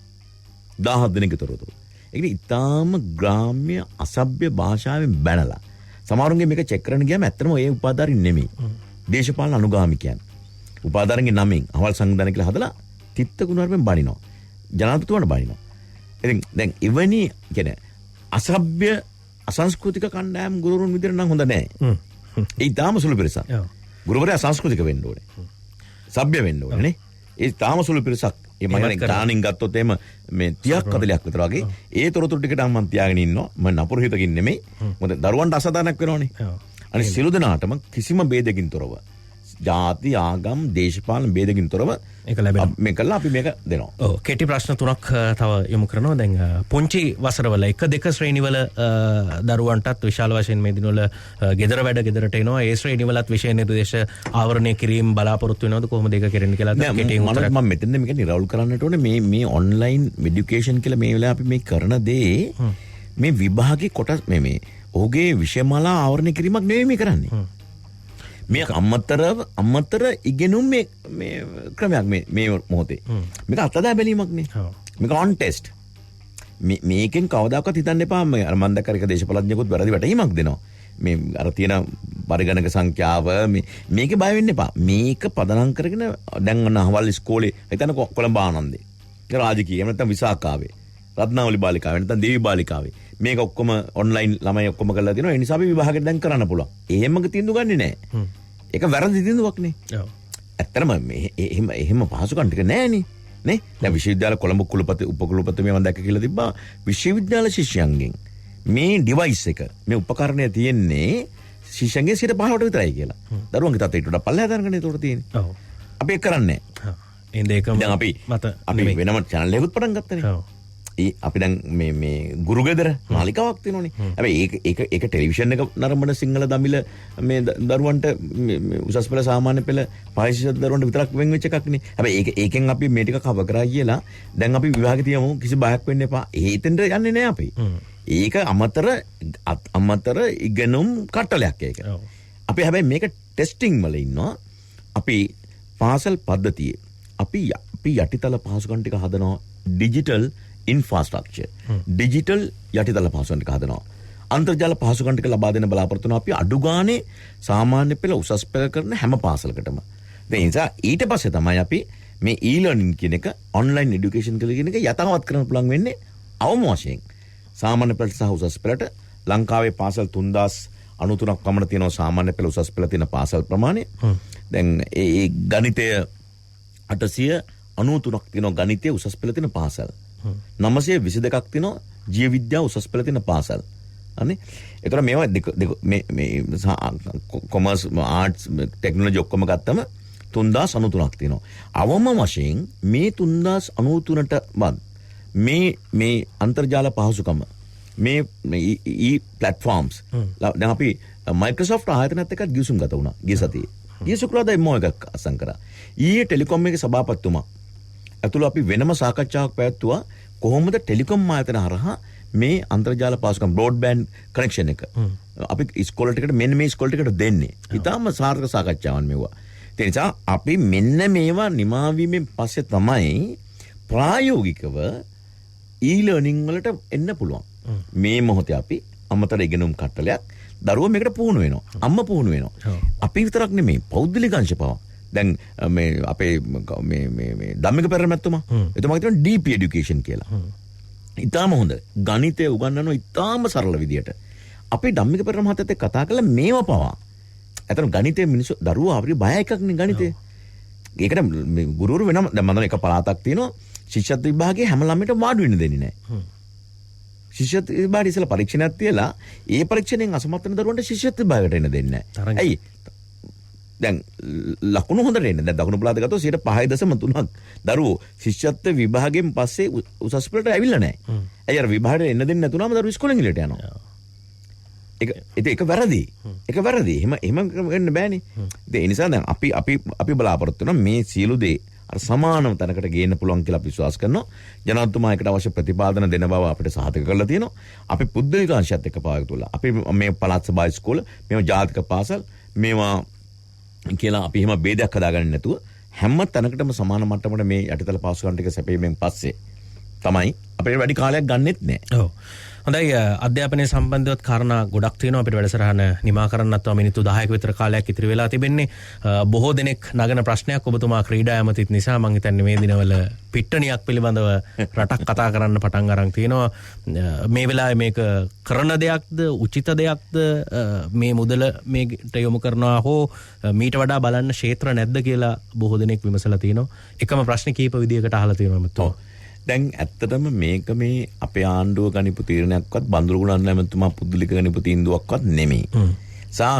C: 17 දෙනෙක්ගේ තොරතුරු. ඒක ඉතාම ග්‍රාම්‍ය අසභ්‍ය භාෂාවෙන් බැනලා. සමහරුන්ගේ මේක චෙක් කරන්න ගියාම ඇත්තටම ඒ උපාධාරින් නෙමෙයි. දේශපාලන අනුගාමිකයන්. උපාධාරන්ගේ නමින් අවල් සංවිධානය කියලා හදලා තිත්ත කුණුවරෙන් බණිනවා. ජනාධිපතිතුමාට බණිනවා. ඉතින් දැන් එවැනි කියන්නේ අසභ්‍ය අසංස්කෘතික කණ්ඩායම් ගුරුවරුන් විදිහට නම් හොඳ නැහැ. ඒ තාම සුළු පිරිසක්. ගුරුවරයා සංස්කෘතික වෙන්න ඕනේ. සભ્ય වෙන්න ඕනේ නේ. ඒ තාම සුළු පිරිසක්. ඒ මම ගානින් ගත්තොත් එහෙම මේ 30ක් 40ක් විතර වගේ ඒ තොරතුරු ටිකට මම තියාගෙන ඉන්නවා. මම නපුරු හිතකින් නෙමෙයි. මොකද දරුවන්ට අසදානක් වෙනවනේ. අනිත් සියලු දෙනාටම කිසිම ભેදකින් තොරව ජාති ආගම් දේශපාලන ભેදකින් තොරව
B: ඒක ලැබෙනවා.
C: මේ කළා අපි මේක දෙනවා.
B: ඔව් කෙටි ප්‍රශ්න තුනක් තව යොමු කරනවා. දැන් පුංචි වසරවල 1 2 ශ්‍රේණිවල දරුවන්ටත් විශාල වශයෙන් මේ දිනවල ගෙදර වැඩ ගෙදරට එනවා. ඒ ශ්‍රේණිවලත් විෂය නිර්දේශ ආවරණය කිරීම බලාපොරොත්තු වෙනවද කොහොමද ඒක කරන්නේ කියලා කෙටියෙන් උත්තරයක්
C: මම මෙතෙන්ද මේක නිරවුල් කරන්නට ඕනේ. මේ ඔන්ලයින් এডুকেෂන් කියලා මේ වෙලාව අපි මේ කරන දේ මේ විභාගේ කොටස් මේ ඔහුගේ විෂයමාලා ආවරණය කිරීමක් නෙවෙයි මේ කරන්නේ. මේ අමතර ඉගෙනුම් මේ ක්‍රමයක් මේ මොහොතේ. මේක අත්දැක බැලීමක් නේ. මේක ඔන් ටෙස්ට්. මේකෙන් කවදාකවත් හිතන්න එපා මම දැක්ක එක දේශපාලඥයෙකුත් වැරදි වැටහීමක් දෙනවා. මේ අර තියෙන පරිගණක සංඛ්‍යාව මේකේ බය වෙන්න එපා. මේක පදනම් කරගෙන දැන් ඔන්න අහවල් ඉස්කෝලේ හිතන්න කොළඹ ආනන්දේ. ඒක රාජකීය එහෙම නැත්නම් විසාකාවේ. රත්නාවලි බාලිකාවේ නැත්නම් දේවි බාලිකාවේ මේක ඔක්කොම ඔන්ලයින් ළමයි ඔක්කොම කරලා තියෙනවා. ඒ නිසා අපි විභාගෙට දැන් කරන්න පුළුවන්. එහෙමක තීන්දුව ගන්නෙ නැහැ. ඒක වැරදි තීන්දුවක් නේ. ඔව්. ඇත්තටම එහෙම පහසුකම් ටික නැහැනේ. නේ? දැන් විශ්වවිද්‍යාල කොළඹ කුලපති උපකුලපති මම දැක්ක කියලා තිබ්බා විශ්වවිද්‍යාල ශිෂ්‍යයන්ගෙන් මේ ඩිවයිස් එක මේ උපකරණය තියෙන්නේ ශිෂ්‍යයන්ගේ 15% විතරයි කියලා. දරුවන්ගේ තත්ත්වයට වඩා පල්ලෙහා දානකනේ ඒකට තියෙන්නේ. ඔව්. අපි ඒක කරන්නේ නැහැ. දැන් අපි වෙනම channel එකකුත් පටන් ගත්තනේ. ඔව්. අපි දැන් මේ ගුරු ගෙදර නාලිකාවක් තියෙනවනේ. හැබැයි ඒක ටෙලිවිෂන් එක නරඹන සිංහල දමිළ මේ දරුවන්ට උසස් පෙළ සාමාන්‍ය පෙළ පහළ දරුවන්ට විතරක් වෙන් වෙච්ච එකක් නේ. හැබැයි ඒකෙන් අපි මේ ටික කවර් කරා කියලා දැන් අපි විභාගෙ තියමු කිසි බයක් වෙන්න එපා. ඒතෙන්ට යන්නේ නැහැ අපි. ඒක අමතර ඉගෙනුම් කට්ටලයක් ඒක. අපි හැබැයි මේක ටෙස්ටිං වල ඉන්නවා. අපි පාසල් පද්ධතියේ අපි යටිතල පහසුකම් ටික හදනවා ඩිජිටල් ඉන්ෆ්‍රාස්ට්‍රක්චර් ඩිජිටල් යටිතල පහසුකම් ටික හදනවා. අන්තර්ජාල පහසුකම් ටික ලබා දෙන්න බලාපොරොත්තු වෙනවා අපි අඩු ගානේ සාමාන්‍ය පෙළ උසස් පෙළ කරන හැම පාසලකටම. ඒ නිසා ඊට පස්සේ තමයි අපි මේ e-learning කියන එක online education කියන එක යථාවත් කරන්න පුළුවන් වෙන්නේ අවම වශයෙන්. සාමාන්‍ය පෙළට සහ උසස් පෙළට ලංකාවේ පාසල් 3093ක් පමණ තියෙනවා සාමාන්‍ය පෙළ උසස් පෙළ තියෙන පාසල් ප්‍රමාණය. දැන් ඒ ගණිතය 893ක් තියෙනවා ගණිතය උසස් පෙළ තියෙන පාසල්. 922ක් තියෙනවා ජීව විද්‍යාව උසස් පෙළ තියෙන පාසල්. අනේ ඒතර මේවා මේ කොමර්ස් ආර්ට්ස් ටෙක්නොලොජි ඔක්කොම ගත්තම 3093ක් තියෙනවා. අවම වශයෙන් මේ 3093ට මේ අන්තර්ජාල පහසුකම මේ platforms දැන් අපි Microsoft ආයතනයත් එක්ක ගිවිසුම් ගත වුණා ගිය සතියේ. ගිය සුක්‍රවාරදා එම්මෝ එකක් අසං කරා. ඊයේ ටෙලිකොම් එකේ සභාපතිතුමා ඇතුළු අපි වෙනම සාකච්ඡාවක් පැවැත්තුවා කොහොමද ටෙලිකොම් ආයතන හරහා මේ අන්තර්ජාල පහසුකම් බ්‍රෝඩ්බෑන්ඩ් කනෙක්ෂන් එක අපි ඉස්කෝලේ ටිකට මෙන්න මේ ඉස්කෝලේ ටිකට දෙන්නේ. ඊටාම සාර්ථක සාකච්ඡාවක් මෙවුවා. ඒ නිසා අපි මෙන්න මේවා නිමා වීමෙන් පස්සේ තමයි ප්‍රායෝගිකව e-learning වලට එන්න පුළුවන්. මේ මොහොතේ අපි අමතර ඉගෙනුම් කට්ටලයක් දරුවෝ මේකට පුහුණු වෙනවා. අම්මා පුහුණු වෙනවා. අපි විතරක් නෙමෙයි පෞද්ගලික අංශ පවා. දැන් මේ අපේ මේ ධම්මික පෙරමැතිතුමා එතුමා කියනවා DP education කියලා. ඊටාම හොඳ. ගණිතය උගන්වනවා ඊටාම සරල විදියට. අපි ධම්මික පෙරමැතිත් එක්ක කතා කරලා මේව පවා. ඇත්තටම ගණිතයේ මිනිස්සු දරුවෝ අපරි බය එකක් නේ ගණිතය. ඒකට මේ ගුරුවරු වෙනම දැන් මම එක පළාතක් තියෙනවා ශිෂ්‍යත්ව විභාගයේ හැම ළමයට වාඩි වෙන්න දෙන්නේ නැහැ. ශිෂ්‍යත්ව විභාගයේ ඉස්සලා පරීක්ෂණයක් තියලා ඒ පරීක්ෂණයෙන් අසමත් වෙන දරුවන්ට ශිෂ්‍යත්ව විභාගයට එන්න දෙන්නේ නැහැ. ඇයි? දැන් ලකුණු හොඳට එන්නේ. දැන් දකුණු පළාත ගත්තොත් 5.3ක් දරුවෝ ශිෂ්‍යත්ව විභාගයෙන් පස්සේ උසස් පෙළට ඇවිල්ලා නැහැ. ඇයි අර විභාගයට එන්න දෙන්නේ නැතුනම දරුවෝ ඉස්කෝලෙන් එළියට යනවා. ඒක වැරදි. ඒක වැරදි. එහෙම වෙන්න බෑනේ. ඒ නිසා දැන් අපි බලාපොරොත්තු වෙනවා මේ සියලු දේ අර සමානව තැනකට ගේන්න පුළුවන් කියලා අපි විශ්වාස කරනවා. ජනාධිපතිතුමා එකට අවශ්‍ය ප්‍රතිපාදන දෙන බව අපිට සහතික කරලා තියෙනවා. අපි පුද්ගලික අංශයත් එක්ක පාවිච්චි කළා. අපි මේ පළාත් සභා ඉස්කෝල, මේවා ජාතික පාසල්, මේවා කියලා අපි එහෙම ભેදයක් හදාගන්නේ නැතුව හැම තැනකටම සමාන මට්ටමකට මේ යටිතල පහසුකම් ටික සැපයීමෙන් පස්සේ තමයි අපිට වැඩි කාලයක් ගන්නෙත් නැහැ. ඔව්.
B: හොඳයි අධ්‍යාපනය සම්බන්ධවත් කාරණා ගොඩක් තියෙනවා අපිට වැඩසටහන නිමා කරන්නත් තව මිනිත්තු 10ක විතර කාලයක් ඉතිරි වෙලා තිබෙන්නේ. බොහෝ දෙනෙක් නගන ප්‍රශ්නයක් ඔබතුමා ක්‍රීඩා ඇමතිත් නිසා මම හිතන්නේ මේ දිනවල පිට්ටනියක් පිළිබඳව රටක් කතා කරන්න පටන් අරන් තියෙනවා. මේ වෙලාවේ මේක කරන දෙයක්ද උචිත දෙයක්ද මේ මුදල මේකට යොමු කරනවා හෝ මීට වඩා බලන්න ක්ෂේත්‍ර නැද්ද කියලා බොහෝ දෙනෙක් විමසලා තියෙනවා. එකම ප්‍රශ්න කීප විදියකට අහලා තියෙනවා මම.
C: දැන් ඇත්තටම මේක මේ අපේ ආණ්ඩුව ගනිපු තීරණයක්වත් බඳුරු ගුණන් ඇමතුමා පුදුලික ගනිපු තීන්දුවක්වත් නෙමෙයි.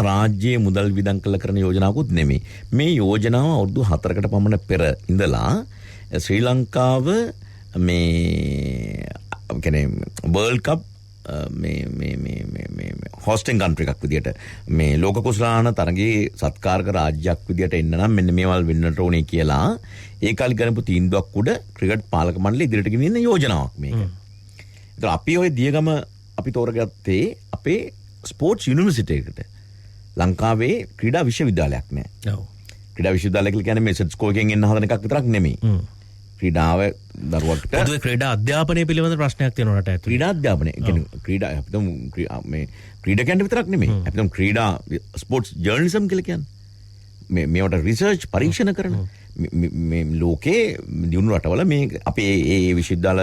C: රාජ්‍යයේ මුදල් වියදම් කරන යෝජනාවකුත් නෙමෙයි. මේ යෝජනාව අවුරුදු 4කට පමණ පෙර ඉඳලා ශ්‍රී ලංකාව මේ කියන්නේ වර්ල්ඩ් කප් මේ හොස්ටින් කන්ට්‍රි එකක් විදියට මේ ලෝක කුසලාන තරගයේ සත්කාරක රාජ්‍යයක් විදියට එන්න නම් මෙන්න මේවල් වෙන්නට ඕනේ කියලා ඒ කාලේ ගණපු තීන්දුවක් උඩ ක්‍රිකට් පාලක මණ්ඩලය ඉදිරියට ගෙනියන යෝජනාවක් මේක. ඒතර අපි ওই දියගම අපි තෝරගත්තේ අපේ ස්පෝර්ට්ස් යුනිවර්සිටි එකට. ලංකාවේ ක්‍රීඩා විශ්වවිද්‍යාලයක් නැහැ. ඔව්. ක්‍රීඩා විශ්වවිද්‍යාලය කියලා කියන්නේ මේ සෙට් ස්කෝර් එකෙන් එන්න හදන එකක් විතරක් නෙමෙයි. ක්‍රීඩාව දරුවකට
B: පොදුවේ ක්‍රීඩා අධ්‍යාපනය පිළිබඳ ප්‍රශ්නයක් තියෙනවා රට ඇතුළේ.
C: ක්‍රීඩා අධ්‍යාපනය කියන්නේ ක්‍රීඩා අපිටම මේ ක්‍රීඩකයන්ට විතරක් නෙමෙයි. අපිටම ක්‍රීඩා ස්පෝර්ට්ස් ජර්නලිසම් කියලා කියන්නේ. මේවට රිසර්ච් පරීක්ෂණ කරන මේ ලෝකේ දියුණු රටවල මේ අපේ ඒ විශ්වවිද්‍යාල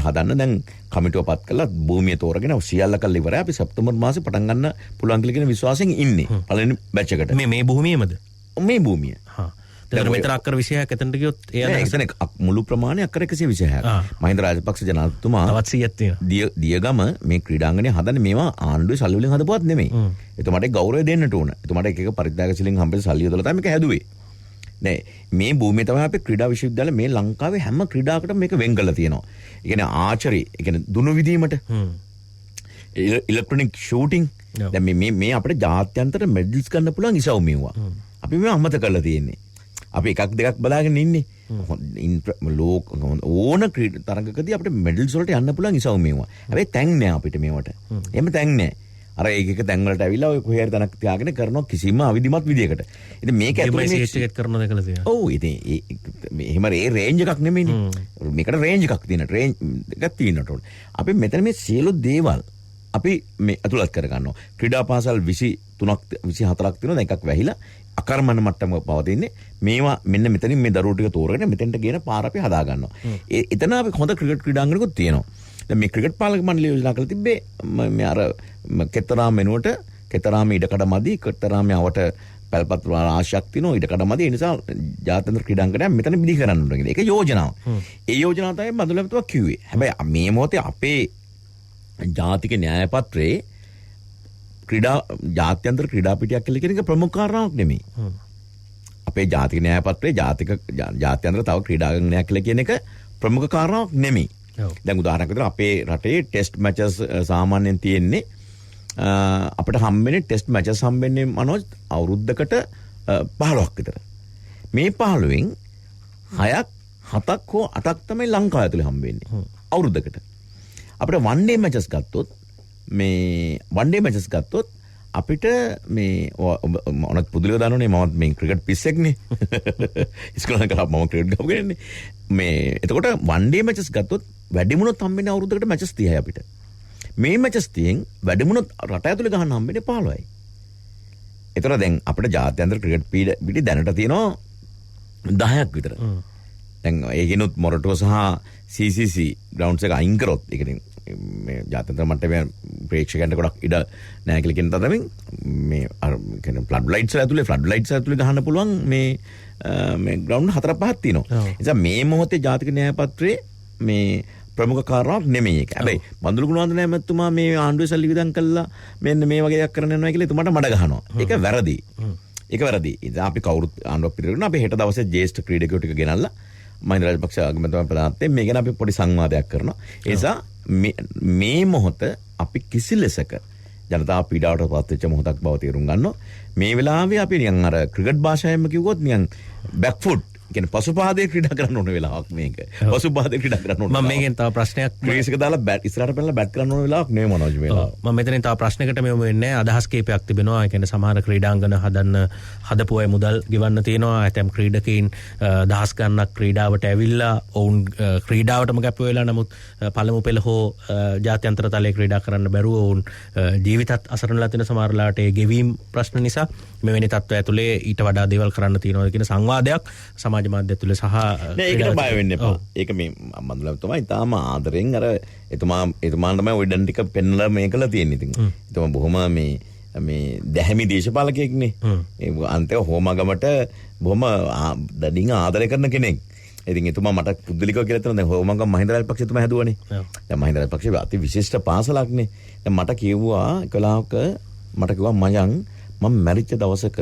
C: හදන්න දැන් කමිටුව පත් කරලා භූමිය තෝරගෙන සියල්ල කරලා ඉවරයි. අපි සැප්තැම්බර් මාසේ පටන් ගන්න පුළුවන් කියලා කියන විශ්වාසයෙන් ඉන්නේ. පළවෙනි බැච් එකට.
B: මේ භූමියමද?
C: මේ භූමිය.
B: හා. දැන් මෙතන අක්කර 26ක් එතනට ගියොත්
C: එතන මුළු ප්‍රමාණය අක්කර 126ක්. මහින්ද රාජපක්ෂ ජනාධිපතිතුමා
B: තවත් 100ක් තියෙනවා.
C: දියගම මේ ක්‍රීඩාංගණය හදන්නේ මේවා ආණ්ඩුවේ සල්ලි වලින් හදපුවත් නෙමෙයි. එතුමාට ගෞරවය දෙන්නට ඕන. එතුමාට එක පරිත්‍යාග සිලින් හම්බෙලා සල්ලි යොදලා තමයි මේක හැදුවේ. නෑ මේ භූමිය තමයි අපේ ක්‍රීඩා විශ්වවිද්‍යාල මේ ලංකාවේ හැම ක්‍රීඩාවකටම මේක වෙන් කරලා තියෙනවා. ඒ කියන්නේ ආචරි, ඒ කියන්නේ දුනු විදීමට. ඉලෙක්ට්‍රොනික ෂූටින්. දැන් මේ අපිට ජාත්‍යන්තර මෙඩල්ස් ගන්න පුළුවන් ඉසව් මෙවුවා. අපි මේව අමතක කරලා තියෙන්නේ. අපි එකක් දෙකක් බලාගෙන ඉන්නේ. ඕන තරඟකදී අපිට මෙඩල්ස් වලට යන්න පුළුවන් ඉසව් මෙවුවා. හැබැයි තැන් නෑ අපිට මේවට. එහෙම තැන් නෑ. අර ඒක තැන් වලට ඇවිල්ලා ඔය කොහේ හරි තැනක් තියාගෙන කරනවා කිසිම අවිධිමත් විදියකට. ඉතින් මේක ඇතුලේ
B: මේක කරනවා දැකලා තියෙනවා.
C: ඔව් ඉතින් එහෙම රේන්ජ් එකක් නෙමෙයිනේ. මේකට රේන්ජ් එකක් තියෙන රේන්ජ් එකක් තියෙනට ඕනේ. අපි මෙතන මේ සියලු දේවල් අපි මේ අතුලත් කර ගන්නවා. ක්‍රීඩා පාසල් 23ක් 24ක් තියෙනවා. දැන් එකක් වැහිලා අකර්මණ මට්ටමක පවතින්නේ. මේවා මෙන්න මෙතනින් මේ දරුවෝ ටික තෝරගෙන මෙතෙන්ට ගෙන පාර අපි හදා ගන්නවා. එතන අපි හොඳ ක්‍රිකට් ක්‍රීඩාංගණයකුත් තියෙනවා. දැන් මේ ක්‍රිකට් පාලක මණ්ඩලය යෝජනා කරලා තිබ්බේ මේ අර කෙතරාම් වෙනුවට කෙතරාම් ඉඩකඩ මදි කෙතරාම් යවට පැල්පත් ආශයක් තියෙනවා ඉඩකඩ මදි ඒ නිසා ජාත්‍යන්තර ක්‍රීඩාංගණයක් මෙතන බිහි කරන්න ඕනේ කියලා. ඒක යෝජනාව. ඒ යෝජනාව තමයි බඳුලමතුමා කිව්වේ. හැබැයි මේ මොහොතේ අපේ ජාතික න්‍යාය පත්‍රයේ ජාත්‍යන්තර ක්‍රීඩා පිටියක් කියලා කියන එක ප්‍රමුඛ කාරණාවක් නෙමෙයි. අපේ ජාතික න්‍යාය පත්‍රයේ ජාත්‍යන්තර තව ක්‍රීඩාංගණයක් කියලා කියන එක ප්‍රමුඛ කාරණාවක් නෙමෙයි. දැන් උදාහරණයක් විදිහට අපේ රටේ ටෙස්ට් මැචස් සාමාන්‍යයෙන් තියෙන්නේ අපිට හම්බෙන්නේ ටෙස්ට් මැචස් හම්බෙන්නේ මනෝජ් අවුරුද්දකට 15ක් විතර. මේ 15න් 6ක් 7ක් හෝ 8ක් තමයි ලංකාව ඇතුලේ හම්බෙන්නේ. අවුරුද්දකට. අපිට වන් ඩේ මැචස් ගත්තොත් අපිට මේ මොනත් පුදුලිය දානෝනේ මම මේ ක්‍රිකට් පිස්සෙක්නේ ඉස්කෝලේ කරා මම ක්‍රිකට් ගහගෙන මේ එතකොට වන් ඩේ මැචස් ගත්තොත් වැඩිමුණොත් හම්බෙන්නේ අවුරුද්දකට මැචස් 30යි අපිට. මේ මැචස් 30න් වැඩිමුණොත් රට ඇතුලේ ගහන්න හම්බෙන්නේ 15යි. ඒතර දැන් අපිට ජාත්‍යන්තර ක්‍රිකට් පිටි දැනට තියෙනවා 10ක් විතර. දැන් ඒකිනුත් මොරටුව සහ CCC ග්‍රවුන්ඩ්ස් එක අයින් කරොත් ඒ කියන්නේ මේ ජාත්‍යන්තර මට්ටමේ ප්‍රේක්ෂකයන්ට ගොඩක් ඉඩ නැහැ කියලා කියන තරමින් මේ අර කියන්නේ ෆ්ලඩ් ලයිට්ස් ඇතුලේ ගහන්න පුළුවන් මේ ග්‍රවුන්ඩ් 4-5ක් තියෙනවා. ඒ නිසා මේ මොහොතේ ජාතික න්‍යාය පත්‍රයේ මේ ප්‍රමුඛ කාරණාවක් නෙමෙයි ඒක. හැබැයි බඳුළු ගුණවර්ධන මැතිතුමා මේ ආණ්ඩුවේ සල්ලි වියදම් කළා මෙන්න මේ වගේ දෙයක් කරන්න යනවා කියලා එතුමාට මඩ ගහනවා. ඒක වැරදි. ඉතින් අපි කවුරුත් ආණ්ඩුවක් පිළිගන්න අපි හෙට දවසේ ජ්‍යෙෂ්ඨ ක්‍රීඩකයෝ ටික ගෙනල්ලා මහින්ද රාජපක්ෂ අගමැතිතුමා ප්‍රධානත්වයෙන් මේ ගැන අපි පොඩි සංවාදයක් කරනවා. ඒ නිසා මේ මොහොත අපි කිසි ලෙසක ජනතා පීඩාවට පත් වෙච්ච මොහොතක් බව තේරුම් ගන්නවා. මේ වෙලාවේ අපි නිකන් අර ක්‍රිකට් භාෂාවෙන්ම කිව්වොත් නිකන් බෑක් ෆුට් කියන්නේ පසුපාදේ ක්‍රීඩා කරන්න ඕන වෙලාවක් මේක. පසුපාදේ ක්‍රීඩා කරන්න ඕන.
B: මම මේකෙන් තව ප්‍රශ්නයක්
C: ක්‍රීස් එක දාලා බැට් ඉස්සරහට පැනලා බැට් කරන්න ඕන වෙලාවක් නෙවෙයි මොනෝජ් මේලා.
B: මම මෙතනින් තව ප්‍රශ්නයකට මෙමු වෙන්නේ අදහස් කීපයක් තිබෙනවා. ඒ කියන්නේ සමහර ක්‍රීඩාංගන හදපු අය මුදල් ගෙවන්න තියෙනවා. ඇතැම් ක්‍රීඩකයින් දහස් ගණනක් ක්‍රීඩාවට ඇවිල්ලා ඔවුන් ක්‍රීඩාවටම කැප වෙලා නමුත් පළමු පෙළ හෝ ජාත්‍යන්තර තලයේ ක්‍රීඩා කරන්න බැරුව ඔවුන් ජීවිතත් අසරණලා තියෙන සමහරලාට ඒ ගෙවීම් ප්‍රශ්න නිසා මෙවැනි තත්ත්ව ඇතුලේ ඊට වඩා දේවල් කරන්න තියෙනවා කියන සංවාදයක් සමාජ මාධ්‍ය ඇතුලේ සහ
C: ඒකට බය වෙන්න එපා. ඒක මේ මන්දුලතුමා ඊටාම ආදරෙන් අර එතුමාන් තමයි ඔය ඩන් ටික පෙන්නලා මේකලා තියෙන්නේ. ඉතින් එතුමා බොහොම මේ දැහැමි දේශපාලකයෙක්නේ. ඒ අන්තිම හෝමාගමට බොහොම දඩින් ආදරය කරන කෙනෙක්. ඉතින් එතුමා මට පුදුලිකව කියලා තියෙනවා. දැන් හෝමාගම මහින්ද රාජපක්ෂ එතුමා හැදුවනේ. දැන් මහින්ද රාජපක්ෂ අති විශිෂ්ට පාසලක්නේ. දැන් මට කිව්වා කලාවක මයන් මම මැරිච්ච දවසක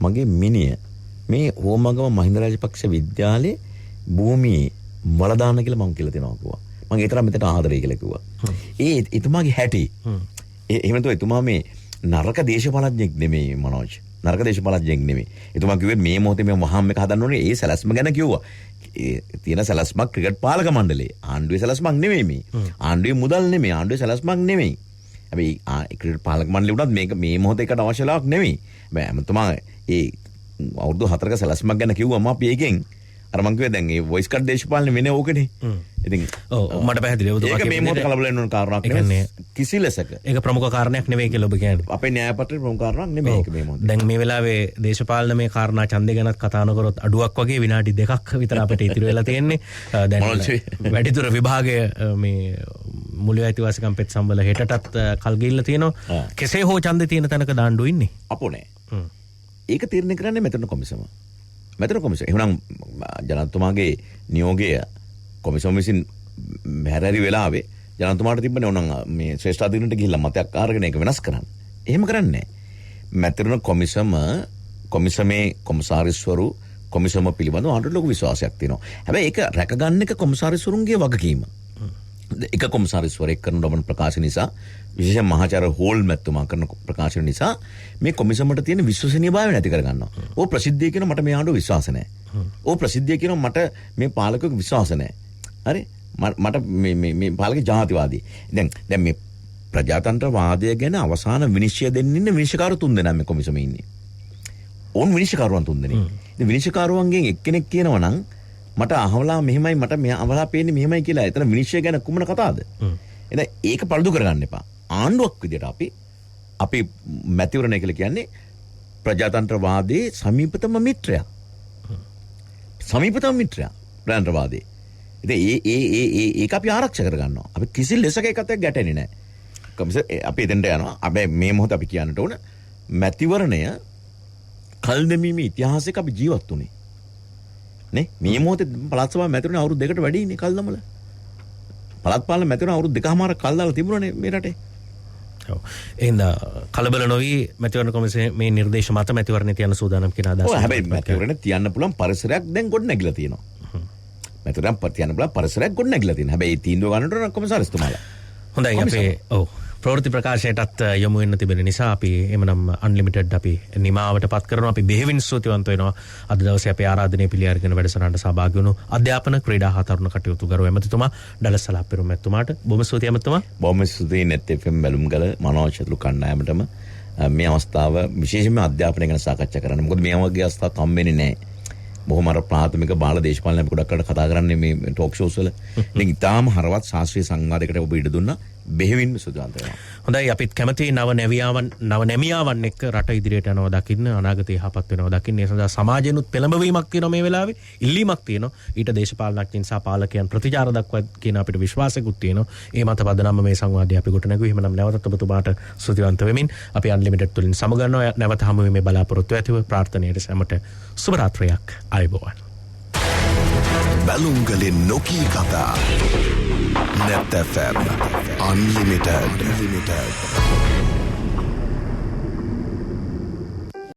C: මගේ මිනිය මේ හෝමාගම මහින්ද රාජපක්ෂ විද්‍යාලයේ භූමියේ වල දාන්න කියලා මම කියලා දෙනවා කිව්වා. මම ඒ තරම් මෙතන ආදරේ කියලා කිව්වා. ඒ එතුමාගේ හැටි. එහෙම නැත්නම් එතුමා මේ නරක දේශපාලඥයෙක් නෙමෙයි මනෝජ්. නරක දේශපාලඥයෙක් නෙමෙයි. එතුමා කිව්වේ මේ මොහොතේ මේ වහාම එක හදන්න ඕනේ ඒ සැලැස්ම ගැන කිව්වා. ඒ තියෙන සැලැස්මක් ක්‍රිකට් පාලක මණ්ඩලයේ ආණ්ඩුවේ සැලැස්මක් නෙමෙයි මේ. ආණ්ඩුවේ මුදල් නෙමෙයි. ආණ්ඩුවේ සැලැස්මක් නෙමෙයි. හැබැයි ක්‍රිකට් පාලක මණ්ඩලය උනත් මේක මේ මොහොතේ එකට අවශ්‍යලාවක් නෙමෙයි. හැබැයි එතුමා ඒ අවුරුදු 4ක සැලැස්මක් ගැන කිව්වම අපි ඒකෙන් අර මං කිව්වේ දැන් මේ වොයිස් කට් දේශපාලනේ වෙන්නේ ඕකනේ. ඉතින්
B: ඔව් මට පැහැදිලිව
C: ඒක මේ මොහොත කලබල වෙන්න ඕන කාරණාවක් නෙවෙයි. කිසි ලෙසක.
B: ඒක ප්‍රමුඛ කාරණයක් නෙවෙයි කියලා ඔබ කියන්නේ.
C: අපේ න්‍යාය පත්‍රයේ ප්‍රමුඛ කාරණාවක් නෙමෙයි ඒක මේ මොහොත.
B: දැන් මේ වෙලාවේ දේශපාලන මේ කාරණා ඡන්දය ගැනත් කතා නොකරොත් අඩුවක් වගේ විනාඩි 2ක් විතර අපිට ඉතිරි වෙලා තියෙන්නේ. දැන් වැඩිදුර විභාගය මේ මුළු අයිතිවාසිකම් පෙත්සම් වල හෙටටත් කල් ගිහිල්ලා තියෙනවා. කෙසේ හෝ ඡන්දේ තියෙන තැනක දාණ්ඩු ඉන්නේ.
C: අපෝ නෑ. ඒක තීරණය කරන්නේ මෙතන කොමිසම. මෙතන කොමිසම. එහෙනම් ජනතුමාගේ නියෝගය කොමිසම විසින් හැරරි වෙලාවේ ජනතුමාට තිබ්බනේ ඕනනම් මේ ශ්‍රේෂ්ඨ අධිකරණයට ගිහිල්ලා මතයක් අරගෙන ඒක වෙනස් කරන්න. එහෙම කරන්නේ නෑ. මෙතන කොමිසමේ කොමසාරිස්වරු කොමිසම පිළිබඳව ආණ්ඩුවට ලොකු විශ්වාසයක් තියෙනවා. හැබැයි ඒක රැකගන්න එක කොමසාරිස්වරුන්ගේ වගකීම. එක කොමසාරිස්වරයෙක් කරන ලබන ප්‍රකාශ නිසා විශේෂයෙන් මහාචාර්ය හෝල් මැතිතුමා කරන ප්‍රකාශන නිසා මේ කොමිසමට තියෙන විශ්වසනීයභාවය නැති කරගන්නවා. ඕ ප්‍රසිද්ධිය කියන මට මේ ආණ්ඩුව විශ්වාස නැහැ. ඕ ප්‍රසිද්ධිය කියන මට මේ පාලකයෙකු විශ්වාස නැහැ. හරි? මට මේ පාලක ජාතිවාදී. දැන් මේ ප්‍රජාතන්ත්‍රවාදය ගැන අවසාන විනිශ්චය දෙන්න ඉන්න විනිශ්චයකාරු 3 දෙනා මේ කොමිසමේ ඉන්නේ. ඕන් විනිශ්චයකාරුවන් 3 දෙනෙක්. ඉතින් විනිශ්චයකාරුවන්ගෙන් එක්කෙනෙක් කියනවා නම් මට අහවලා මෙහෙමයි මට මෙයා අවලා පේන්නේ මෙහෙමයි කියලා. එතන විනිශ්චය ගැන කුමන කතාවද? එහෙනම් ඒක පළුදු කරගන්න එපා. ආණ්ඩුවක් විදියට අපි මැතිවරණය කියලා කියන්නේ ප්‍රජාතන්ත්‍රවාදයේ සමීපතම මිත්‍රයා. සමීපතම මිත්‍රයා ප්‍රජාතන්ත්‍රවාදයේ. ඉතින් ඒක අපි ආරක්ෂා කරගන්නවා. අපි කිසි ලෙසක එකත් එක්ක ගැටෙන්නේ නැහැ. කොමිසම අපි එතෙන්ට යනවා. හැබැයි මේ මොහොත අපි කියන්නට ඕන මැතිවරණය කල් දෙමීමේ ඉතිහාසයක අපි ජීවත් වුණේ. නේ මේ මොහොතේ පළාත් සභාව මැතිවරණ අවුරුදු 2කට වැඩි ඉන්නේ කල් දමල. පළාත් පාලන මැතිවරණ අවුරුදු 2කමාරක් කල් දාලා තිබුණනේ මේ රටේ.
B: ඔව්. එහෙනම් කලබල නොවි මැතිවරණ කොමිසමේ මේ නිර්දේශ මත මැතිවරණේ තියන සූදානම් කියන අදහස.
C: ඔව් හැබැයි මැතිවරණේ තියන්න පුළුවන් පරිසරයක් දැන් ගොඩ නැගිලා තියෙනවා. මැතිවරණ තියන්න පුළුවන් පරිසරයක් ගොඩ නැගිලා තියෙනවා. හැබැයි ඒ තීන්දුව ගන්නට ඕන කොමසාරිස්තුමාලා. හොඳයි
B: අපේ ඔව් ප්‍රවෘත්ති ප්‍රකාශයටත් යොමු වෙන්න තිබෙන නිසා අපි එමනම් අන්ලිමිටඩ් අපි නිමාවට පත් කරනවා. අපි බෙහෙවින් ස්තුතිවන්ත වෙනවා අද දවසේ අපේ ආරාධනය පිළි අරගෙන වැඩසටහනට සහභාගී වුණු අධ්‍යාපන ක්‍රීඩා හා තරුණ කටයුතු ගරු ඇමතිතුමා ඩලස් සලාප්පිරුම් මැතිතුමාට බොහොම ස්තුතියි ඇමතිතුමා.
C: බොහොම ස්තුතියි net FM බැලුම්ගල මනෝජ්ජතුළු කණ්ඩායමටම මේ අවස්ථාව විශේෂයෙන්ම අධ්‍යාපනය ගැන සාකච්ඡා කරන්න. මොකද මේ වගේ අවස්ථාවක් හම් වෙන්නේ නැහැ. බොහොම අර ප්‍රාථමික බාල දේශපාලන අපි ගොඩක් කරලා කතා කරන්නේ මේ ටෝක් ෂෝස් වල. ඉතින් ඊටාම හරවත් ශාස්ත්‍රීය සංවාදයකට ඔබ ඉඩ දුන්නා. බෙහෙවින්ම සුදුවන්ත වෙනවා.
B: හොඳයි අපිත් කැමති නව නැමියාවන් එක්ක රට ඉදිරියට යනවා දකින්න අනාගතය යහපත් වෙනවා දකින්න. ඒ සඳහා සමාජයෙන්ුත් පෙළඹවීමක් තියෙනවා මේ වෙලාවේ. ඉල්ලීමක් තියෙනවා. ඊට දේශපාලනඥයින් සහ පාලකයන් ප්‍රතිචාර දක්වා කියන අපිට විශ්වාසයකුත් තියෙනවා. ඒ මත පදනම මේ සංවාදය අපි කොට නැගුවේ. එහෙමනම් නැවතත් ඔබතුමාට ස්තුතිවන්ත වෙමින් අපි අන්ලිමිටඩ් තුලින් සමගන්නවා. නැවත හමු වෙමේ බලාපොරොත්තු ඇතිව ප්‍රාර්ථනාවට සැමට සුබ රාත්‍රියක් ආයුබෝවන්.
A: බැලුම්ගලින් නොකී කතා net FM unlimited